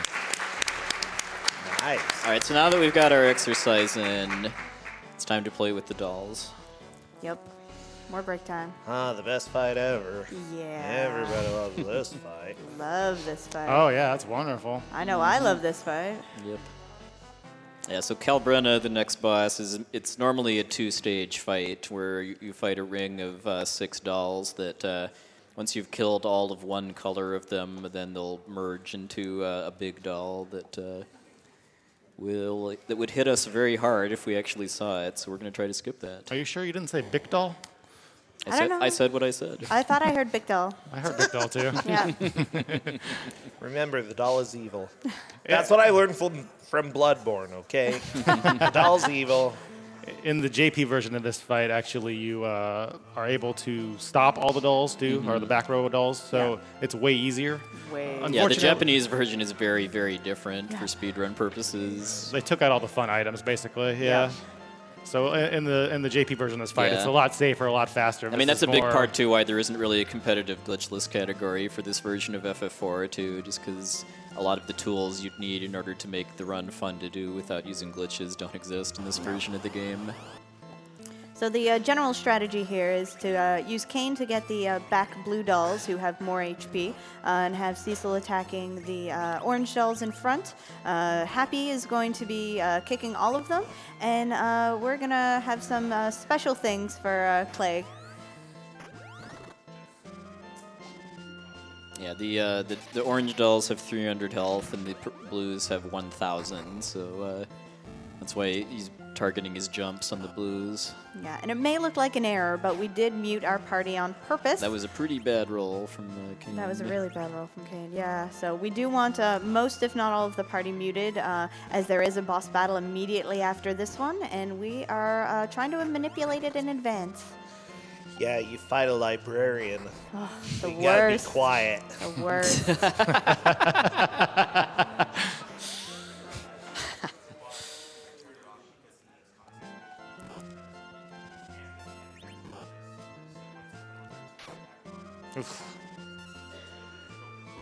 Nice. All right, so now that we've got our exercise in, it's time to play with the dolls. Yep. More break time. Ah, the best fight ever. Yeah. Everybody loves this fight. Love this fight. Oh, yeah, that's wonderful. I know I love this fight. Yep. Yeah, so Calbrenna, the next boss, it's normally a 2-stage fight where you fight a ring of 6 dolls that once you've killed all of one color of them, then they'll merge into a big doll that would hit us very hard if we actually saw it. So we're going to try to skip that. Are you sure you didn't say Big Doll? I said what I said. I thought I heard Big Doll. I heard Big Doll too. Yeah. Remember, the doll is evil. That's what I learned from Bloodborne, okay? The doll's evil. In the JP version of this fight, actually, you are able to stop all the dolls too, or the back row of dolls, so it's way easier. Yeah, the Japanese version is very, very different for speedrun purposes. They took out all the fun items, basically. Yeah. So in the JP version of this fight, it's a lot safer, a lot faster. I mean, that's a big part, too, why there isn't really a competitive glitchless category for this version of FF4, too, just because a lot of the tools you'd need in order to make the run fun to do without using glitches don't exist in this version of the game. So the general strategy here is to use Kane to get the back blue dolls who have more HP, and have Cecil attacking the orange dolls in front. Happy is going to be kicking all of them, and we're going to have some special things for Clay. Yeah, the orange dolls have 300 health, and the blues have 1,000, so that's why he's targeting his jumps on the blues. Yeah, and it may look like an error, but we did mute our party on purpose. That was a pretty bad roll from Kane. That was a really bad roll from Kane, yeah. So we do want most, if not all, of the party muted, as there is a boss battle immediately after this one, and we are trying to manipulate it in advance. Yeah, you fight a librarian. Oh, the you worst. gotta be quiet. The worst.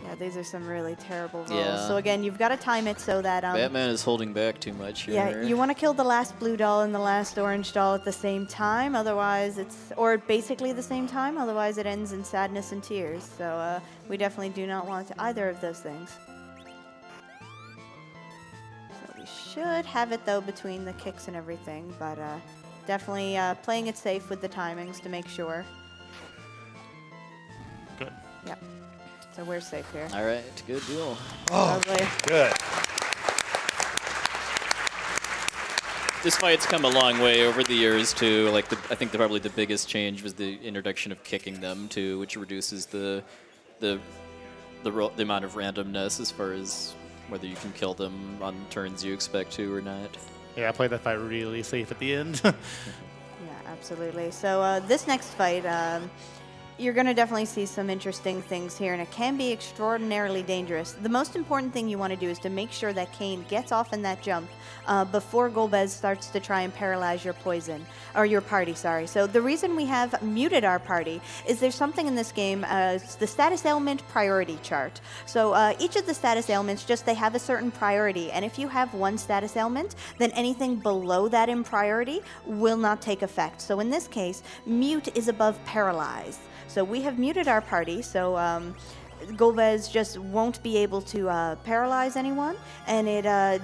Yeah, these are some really terrible rolls. Yeah. So again, you've got to time it so that Batman is holding back too much here. yeah, you want to kill the last blue doll and the last orange doll at the same time. Otherwise, or basically the same time. Otherwise, it ends in sadness and tears. So we definitely do not want either of those things. So we should have it though between the kicks and everything, but definitely playing it safe with the timings to make sure. Good. Yep. So we're safe here. All right, good deal. Lovely. Good. This fight's come a long way over the years too. Like I think probably the biggest change was the introduction of kicking them too, which reduces the amount of randomness as far as whether you can kill them on turns you expect to or not. Yeah, I played that fight really safe at the end. Yeah, absolutely. So this next fight, you're going to definitely see some interesting things here, and it can be extraordinarily dangerous. The most important thing you want to do is to make sure that Kane gets off in that jump before Golbez starts to try and paralyze your poison, or your party, sorry. So the reason we have muted our party is there's something in this game, it's the status ailment priority chart. So each of the status ailments, they have a certain priority, and if you have one status ailment, then anything below that in priority will not take effect. So in this case, mute is above paralyzed. So we have muted our party, so Golbez just won't be able to paralyze anyone, and it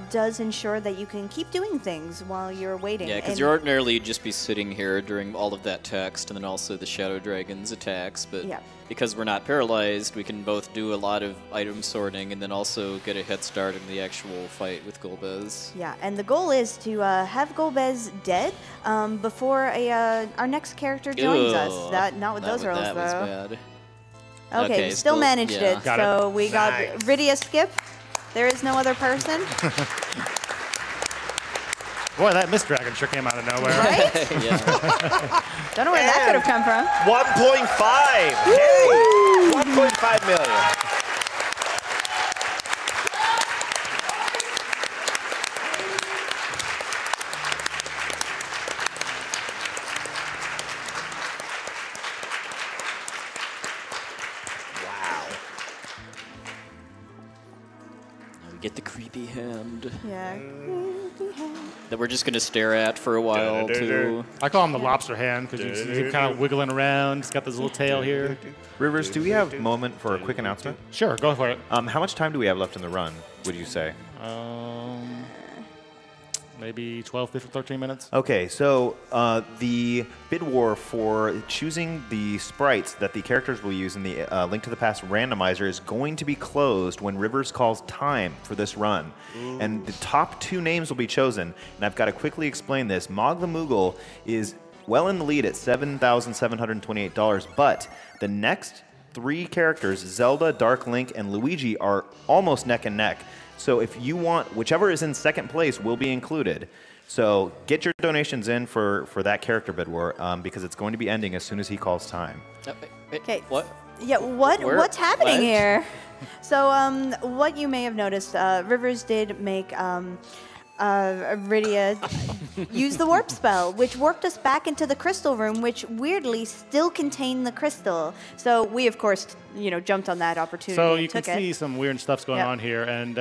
does ensure that you can keep doing things while you're waiting. Yeah, because ordinarily you'd just be sitting here during all of that text, and then also the Shadow Dragon's attacks, but because we're not paralyzed, we can both do a lot of item sorting and then also get a head start in the actual fight with Golbez. Yeah, and the goal is to have Golbez dead before our next character joins us. Not with those rolls, though. Was bad. Okay, still managed it. So we got Rydia skip. There is no other person. Boy, that Mist Dragon sure came out of nowhere. Right? Don't know where that could have come from. 1.5. Hey, 1.5 million. Get the creepy hand. Yeah. That we're just going to stare at for a while, too. I call him the lobster hand because he's kind of wiggling around. He's got this little tail here. Rivers, do we have a moment for a quick announcement? Sure, go for it. How much time do we have left in the run, would you say? Maybe 12, 15, 13 minutes. Okay, so the bid war for choosing the sprites that the characters will use in the Link to the Past randomizer is going to be closed when Rivers calls time for this run. Ooh. And the top 2 names will be chosen. And I've got to quickly explain this. Mog the Moogle is well in the lead at $7,728, but the next 3 characters, Zelda, Dark Link, and Luigi, are almost neck and neck. So if you want, whichever is in second place will be included. So get your donations in for that character bid war because it's going to be ending as soon as he calls time. Okay. What? Yeah, what's happening here? So what you may have noticed, Rivers did make Rydia use the warp spell, which warped us back into the crystal room, which weirdly still contained the crystal. So we, of course, jumped on that opportunity. So and you can see some weird stuff's going on here, and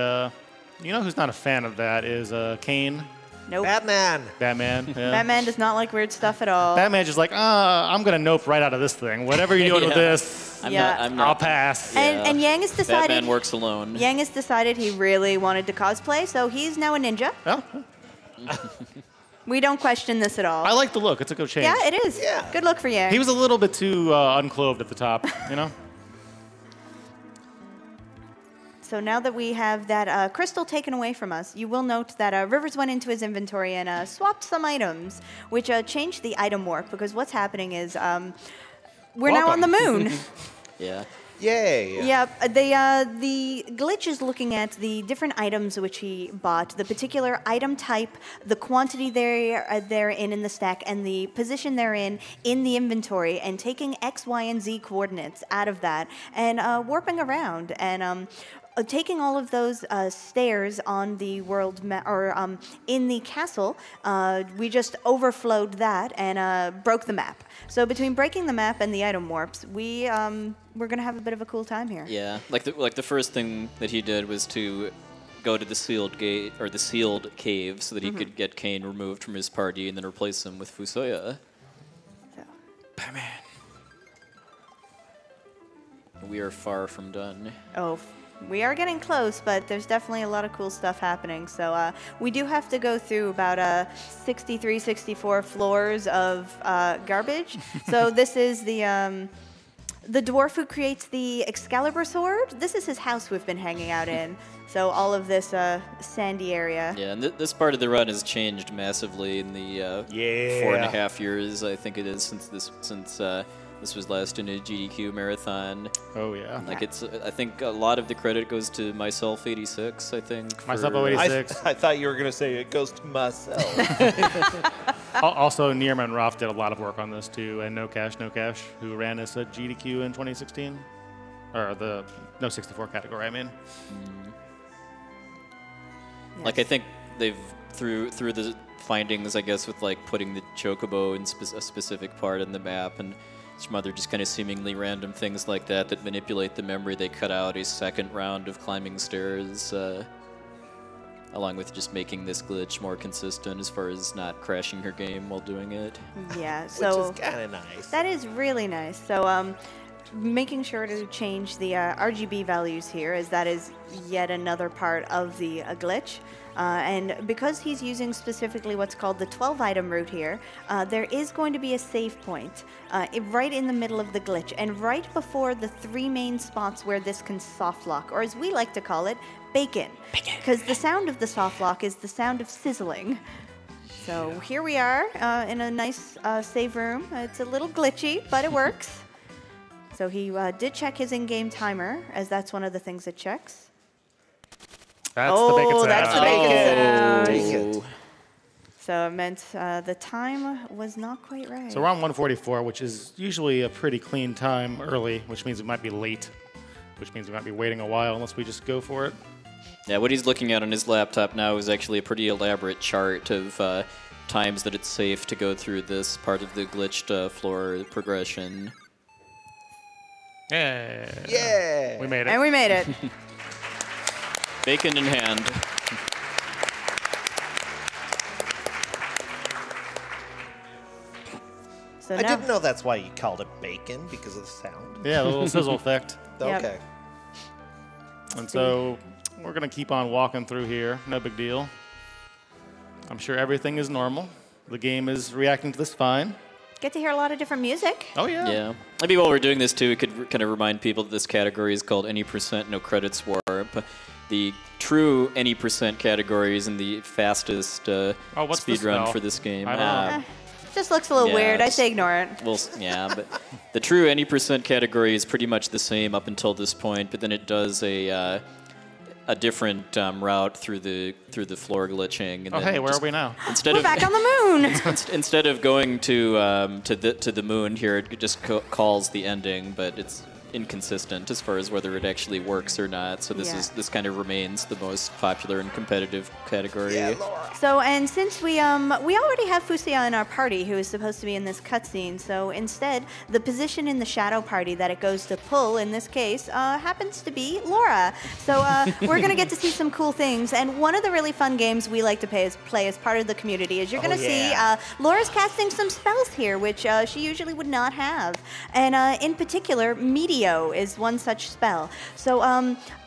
you know who's not a fan of that is Kane. Nope. Batman. Yeah. Batman does not like weird stuff at all. Batman's just like, I'm gonna nope right out of this thing. Whatever you're doing with this, I'll pass. And Yang has decided. Batman works alone. Yang has decided he really wanted to cosplay, so he's now a ninja. Oh. We don't question this at all. I like the look. It's a good change. Yeah, it is. Yeah. Good look for Yang. He was a little bit too unclothed at the top, So now that we have that crystal taken away from us, you will note that Rivers went into his inventory and swapped some items, which changed the item warp, because what's happening is we're now on the moon. Yeah. Yay. Yep. The glitch is looking at the different items which he bought, the particular item type, the quantity they're in the stack, and the position they're in the inventory, and taking X, Y, and Z coordinates out of that and warping around. And taking all of those stairs on the world in the castle, we just overflowed that and broke the map. So between breaking the map and the item warps, we're gonna have a bit of a cool time here. Yeah, like the first thing that he did was to go to the sealed gate or the sealed cave so that he could get Kane removed from his party and then replace him with Fusoya. So. Batman. We are far from done. Oh, we are getting close, but there's definitely a lot of cool stuff happening. So we do have to go through about 63, 64 floors of garbage. So this is the dwarf who creates the Excalibur sword. This is his house we've been hanging out in. So all of this sandy area. Yeah, and this part of the run has changed massively in the 4.5 years, I think it is, since this was last in a GDQ marathon. Oh, yeah. Like I think a lot of the credit goes to myself 86, I think. Myself 86. I thought you were going to say it goes to myself. Also, Nierman Roth did a lot of work on this too, and No Cash, who ran this at GDQ in 2016. Or the No 64 category, I mean. Yes. Like I think they've, through the findings, I guess, with like putting the chocobo in a specific part in the map and some other just kind of seemingly random things like that manipulate the memory, they cut out a second round of climbing stairs, along with just making this glitch more consistent as far as not crashing your game while doing it. Yeah, so which is kind of nice. that is really nice. So making sure to change the RGB values here, as that is yet another part of the glitch. And because he's using specifically what's called the 12-item route here, there is going to be a save point right in the middle of the glitch and right before the 3 main spots where this can soft lock, or as we like to call it, bacon. Because the sound of the soft lock is the sound of sizzling. So here we are in a nice save room. It's a little glitchy, but it works. So he did check his in-game timer, as that's one of the things it checks. That's the bacon sound. That's the bacon sound. Bacon. So it meant the time was not quite right. So we're on 144, which is usually a pretty clean time early, which means we might be late, which means we might be waiting a while unless we just go for it. Yeah, what he's looking at on his laptop now is actually a pretty elaborate chart of times that it's safe to go through this part of the glitched floor progression. Yeah. Yeah. We made it. And we made it. Bacon in hand. So I now, didn't know that's why you called it bacon, because of the sound. Yeah, the little sizzle effect. Yep. Okay. And so we're going to keep on walking through here. No big deal. I'm sure everything is normal. The game is reacting to this fine. get to hear a lot of different music. Oh, yeah. Yeah. Maybe while we're doing this, too, we could kind of remind people that this category is called Any Percent No Credits Warp. The true Any Percent category is in the fastest what's the speed run spell? for this game. I don't know. Just looks a little Yeah, weird. I it's- say ignore it. Well, yeah, but the true Any Percent category is pretty much the same up until this point, but then it does a different route through the floor glitching. And Oh, then hey, where just- are we now? Instead We're of back on the moon. instead of going to the moon here, it just calls the ending, but it's inconsistent as far as whether it actually works or not. So this kind of remains the most popular and competitive category. Yeah, Laura. So, and since we already have Fusia in our party, who is supposed to be in this cutscene, so instead, the position in the shadow party that it goes to pull, in this case, happens to be Laura. So we're going to get to see some cool things, and one of the really fun games we like to play as part of the community is you're going to see Laura's casting some spells here, which she usually would not have. And in particular, Meteor is one such spell. So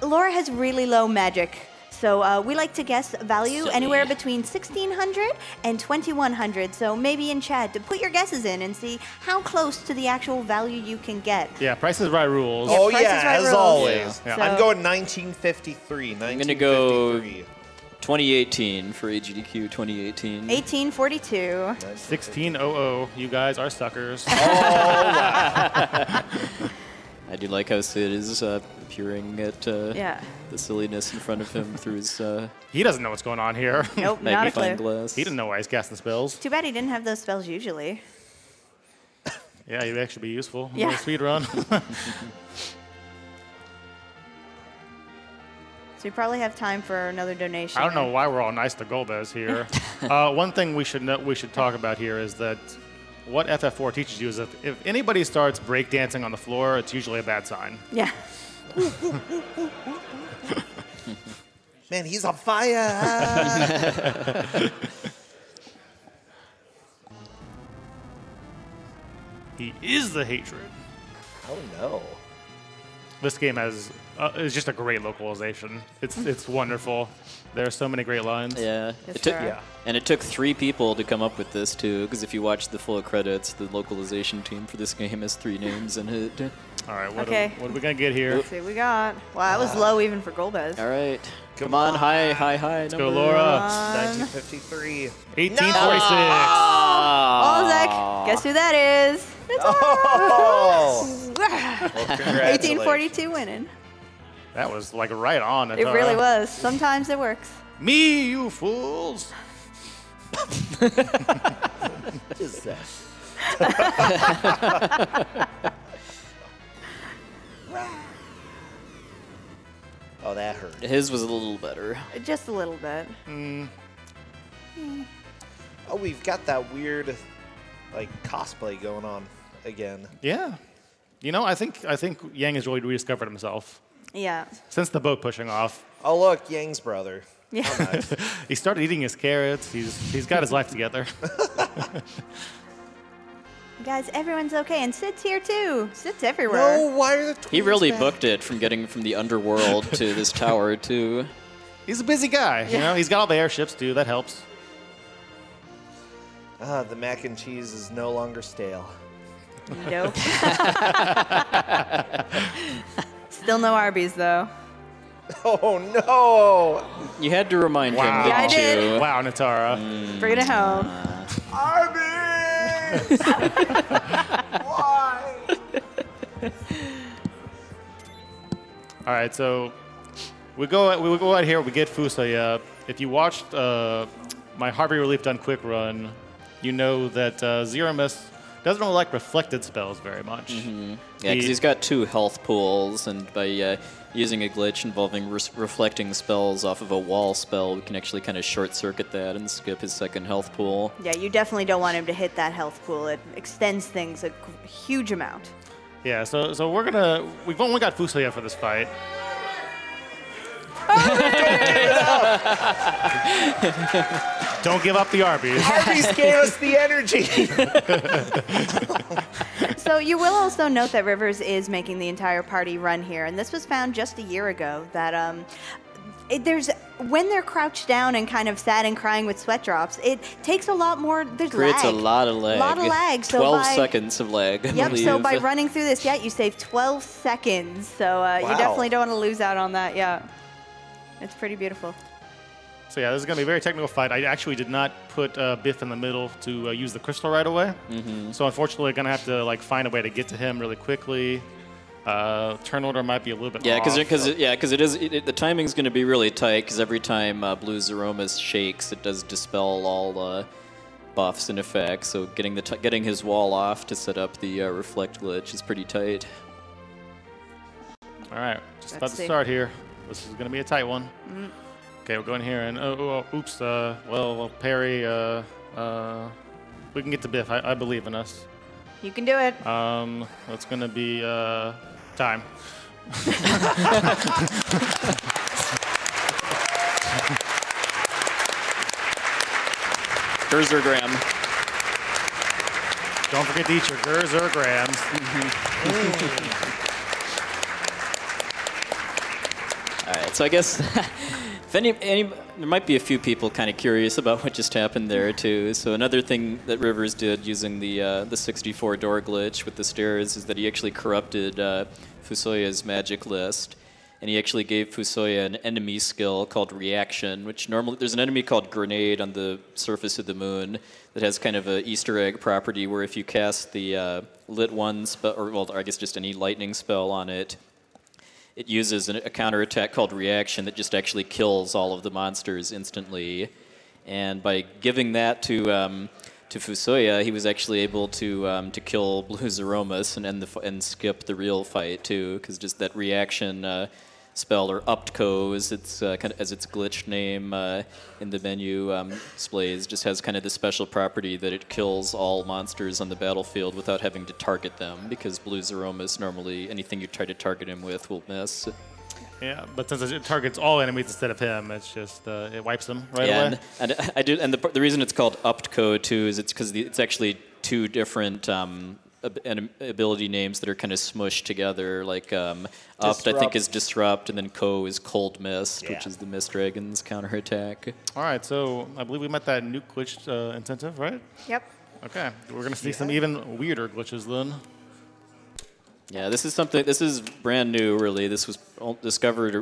Laura has really low magic. So we like to guess value Silly. anywhere between 1,600 and 2,100. So maybe in chat to put your guesses in and see how close to the actual value you can get. Yeah, Price is Right rules. Oh, Price is yeah, Right as rules. always. Yeah. I'm So- going 1953. I'm gonna go 1953. 2018 for AGDQ 2018. 1842. 1600. You guys are suckers. I do like how Sid is peering at Yeah. the silliness in front of him through his He doesn't know what's going on here. Nope, not a magnifying clue. glass. He didn't know why he's casting spells. Too bad he didn't have those spells usually. Yeah, he'd actually be useful. Yeah. Speed run. So you probably have time for another donation. I don't know why we're all nice to Golbez here. One thing we should talk about here is that what FF4 teaches you is that if anybody starts breakdancing on the floor, it's usually a bad sign. Yeah. Man, he's on fire. He is the hatred. Oh, no. This game is just a great localization. It's wonderful. There are so many great lines. Yeah. Yes, It took, there are. and it took 3 people to come up with this too, because if you watch the full credits, the localization team for this game has 3 names in it. All right, what Okay. are we gonna get here? Let's see what we got. Wow, that was low even for Golbez. All right. Come on, high. Let's go, Laura. 1953. 1846. Oh, Zach, guess who that is? It's Oh! us. Well, congratulations. 1842 winning. That was like right on. It really was. Sometimes it works. Me, you fools. What is that? Oh, that hurt. His was a little better. Just a little bit. Oh, we've got that weird, like, cosplay going on again. Yeah. You know, I think Yang has really rediscovered himself Yeah. since the boat pushing off. Oh, look, Yang's brother. Yeah. How nice. He started eating his carrots. He's got his life together. Guys, everyone's okay. And Sid's here too. Sid's everywhere. No, why are the twins He really back? booked it from getting from the underworld to this tower too. He's a busy guy. You know, he's got all the airships too. That helps. The mac and cheese is no longer stale. Nope. Still no Arby's though. Oh, no! You had to remind Wow. him, Yeah, I didn't did. you? Wow, Natara. Bringing it home. Arby's! Why? All right, so we go out here. We get Fusoya. If you watched my Harvey Relief Done Quick run, you know that Zeramus doesn't really like reflected spells very much. Yeah, because he's got 2 health pools, and by using a glitch involving reflecting spells off of a wall spell, we can actually kind of short-circuit that and skip his 2nd health pool. Yeah, you definitely don't want him to hit that health pool. It extends things a huge amount. Yeah, so we've only got Fusoya for this fight. Don't give up the Arby's. Arby's gave us the energy. So you will also note that Rivers is making the entire party run here, and this was found just a year ago. That when they're crouched down and kind of sad and crying with sweat drops, it takes a lot more. There's Creates lag. a lot of lag. A lot of lag. So 12 by, seconds of lag, I Yep. believe. So by running through this, you save 12 seconds. So you Wow. definitely don't want to lose out on that. Yeah, it's pretty beautiful. So yeah, this is going to be a very technical fight. I actually did not put Biff in the middle to use the crystal right away. So unfortunately, going to have to find a way to get to him really quickly. Turn order might be a little bit off. Because the timing's going to be really tight. Because every time Blue Zeromus shakes, it does dispel all buffs in effect. So getting his wall off to set up the reflect glitch is pretty tight. All right, just about Let's to see. start here. This is going to be a tight one. Okay, we'll go in here and oops. Well, parry. We can get to Biff. I believe in us. You can do it. That's going to be time. Gerzergram. Don't forget to eat your Gerzergrams. All right, so I guess if any there might be a few people kind of curious about what just happened there too. So another thing that Rivers did using the 64 door glitch with the stairs is that he actually corrupted Fusoya's magic list, and he actually gave Fusoya an enemy skill called Reaction, which normally there's an enemy called Grenade on the surface of the moon that has kind of a Easter egg property where if you cast the Lit 1 spell, or well, I guess just any lightning spell on it, it uses a counterattack called Reaction that just actually kills all of the monsters instantly. And by giving that to Fusoya, he was actually able to kill Blue Zeromus and skip the real fight too, because just that reaction spell, or UptCo as its as its glitch name in the menu displays, just has kind of the special property that it kills all monsters on the battlefield without having to target them, because Blue Zeromus normally anything you try to target him with will miss. Yeah, but since it targets all enemies instead of him, it's just it wipes them right away. And the reason it's called UptCo too is it's because it's actually two different ability names that are kind of smushed together. Like Upt, I think, is Disrupt, and then Co is Cold Mist, which is the Mist Dragon's counterattack. All right, so I believe we met that nuke glitch incentive, right? Yep. Okay, we're gonna see some even weirder glitches then. Yeah, this is brand new, really. This was discovered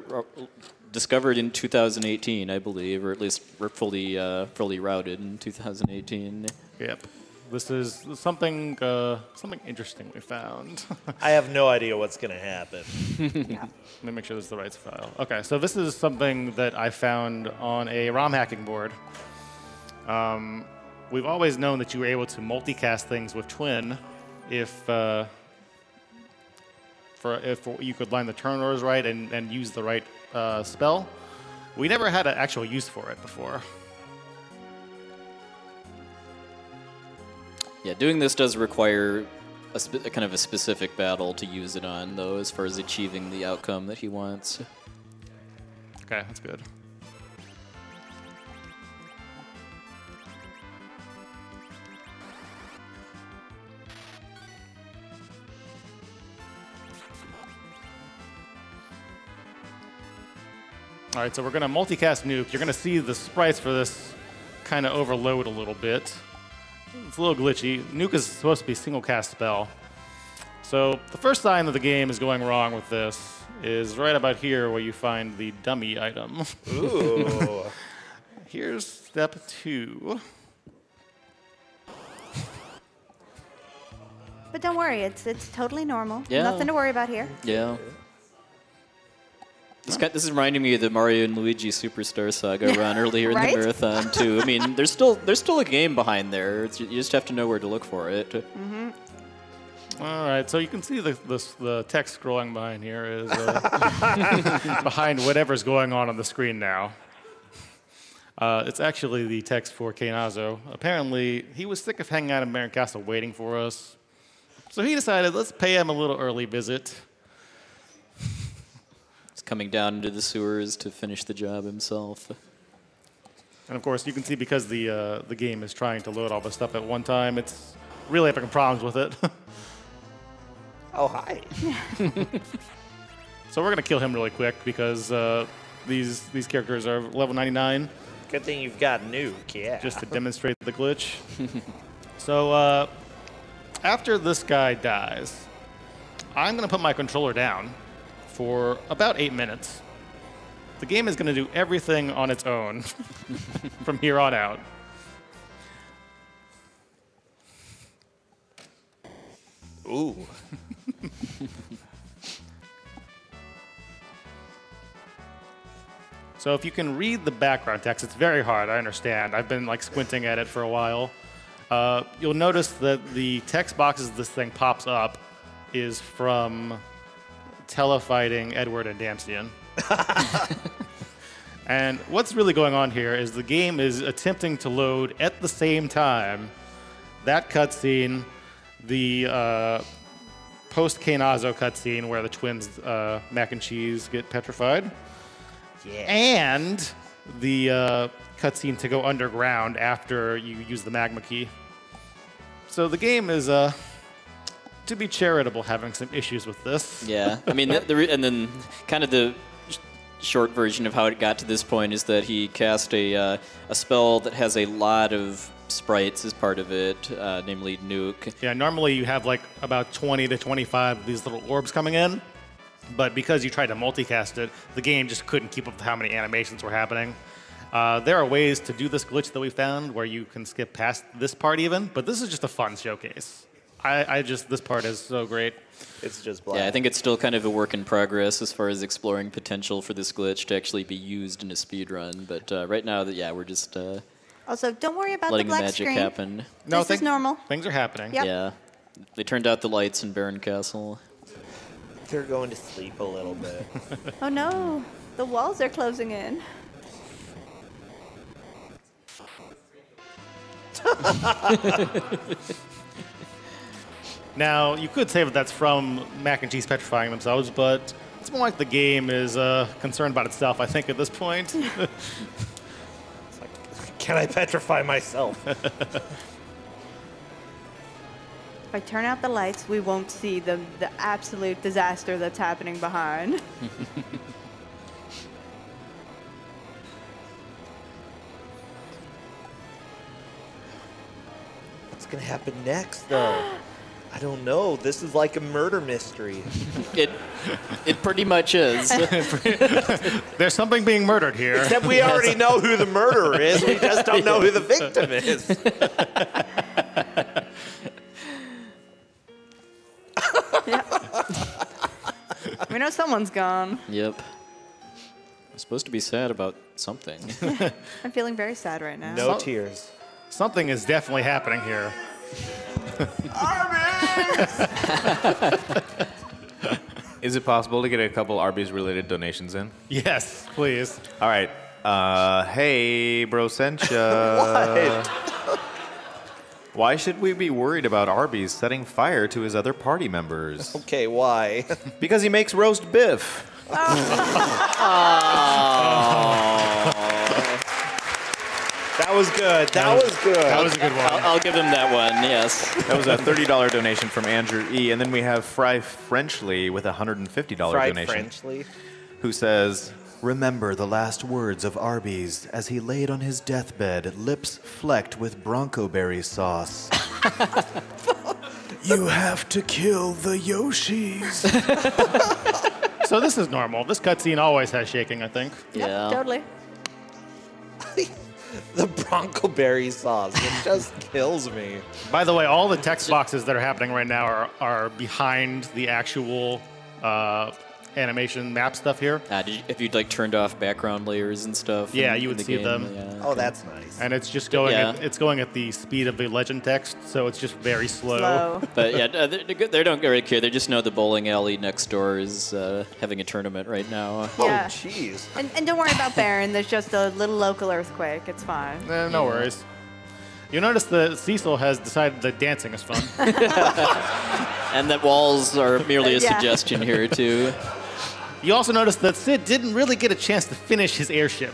in 2018, I believe, or at least fully routed in 2018. Yep. This is something interesting we found. I have no idea what's going to happen. Let me make sure this is the right file. Okay, so this is something that I found on a ROM hacking board. We've always known that you were able to multicast things with Twin if you could line the turn orders right and use the right spell. We never had an actual use for it before. Yeah, doing this does require a kind of a specific battle to use it on, though, as far as achieving the outcome that he wants. Okay, that's good. All right, so we're going to multicast Nuke. You're going to see the sprites for this kind of overload a little bit. It's a little glitchy. Nuke is supposed to be single cast spell. So the first sign that the game is going wrong with this is right about here where you find the dummy item. Ooh. Here's step 2. But don't worry, it's totally normal. Yeah. Nothing to worry about here. Yeah. This is reminding me of the Mario and Luigi Superstar Saga run earlier in the marathon too. I mean, there's still a game behind there. You just have to know where to look for it. Mm-hmm. All right, so you can see the text scrolling behind here is behind whatever's going on the screen now. It's actually the text for Keinazo. Apparently, he was sick of hanging out in Baron Castle waiting for us, so he decided let's pay him a little early visit. Coming down into the sewers to finish the job himself. And of course, you can see because the game is trying to load all this stuff at one time, it's really having problems with it. Oh, hi. So we're gonna kill him really quick because these characters are level 99. Good thing you've got Nuke, yeah. Just to demonstrate the glitch. So after this guy dies, I'm gonna put my controller down for about 8 minutes. The game is going to do everything on its own from here on out. Ooh. So if you can read the background text, it's very hard, I understand. I've been like squinting at it for a while. You'll notice that the text boxes this thing pops up is from telefighting Edward and Damsian. And what's really going on here is the game is attempting to load at the same time that cutscene, the post-Keinazo cutscene where the twins, Mac and Cheese, get petrified, and the cutscene to go underground after you use the magma key. So the game is to be charitable, having some issues with this. Yeah, I mean, and then kind of the short version of how it got to this point is that he cast a spell that has a lot of sprites as part of it, namely Nuke. Yeah, normally you have like about 20 to 25 of these little orbs coming in, but because you tried to multicast it, the game just couldn't keep up with how many animations were happening. There are ways to do this glitch that we found where you can skip past this part even, but this is just a fun showcase. This part is so great. It's just black. Yeah, I think it's still kind of a work in progress as far as exploring potential for this glitch to actually be used in a speed run. But right now, we're just Also, don't worry about the letting the black magic screen. happen. This is normal. Things are happening. Yep. Yeah, they turned out the lights in Baron Castle. they're going to sleep a little bit. Oh no, the walls are closing in. Now, you could say that that's from Mac and Cheese petrifying themselves, but it's more like the game is concerned about itself, I think, at this point. It's like, can I petrify myself? If I turn out the lights, we won't see the absolute disaster that's happening behind. What's going to happen next, though? I don't know. This is like a murder mystery. It pretty much is. There's something being murdered here. Except we already know who the murderer is. We just don't know who the victim is. We know someone's gone. Yep. I'm supposed to be sad about something. I'm feeling very sad right now. No tears. Something is definitely happening here. Is it possible to get a couple Arby's-related donations in? Yes, please. All right. Hey, Brosentia. Why should we be worried about Arby's setting fire to his other party members? Okay, why? Because he makes roast biff. That was good. That was good. That was a good one. I'll give him that one, yes. That was a $30 donation from Andrew E. And then we have Fry Frenchley with a $150 Fried donation. Frenchley. Who says, remember the last words of Arby's as he laid on his deathbed, lips flecked with bronco berry sauce. You have to kill the Yoshis. So this is normal. This cutscene always has shaking, I think. Yeah. Totally. The Bronco berry sauce. It just kills me. By the way, all the text boxes that are happening right now are behind the actual animation map stuff here. If you'd like turned off background layers and stuff. Yeah, in you would the see game, them. Yeah. Oh, that's nice. And it's just going. Yeah. It's going at the speed of the legend text, so it's just very slow. Slow. But yeah, they don't really care. They just know the bowling alley next door is having a tournament right now. Yeah. Oh, jeez. And don't worry about Baron. There's just a little local earthquake. It's fine. No worries. You notice that Cecil has decided that dancing is fun. And that walls are merely a Yeah. suggestion here, too. You also notice that Sid didn't really get a chance to finish his airship.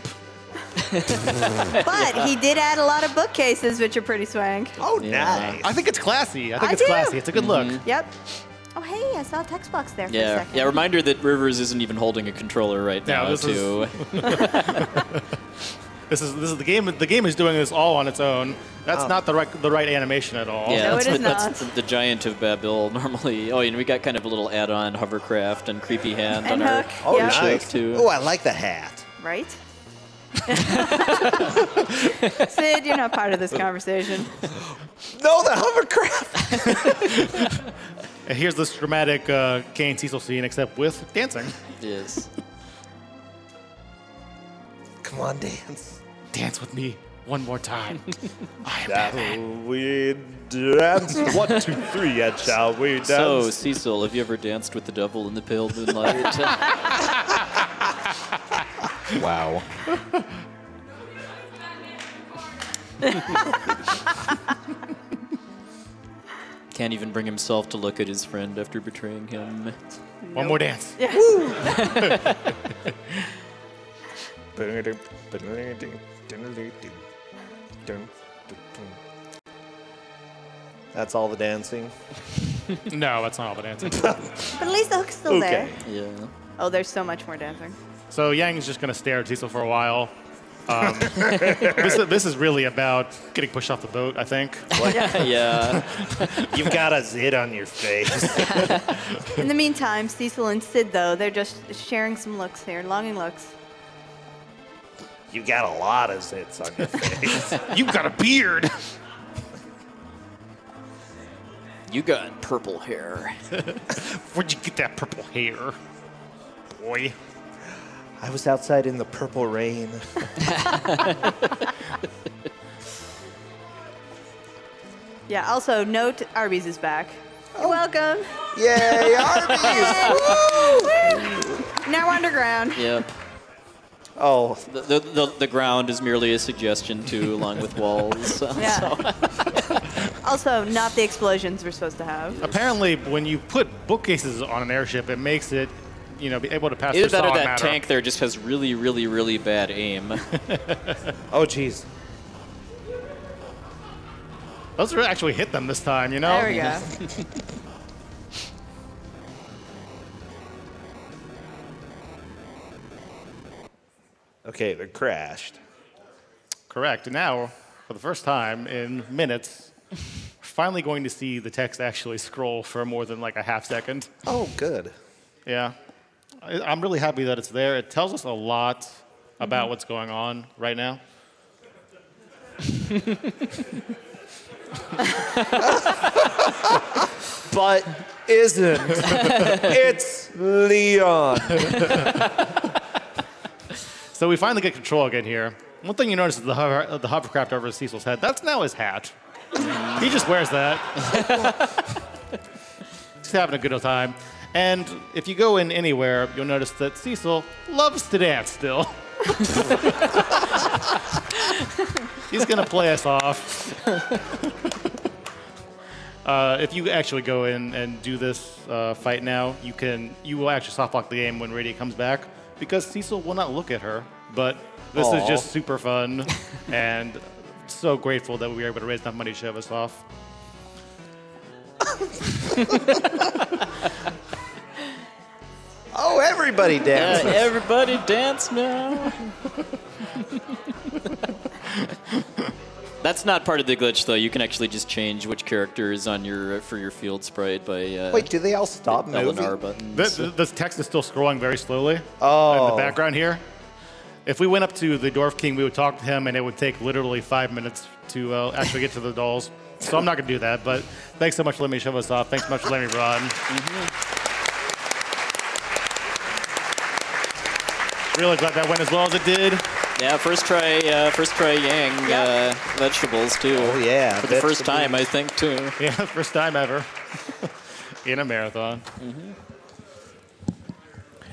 But he did add a lot of bookcases, which are pretty swank. Oh, Yeah. nice. I think it's classy. I think I it's do. classy. It's a good look. Yep. Oh, hey, I saw a text box there for a Yeah, second. yeah. Reminder that Rivers isn't even holding a controller right Yeah, now, this is- too. This is the game. The game is doing this all on its own. That's not the right animation at all. Yeah, No, that's, it is that's not. the Giant of Babil normally. Oh, and we got kind of a little add-on hovercraft and creepy hand And on our hook. Oh, Yeah. nice. too. Oh, I like the hat. Right? Sid, you're not part of this conversation. No, the hovercraft. And here's this dramatic Kane Cecil scene, except with dancing. Yes. Come on, dance. Dance with me one more time. I am Batman. Shall we dance? 1, 2, 3, and shall we dance? So, Cecil, have you ever danced with the devil in the pale moonlight? Wow. Can't even bring himself to look at his friend after betraying him. One more dance. That's all the dancing. No, that's not all the dancing. But at least the hook's still there. Okay. Yeah. Oh, there's so much more dancing. So Yang's just gonna stare at Cecil for a while. This is really about getting pushed off the boat, I think. Yeah. You've got a zit on your face. In the meantime, Cecil and Sid, though, they're just sharing some looks here, longing looks. You got a lot of zits on your face. You've got a beard. You got purple hair. Where'd you get that purple hair, boy? I was outside in the purple rain. Yeah, also, note Arby's is back. You're welcome. Yay, Arby's! Now underground. Yep. Oh, The ground is merely a suggestion too, along with walls. Yeah. Also, not the explosions we're supposed to have. Apparently, when you put bookcases on an airship, it makes it, be able to pass Either through that or solid that matter. tank there just has really, really, really bad aim. oh, jeez. Those actually hit them this time, There we go. Okay, they're crashed. Correct. And now, for the first time in minutes, we're finally going to see the text actually scroll for more than like a half second. Oh, good. Yeah. I'm really happy that it's there. It tells us a lot about what's going on right now. But isn't. It's Leon. So we finally get control again here. One thing you notice is the hovercraft over Cecil's head. That's now his hat. He just wears that. He's having a good old time. And if you go in anywhere, you'll notice that Cecil loves to dance still. He's going to play us off. If you actually go in and do this fight now, you will actually softlock the game when Radiant comes back, because Cecil will not look at her. But this is just super fun, and so grateful that we were able to raise enough money to show us off. Oh, everybody dances. Yeah, everybody dance now. That's not part of the glitch, though. You can actually just change which character is on for your field sprite by Wait, do they all stop L and moving? R buttons. This text is still scrolling very slowly in Oh. the background here. If we went up to the Dwarf King, we would talk to him, and it would take literally 5 minutes to actually get to the dolls. So I'm not going to do that, but thanks so much for letting me show us off. Thanks so much for letting me run. Really glad that went as well as it did. Yeah, first try Yang vegetables too. Oh, yeah. For the first time, I think too. Yeah, first time ever in a marathon.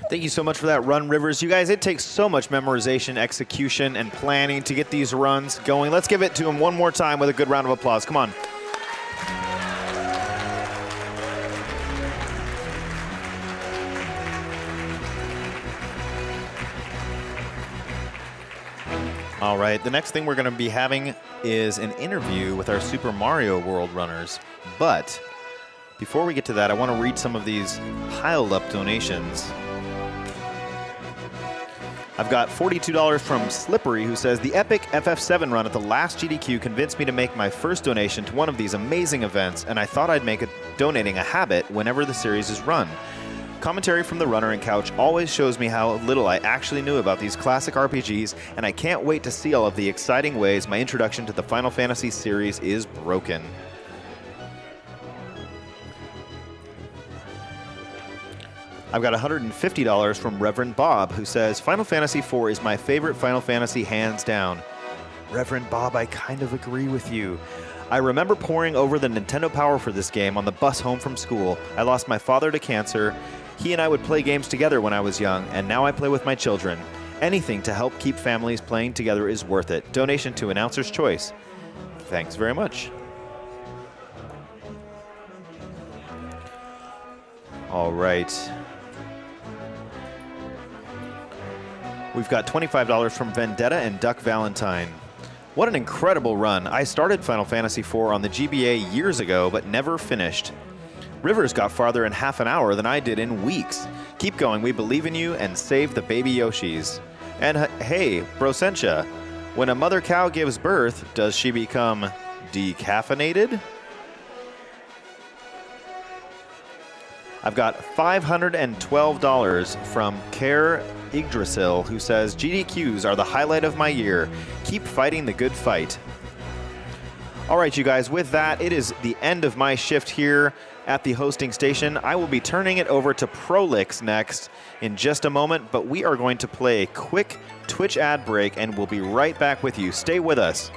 Thank you so much for that run, Rivers. You guys, it takes so much memorization, execution, and planning to get these runs going. Let's give it to him one more time with a good round of applause. Come on. All right, the next thing we're going to be having is an interview with our Super Mario World runners. But before we get to that, I want to read some of these piled up donations. I've got $42 from Slippery, who says, the epic FF7 run at the last GDQ convinced me to make my first donation to one of these amazing events, and I thought I'd make donating a habit whenever the series is run. Commentary from the runner and couch always shows me how little I actually knew about these classic RPGs, and I can't wait to see all of the exciting ways my introduction to the Final Fantasy series is broken. I've got $150 from Reverend Bob, who says, Final Fantasy IV is my favorite Final Fantasy hands down. Reverend Bob, I kind of agree with you. I remember poring over the Nintendo Power for this game on the bus home from school. I lost my father to cancer. He and I would play games together when I was young, and now I play with my children. Anything to help keep families playing together is worth it. Donation to Announcer's Choice. Thanks very much. All right. We've got $25 from Vendetta and Duck Valentine. What an incredible run. I started Final Fantasy IV on the GBA years ago, but never finished. Rivers got farther in half an hour than I did in weeks. Keep going, we believe in you, and save the baby Yoshis. And hey, Brosentia, when a mother cow gives birth, does she become decaffeinated? I've got $512 from Care Yggdrasil, who says, GDQs are the highlight of my year. Keep fighting the good fight. All right, you guys, with that, it is the end of my shift here at the hosting station. I will be turning it over to Prolix next in just a moment, but we are going to play a quick Twitch ad break, and we'll be right back with you. Stay with us.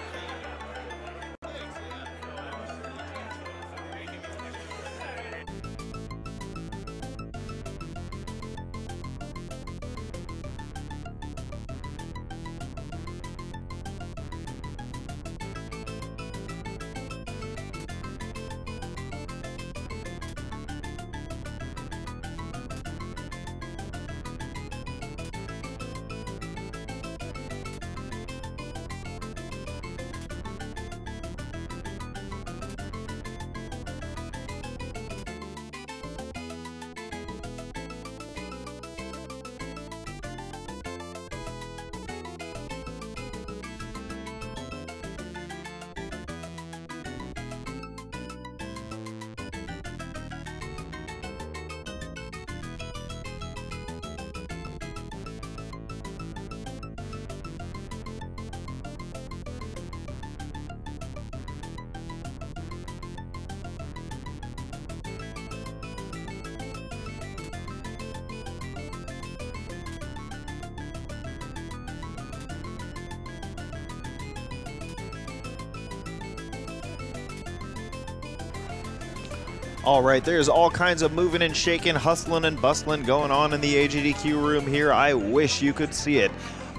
All right, there's all kinds of moving and shaking, hustling and bustling going on in the AGDQ room here. I wish you could see it.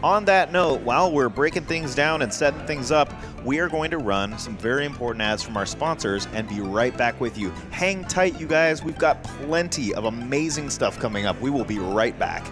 On that note, while we're breaking things down and setting things up, we are going to run some very important ads from our sponsors and be right back with you. Hang tight, you guys. We've got plenty of amazing stuff coming up. We will be right back.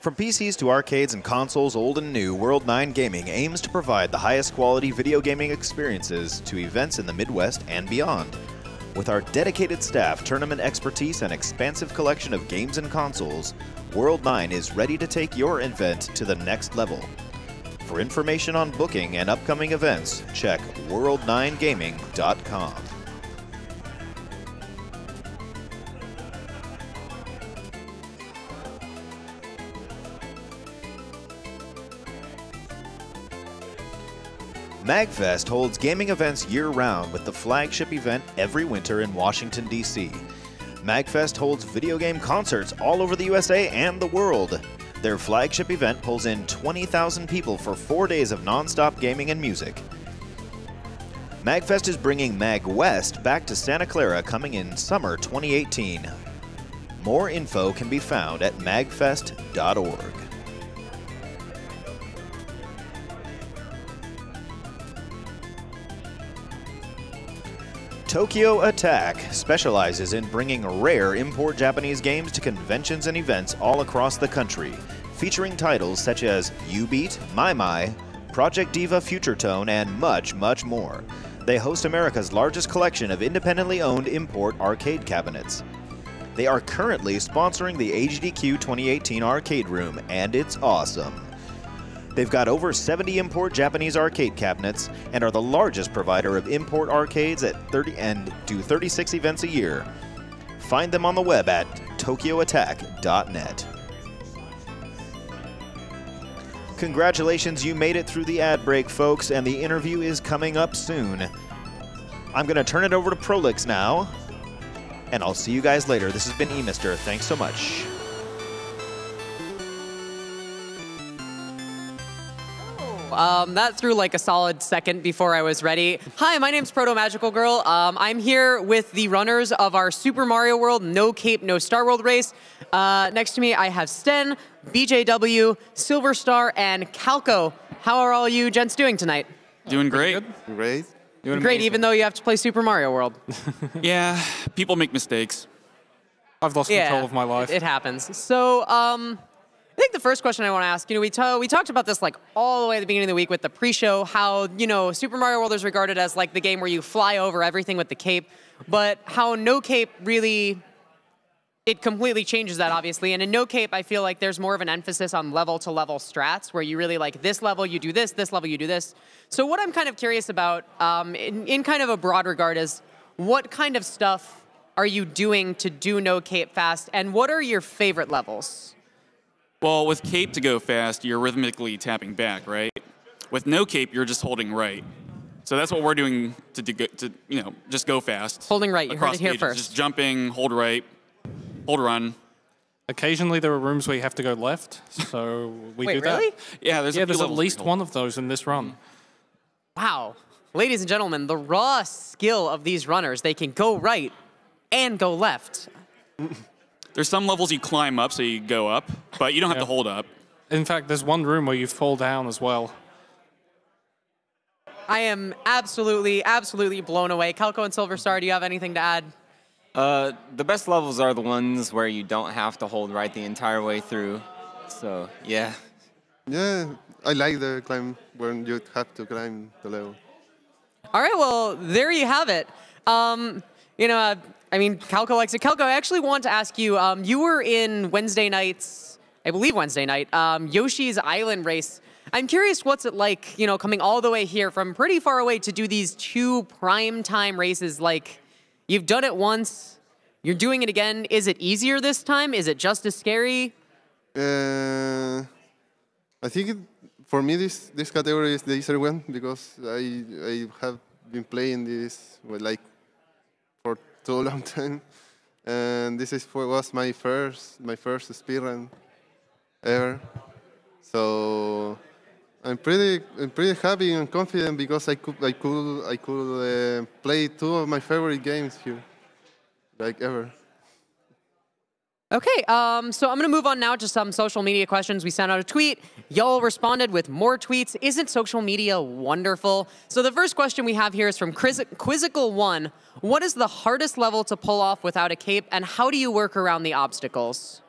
From PCs to arcades and consoles old and new, World 9 Gaming aims to provide the highest quality video gaming experiences to events in the Midwest and beyond. With our dedicated staff, tournament expertise, and expansive collection of games and consoles, World 9 is ready to take your event to the next level. For information on booking and upcoming events, check world9gaming.com. MagFest holds gaming events year-round with the flagship event every winter in Washington, D.C. MagFest holds video game concerts all over the USA and the world. Their flagship event pulls in 20,000 people for 4 days of non-stop gaming and music. MagFest is bringing MagWest back to Santa Clara coming in summer 2018. More info can be found at magfest.org. Tokyo Attack specializes in bringing rare import Japanese games to conventions and events all across the country, featuring titles such as U-Beat, My, Project Diva Future Tone, and much, much more. They host America's largest collection of independently owned import arcade cabinets. They are currently sponsoring the AGDQ 2018 Arcade Room, and it's awesome. They've got over 70 import Japanese arcade cabinets and are the largest provider of import arcades at 36 events a year. Find them on the web at tokyoattack.net. Congratulations, you made it through the ad break, folks, and the interview is coming up soon. I'm going to turn it over to Prolix now, and I'll see you guys later. This has been eMister. Thanks so much. That threw like a solid second before I was ready. Hi, my name's Proto Magical Girl. I'm here with the runners of our Super Mario World No Cape, No Star World race. Next to me, I have Sten, BJW, Silver Star, and Calco. How are all you gents doing tonight? Doing great. Great. Doing Great, amazing. even though you have to play Super Mario World. Yeah, people make mistakes. I've lost control of my life. It happens. So, I think the first question I want to ask, we talked about this like all the way at the beginning of the week with the pre-show, how, Super Mario World is regarded as like the game where you fly over everything with the cape, but how No Cape really, it completely changes that, obviously. And in No Cape, I feel like there's more of an emphasis on level-to-level strats, where you really like this level, you do this level, you do this. So what I'm kind of curious about, in kind of a broad regard, is what kind of stuff are you doing to do No Cape fast, and what are your favorite levels? Well, with cape to go fast, you're rhythmically tapping back, right? With no cape, you're just holding right. So that's what we're doing to just go fast. Holding right, you heard it here pages. first. Just jumping, hold right, hold run. Occasionally there are rooms where you have to go left, so we Wait, do that. really? Yeah, there's There's at levels least we one of those in this run. Wow. Ladies and gentlemen, the raw skill of these runners, they can go right and go left. There's some levels you climb up, so you go up, but you don't have to hold up. In fact, there's one room where you fall down as well. I am absolutely, absolutely blown away. Calco and Silver Star, do you have anything to add? The best levels are the ones where you don't have to hold right the entire way through. So, yeah. Yeah, I like the climb when you have to climb the level. All right, well, there you have it. Calco likes it. Calco, I actually want to ask you, you were in Wednesday night's, I believe Wednesday night, Yoshi's Island race. I'm curious what's it like, you know, coming all the way here from pretty far away to do these 2 prime time races. Like, you've done it once, you're doing it again. Is it easier this time? Is it just as scary? I think for me this category is the easier one because I have been playing this like for too long time, and this was my first speedrun ever. So I'm pretty happy and confident because I could play 2 of my favorite games here, like ever. Okay, so I'm going to move on now to some social media questions. We sent out a tweet. Y'all responded with more tweets. Isn't social media wonderful? So the first question we have here is from Quizzical1. What is the hardest level to pull off without a cape, and how do you work around the obstacles?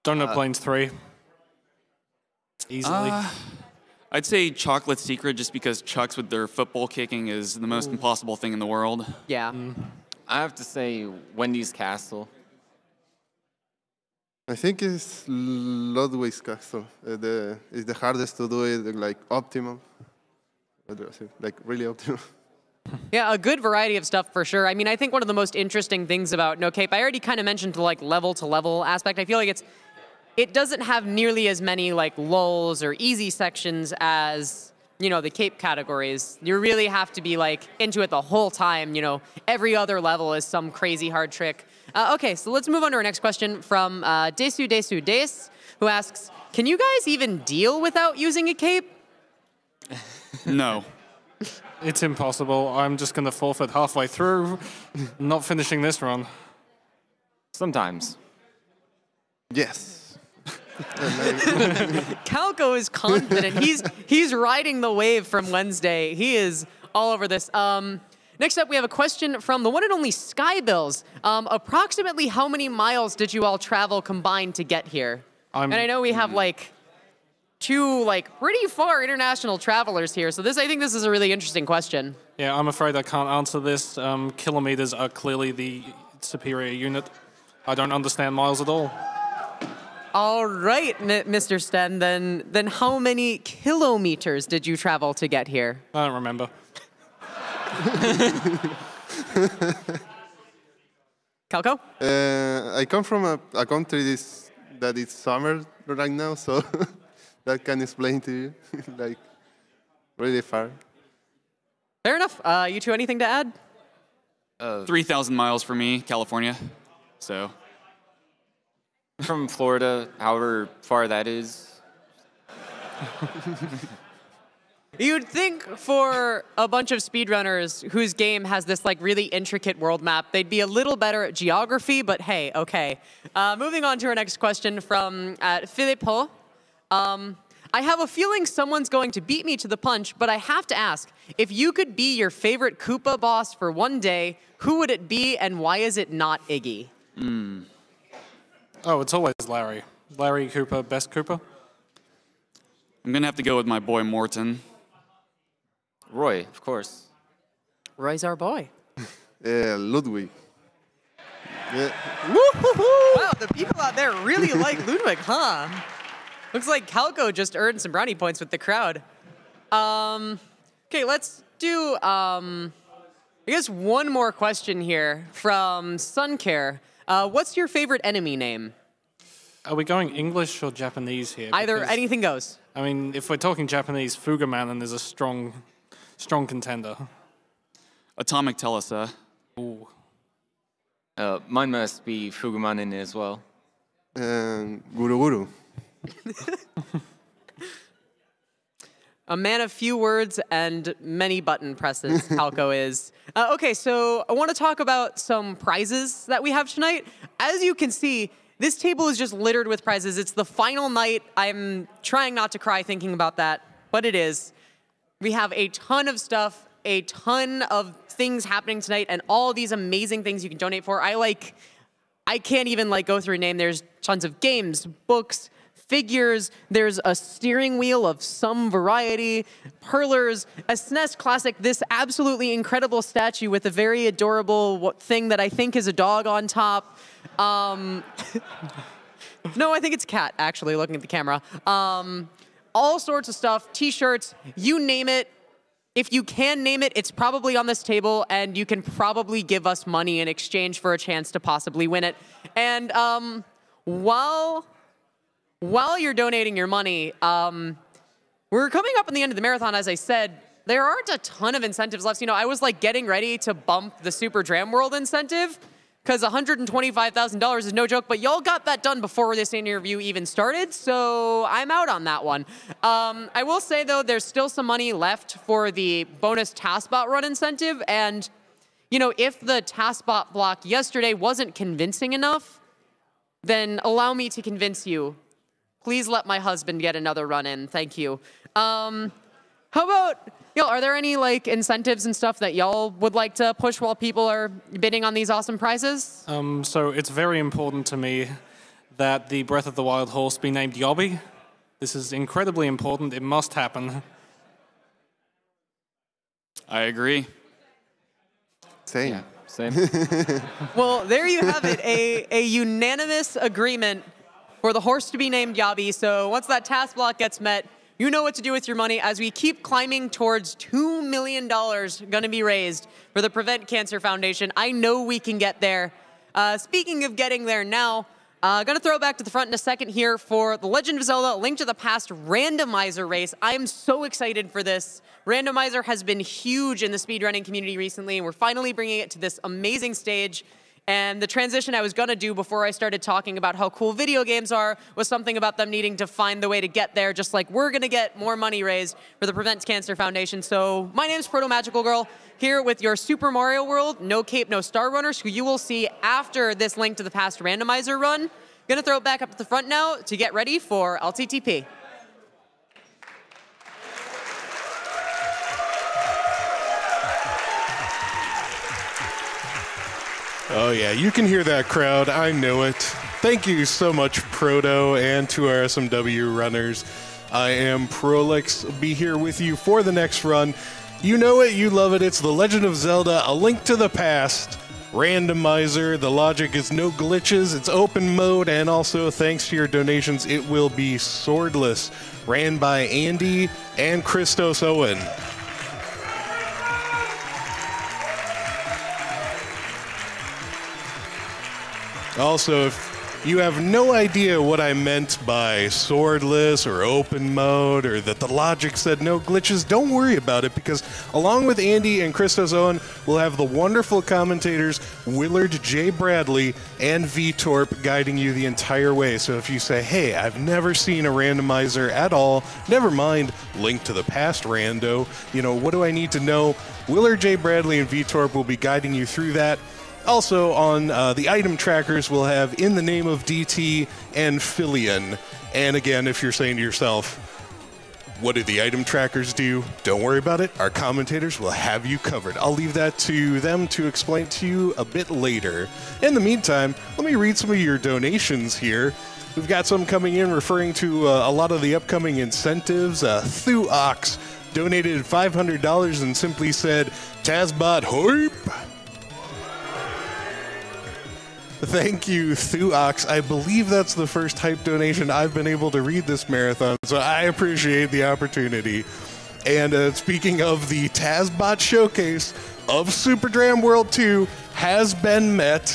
Donut Plains 3. Easily. I'd say Chocolate Secret just because Chucks with their football kicking is the most impossible thing in the world. Yeah. I have to say Wendy's Castle. I think it's Ludwig's Castle. It's the hardest to do it like optimal. Like really optimal. Yeah, a good variety of stuff for sure. I mean, I think one of the most interesting things about No Cape, I already kind of mentioned the like level to level aspect. I feel like it doesn't have nearly as many like lulls or easy sections as, you know, the Cape categories. You really have to be like into it the whole time. You know, every other level is some crazy hard trick. Okay, so let's move on to our next question from Desu, who asks, can you guys even deal without using a cape? No. It's impossible. I'm just going to forfeit halfway through, not finishing this run. Sometimes. Yes. Calco is confident. He's riding the wave from Wednesday. He is all over this. Next up, we have a question from the one and only Skybills. Approximately how many miles did you all travel combined to get here? And I know we have like 2 like pretty far international travelers here, so I think this is a really interesting question. Yeah, I'm afraid I can't answer this. Kilometers are clearly the superior unit. I don't understand miles at all. All right, Mr. Sten, then how many kilometers did you travel to get here? I don't remember. Calco? I come from a country that is summer right now, so that can explain to you, like really far. Fair enough. You two, anything to add? 3,000 miles for me, California. So. From Florida, however far that is. You'd think for a bunch of speedrunners whose game has this like really intricate world map, they'd be a little better at geography, but hey, okay. Moving on to our next question from Philippe Ho. I have a feeling someone's going to beat me to the punch, but I have to ask, if you could be your favorite Koopa boss for one day, who would it be and why is it not Iggy? Oh, it's always Larry. Larry Cooper, best Cooper. I'm going to have to go with my boy Morton. Roy, of course. Roy's our boy. Ludwig. Yeah. Wow, the people out there really like Ludwig, huh? Looks like Calco just earned some brownie points with the crowd. Okay, let's do, I guess one more question here from Suncare. What's your favorite enemy name? Are we going English or Japanese here? Either, Because, anything goes. I mean, if we're talking Japanese, Fugamanen is a strong contender. Atomic Telesa. Ooh. Mine must be Fugamanen as well. Guru Guru. A man of few words and many button presses, Calco is. Okay, so I want to talk about some prizes that we have tonight. As you can see, this table is just littered with prizes. It's the final night. I'm trying not to cry thinking about that, but it is. We have a ton of stuff, a ton of things happening tonight, and all these amazing things you can donate for. I can't even go through a name. There's tons of games, books, figures, there's a steering wheel of some variety, hurlers, a SNES classic, this absolutely incredible statue with a very adorable thing that I think is a dog on top. No, I think it's a cat, actually, looking at the camera. all sorts of stuff, t-shirts, you name it. If you can name it, it's probably on this table, and you can probably give us money in exchange for a chance to possibly win it. And while you're donating your money, we're coming up on the end of the marathon, as I said. There aren't a ton of incentives left. You know, I was like getting ready to bump the Super Dram World incentive because $125,000 is no joke, but y'all got that done before this interview even started, so I'm out on that one. I will say, though, there's still some money left for the bonus TaskBot run incentive, and, you know, if the TaskBot block yesterday wasn't convincing enough, then allow me to convince you. Please let my husband get another run in. Thank you. How about, you know, are there any like incentives and stuff that y'all would like to push while people are bidding on these awesome prizes? So it's very important to me that the Breath of the Wild horse be named Yobby. This is incredibly important. It must happen. I agree. Same. Yeah, same. Well, there you have it, a unanimous agreement for the horse to be named Yobby. So once that task block gets met, you know what to do with your money as we keep climbing towards $2 million going to be raised for the Prevent Cancer Foundation. I know we can get there. Speaking of getting there now, going to throw it back to the front in a second here for the Legend of Zelda: Link to the Past randomizer race. I am so excited for this. Randomizer has been huge in the speedrunning community recently, and we're finally bringing it to this amazing stage. And the transition I was going to do before I started talking about how cool video games are was something about them needing to find the way to get there, just like we're going to get more money raised for the Prevent Cancer Foundation. So my name's Proto Magical Girl, here with your Super Mario World No Cape, No Star runners, who you will see after this Link to the Past randomizer run. Going to throw it back up to the front now to get ready for LTTP. Oh yeah, you can hear that crowd. I know it. Thank you so much, Proto, and to our SMW runners. I am Prolix. Be here with you for the next run. You know it, you love it. It's The Legend of Zelda: A Link to the Past randomizer. The logic is no glitches. It's open mode, and also thanks to your donations, it will be swordless. Ran by Andy and Christos Owen. Also, if you have no idea what I meant by swordless or open mode, or that the logic said no glitches, don't worry about it, because along with Andy and Christos Owen, we'll have the wonderful commentators Willard J. Bradley and V-Torp guiding you the entire way. So if you say, hey, I've never seen a randomizer at all, never mind Link to the Past rando, you know, what do I need to know? Willard J. Bradley and V-Torp will be guiding you through that. Also, on the item trackers, we'll have In the Name of DT and Filion. And again, if you're saying to yourself, what do the item trackers do? Don't worry about it. Our commentators will have you covered. I'll leave that to them to explain to you a bit later. In the meantime, let me read some of your donations here. We've got some coming in referring to a lot of the upcoming incentives. Thuox donated $500 and simply said, TazBot hype! Thank you, Thuox. I believe that's the first hype donation I've been able to read this marathon, so I appreciate the opportunity. And speaking of the TazBot showcase of Super Dram World 2 has been met.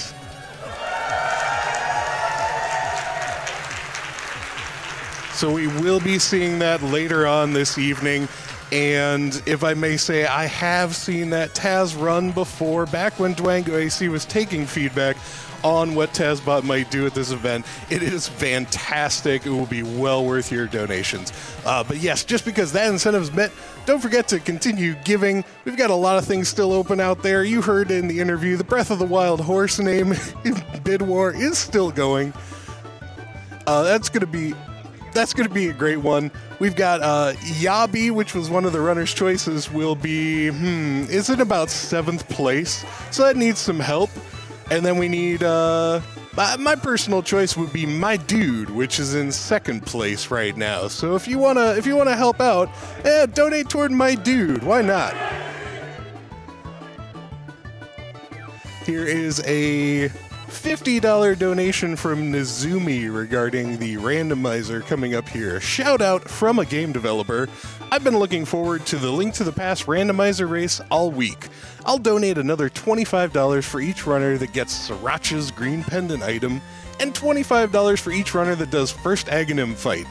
So we will be seeing that later on this evening. And if I may say, I have seen that Taz run before, back when Dwango AC was taking feedback on what TazBot might do at this event. It is fantastic. It will be well worth your donations. But yes, just because that incentive's met, don't forget to continue giving. We've got a lot of things still open out there. You heard in the interview, the Breath of the Wild horse name bid war is still going. That's going to be a great one. We've got Yabi, which was one of the runner's choices, will be, is it about 7th place? So that needs some help. And then we need, my personal choice would be My Dude, which is in 2nd place right now. So if you wanna help out, donate toward My Dude. Why not? Here is a $50 donation from Nizumi regarding the randomizer coming up here. Shout out from a game developer. I've been looking forward to the Link to the Past randomizer race all week. I'll donate another $25 for each runner that gets Sriracha's green pendant item, and $25 for each runner that does first Aghanim fight.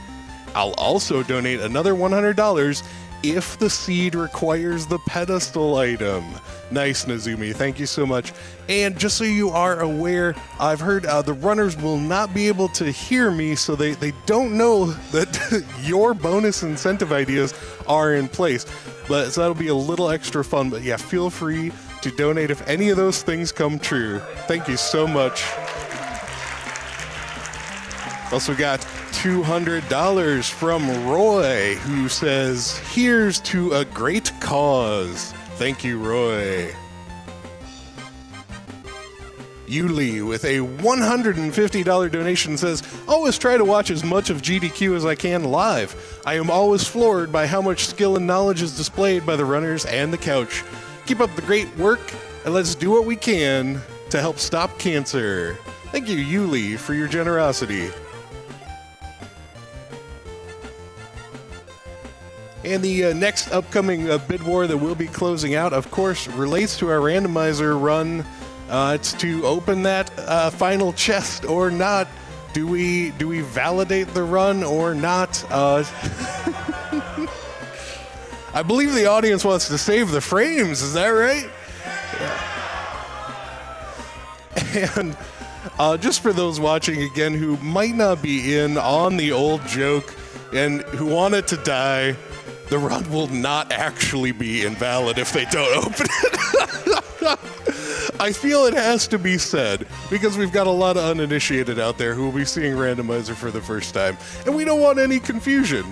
I'll also donate another $100 if the seed requires the pedestal item. Nice, Nizumi. Thank you so much. And just so you are aware, I've heard the runners will not be able to hear me, so they don't know that your bonus incentive ideas are in place. But so that'll be a little extra fun. But yeah, feel free to donate if any of those things come true. Thank you so much. Also got $200 from Roy, who says, "Here's to a great cause." Thank you, Roy. Yuli with a $150 donation says, "Always try to watch as much of GDQ as I can live. I am always floored by how much skill and knowledge is displayed by the runners and the couch. Keep up the great work, and let's do what we can to help stop cancer." Thank you, Yuli, for your generosity. And the next upcoming bid war that we'll be closing out, of course, relates to our randomizer run. It's to open that final chest or not. Do we validate the run or not? I believe the audience wants to save the frames. Is that right? Yeah. And just for those watching again who might not be in on the old joke and who want it to die, the run will not actually be invalid if they don't open it. I feel it has to be said, because we've got a lot of uninitiated out there who will be seeing randomizer for the first time, and we don't want any confusion.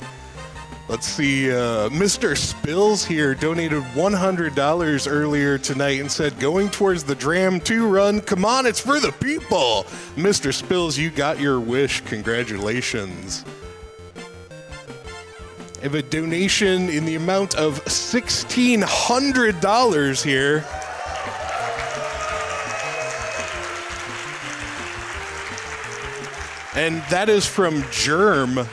Let's see, Mr. Spills here donated $100 earlier tonight and said, "Going towards the Dram 2 run, come on, it's for the people." Mr. Spills, you got your wish, congratulations. I have a donation in the amount of $1,600 here. And that is from Germ.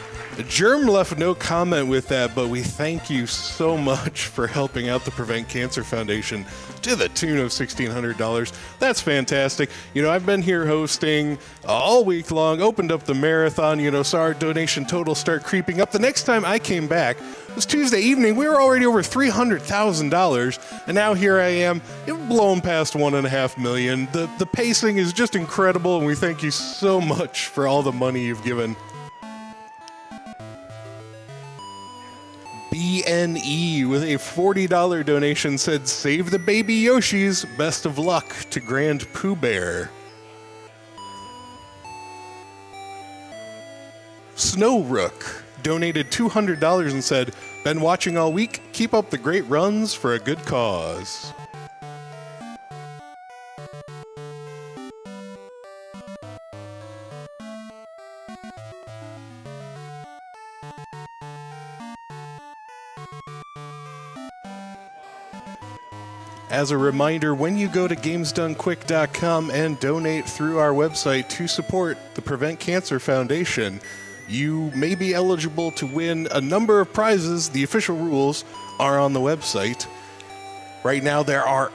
Germ left no comment with that, but we thank you so much for helping out the Prevent Cancer Foundation to the tune of $1,600. That's fantastic. You know, I've been here hosting all week long, opened up the marathon, so our donation totals start creeping up. The next time I came back was Tuesday evening. We were already over $300,000, and now here I am, blown past $1.5 million. The pacing is just incredible, and we thank you so much for all the money you've given. BNE with a $40 donation said, "Save the baby Yoshis. Best of luck to Grand Pooh Bear." Snow Rook donated $200 and said, "Been watching all week. Keep up the great runs for a good cause." As a reminder, when you go to GamesDoneQuick.com and donate through our website to support the Prevent Cancer Foundation, you may be eligible to win a number of prizes. The official rules are on the website. Right now, there are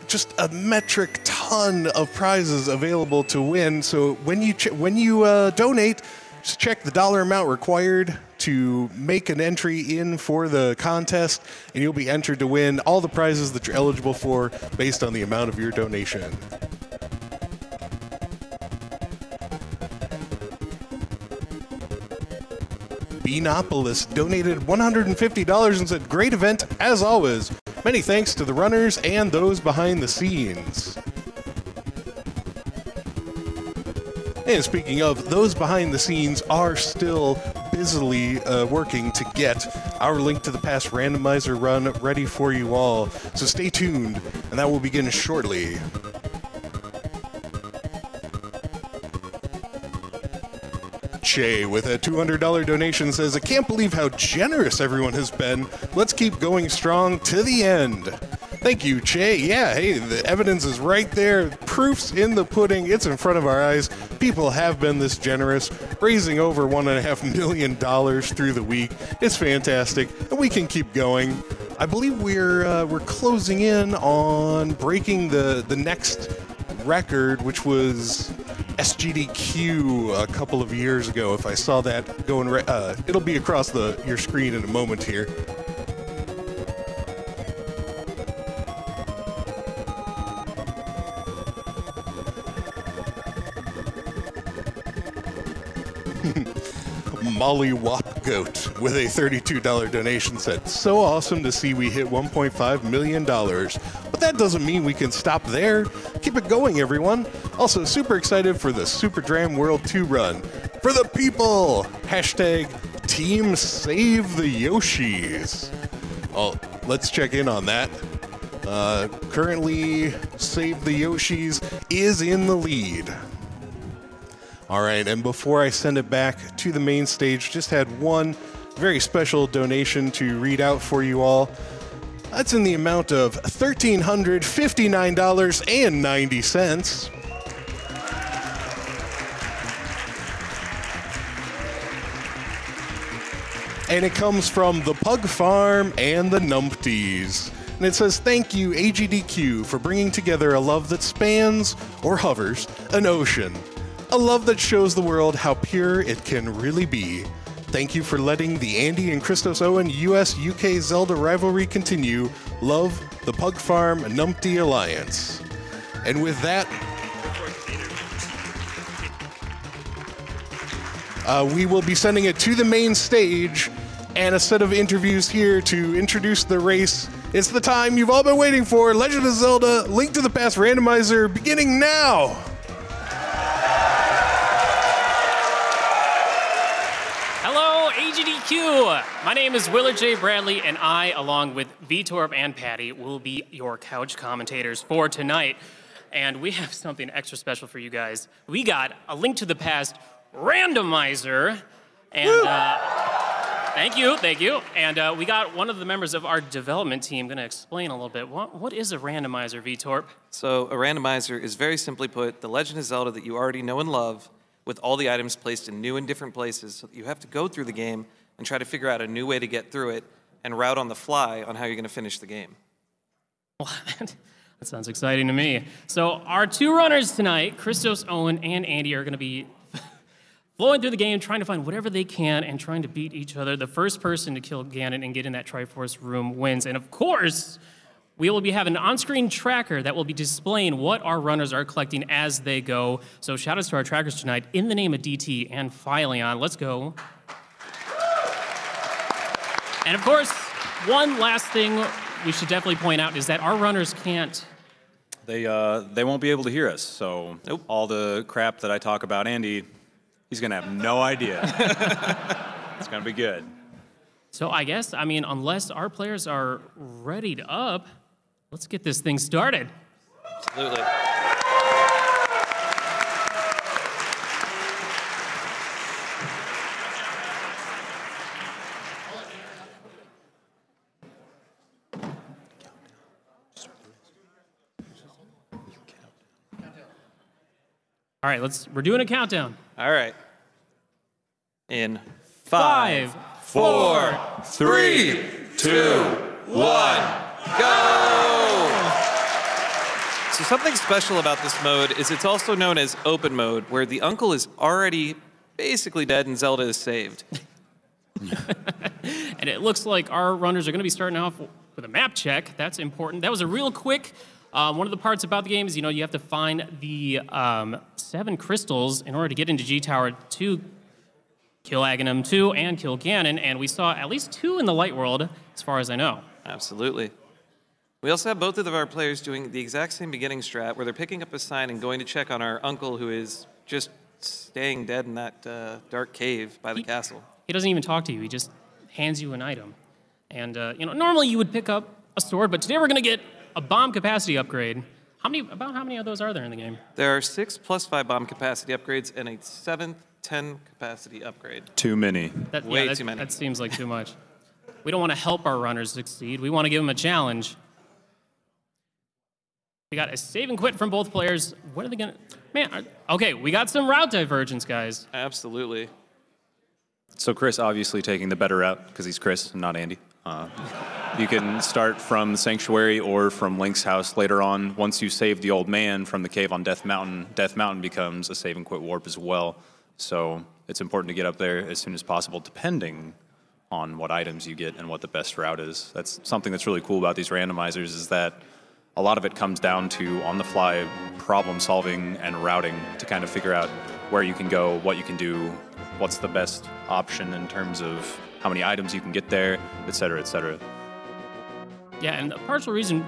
just a metric ton of prizes available to win. So when you donate, just check the dollar amount required to make an entry in for the contest, and you'll be entered to win all the prizes that you're eligible for based on the amount of your donation. Beanopolis donated $150 and said, "Great event as always. Many thanks to the runners and those behind the scenes." And speaking of, those behind the scenes are still busily working to get our Link to the Past randomizer run ready for you all. So stay tuned, and that will begin shortly. Che with a $200 donation says, "I can't believe how generous everyone has been. Let's keep going strong to the end." Thank you, Che. Yeah, hey, the evidence is right there. Proof's in the pudding. It's in front of our eyes. People have been this generous, raising over $1.5 million through the week. It's fantastic, and we can keep going. I believe we're closing in on breaking the next record, which was SGDQ a couple of years ago. If I saw that going, it'll be across your screen in a moment here. Molly Wop Goat with a $32 donation said, "So awesome to see we hit $1.5 million. But that doesn't mean we can stop there. Keep it going, everyone. Also, super excited for the Super Dram World 2 run. For the people! Hashtag Team Save the Yoshis." Oh, let's check in on that. Currently, Save the Yoshis is in the lead. All right, and before I send it back to the main stage, just had one very special donation to read out for you all. That's in the amount of $1,359.90. And it comes from the Pug Farm and the Numpties. And it says, "Thank you, AGDQ, for bringing together a love that spans, or hovers, an ocean. A love that shows the world how pure it can really be. Thank you for letting the Andy and Christos Owen US-UK Zelda rivalry continue. Love, the Pug Farm Numpty Alliance." And with that, we will be sending it to the main stage and a set of interviews here to introduce the race. It's the time you've all been waiting for. Legend of Zelda: Link to the Past randomizer beginning now. Hello, AGDQ. My name is Willard J. Bradley, and I, along with Vitorp and Patty, will be your couch commentators for tonight. And we have something extra special for you guys. We got a Link to the Past randomizer, and thank you. And we got one of the members of our development team going to explain a little bit. What is a randomizer, Vitorp? So a randomizer is, very simply put, the Legend of Zelda that you already know and love, with all the items placed in new and different places, so that you have to go through the game and try to figure out a new way to get through it and route on the fly on how you're going to finish the game. Well, that sounds exciting to me. So our two runners tonight, Christos, Owen, and Andy, are going to be flowing through the game, trying to find whatever they can and trying to beat each other. The first person to kill Ganon and get in that Triforce room wins. And of course, we will be having an on-screen tracker that will be displaying what our runners are collecting as they go. So shout outs to our trackers tonight in the name of DT and Phylon. Let's go. And of course, one last thing we should definitely point out is that our runners can't. They won't be able to hear us. So all the crap that I talk about Andy, he's gonna have no idea. It's gonna be good. So I guess, unless our players are readied up, let's get this thing started. Absolutely. All right, we're doing a countdown. All right. In 5, 4, 3, 2, 1, go! So something special about this mode is it's also known as open mode, where the uncle is already basically dead and Zelda is saved. And it looks like our runners are going to be starting off with a map check. That's important. That was a real quick. One of the parts about the game is, you have to find the 7 crystals in order to get into G Tower to kill Aghanim 2 and kill Ganon, and we saw at least 2 in the light world, as far as I know. Absolutely. We also have both of our players doing the exact same beginning strat, where they're picking up a sign and going to check on our uncle, who is just staying dead in that dark cave by the castle. He doesn't even talk to you. He just hands you an item. And, normally you would pick up a sword, but today we're going to get a bomb capacity upgrade. About how many of those are there in the game? There are 6 + 5 bomb capacity upgrades and a 7th 10 capacity upgrade. Too many. Way too many. That seems like too much. We don't want to help our runners succeed. We want to give them a challenge. We got a save and quit from both players. What are they gonna? Man, okay, we got some route divergence, guys. Absolutely. So Chris obviously taking the better route because he's Chris and not Andy. You can start from the Sanctuary or from Link's house later on. Once you save the old man from the cave on Death Mountain becomes a save and quit warp as well. So it's important to get up there as soon as possible, depending on what items you get and what the best route is. That's something that's really cool about these randomizers, is that a lot of it comes down to on-the-fly problem solving and routing to kind of figure out where you can go, what you can do, what's the best option in terms of how many items you can get there, et cetera, et cetera. Yeah, and the partial reason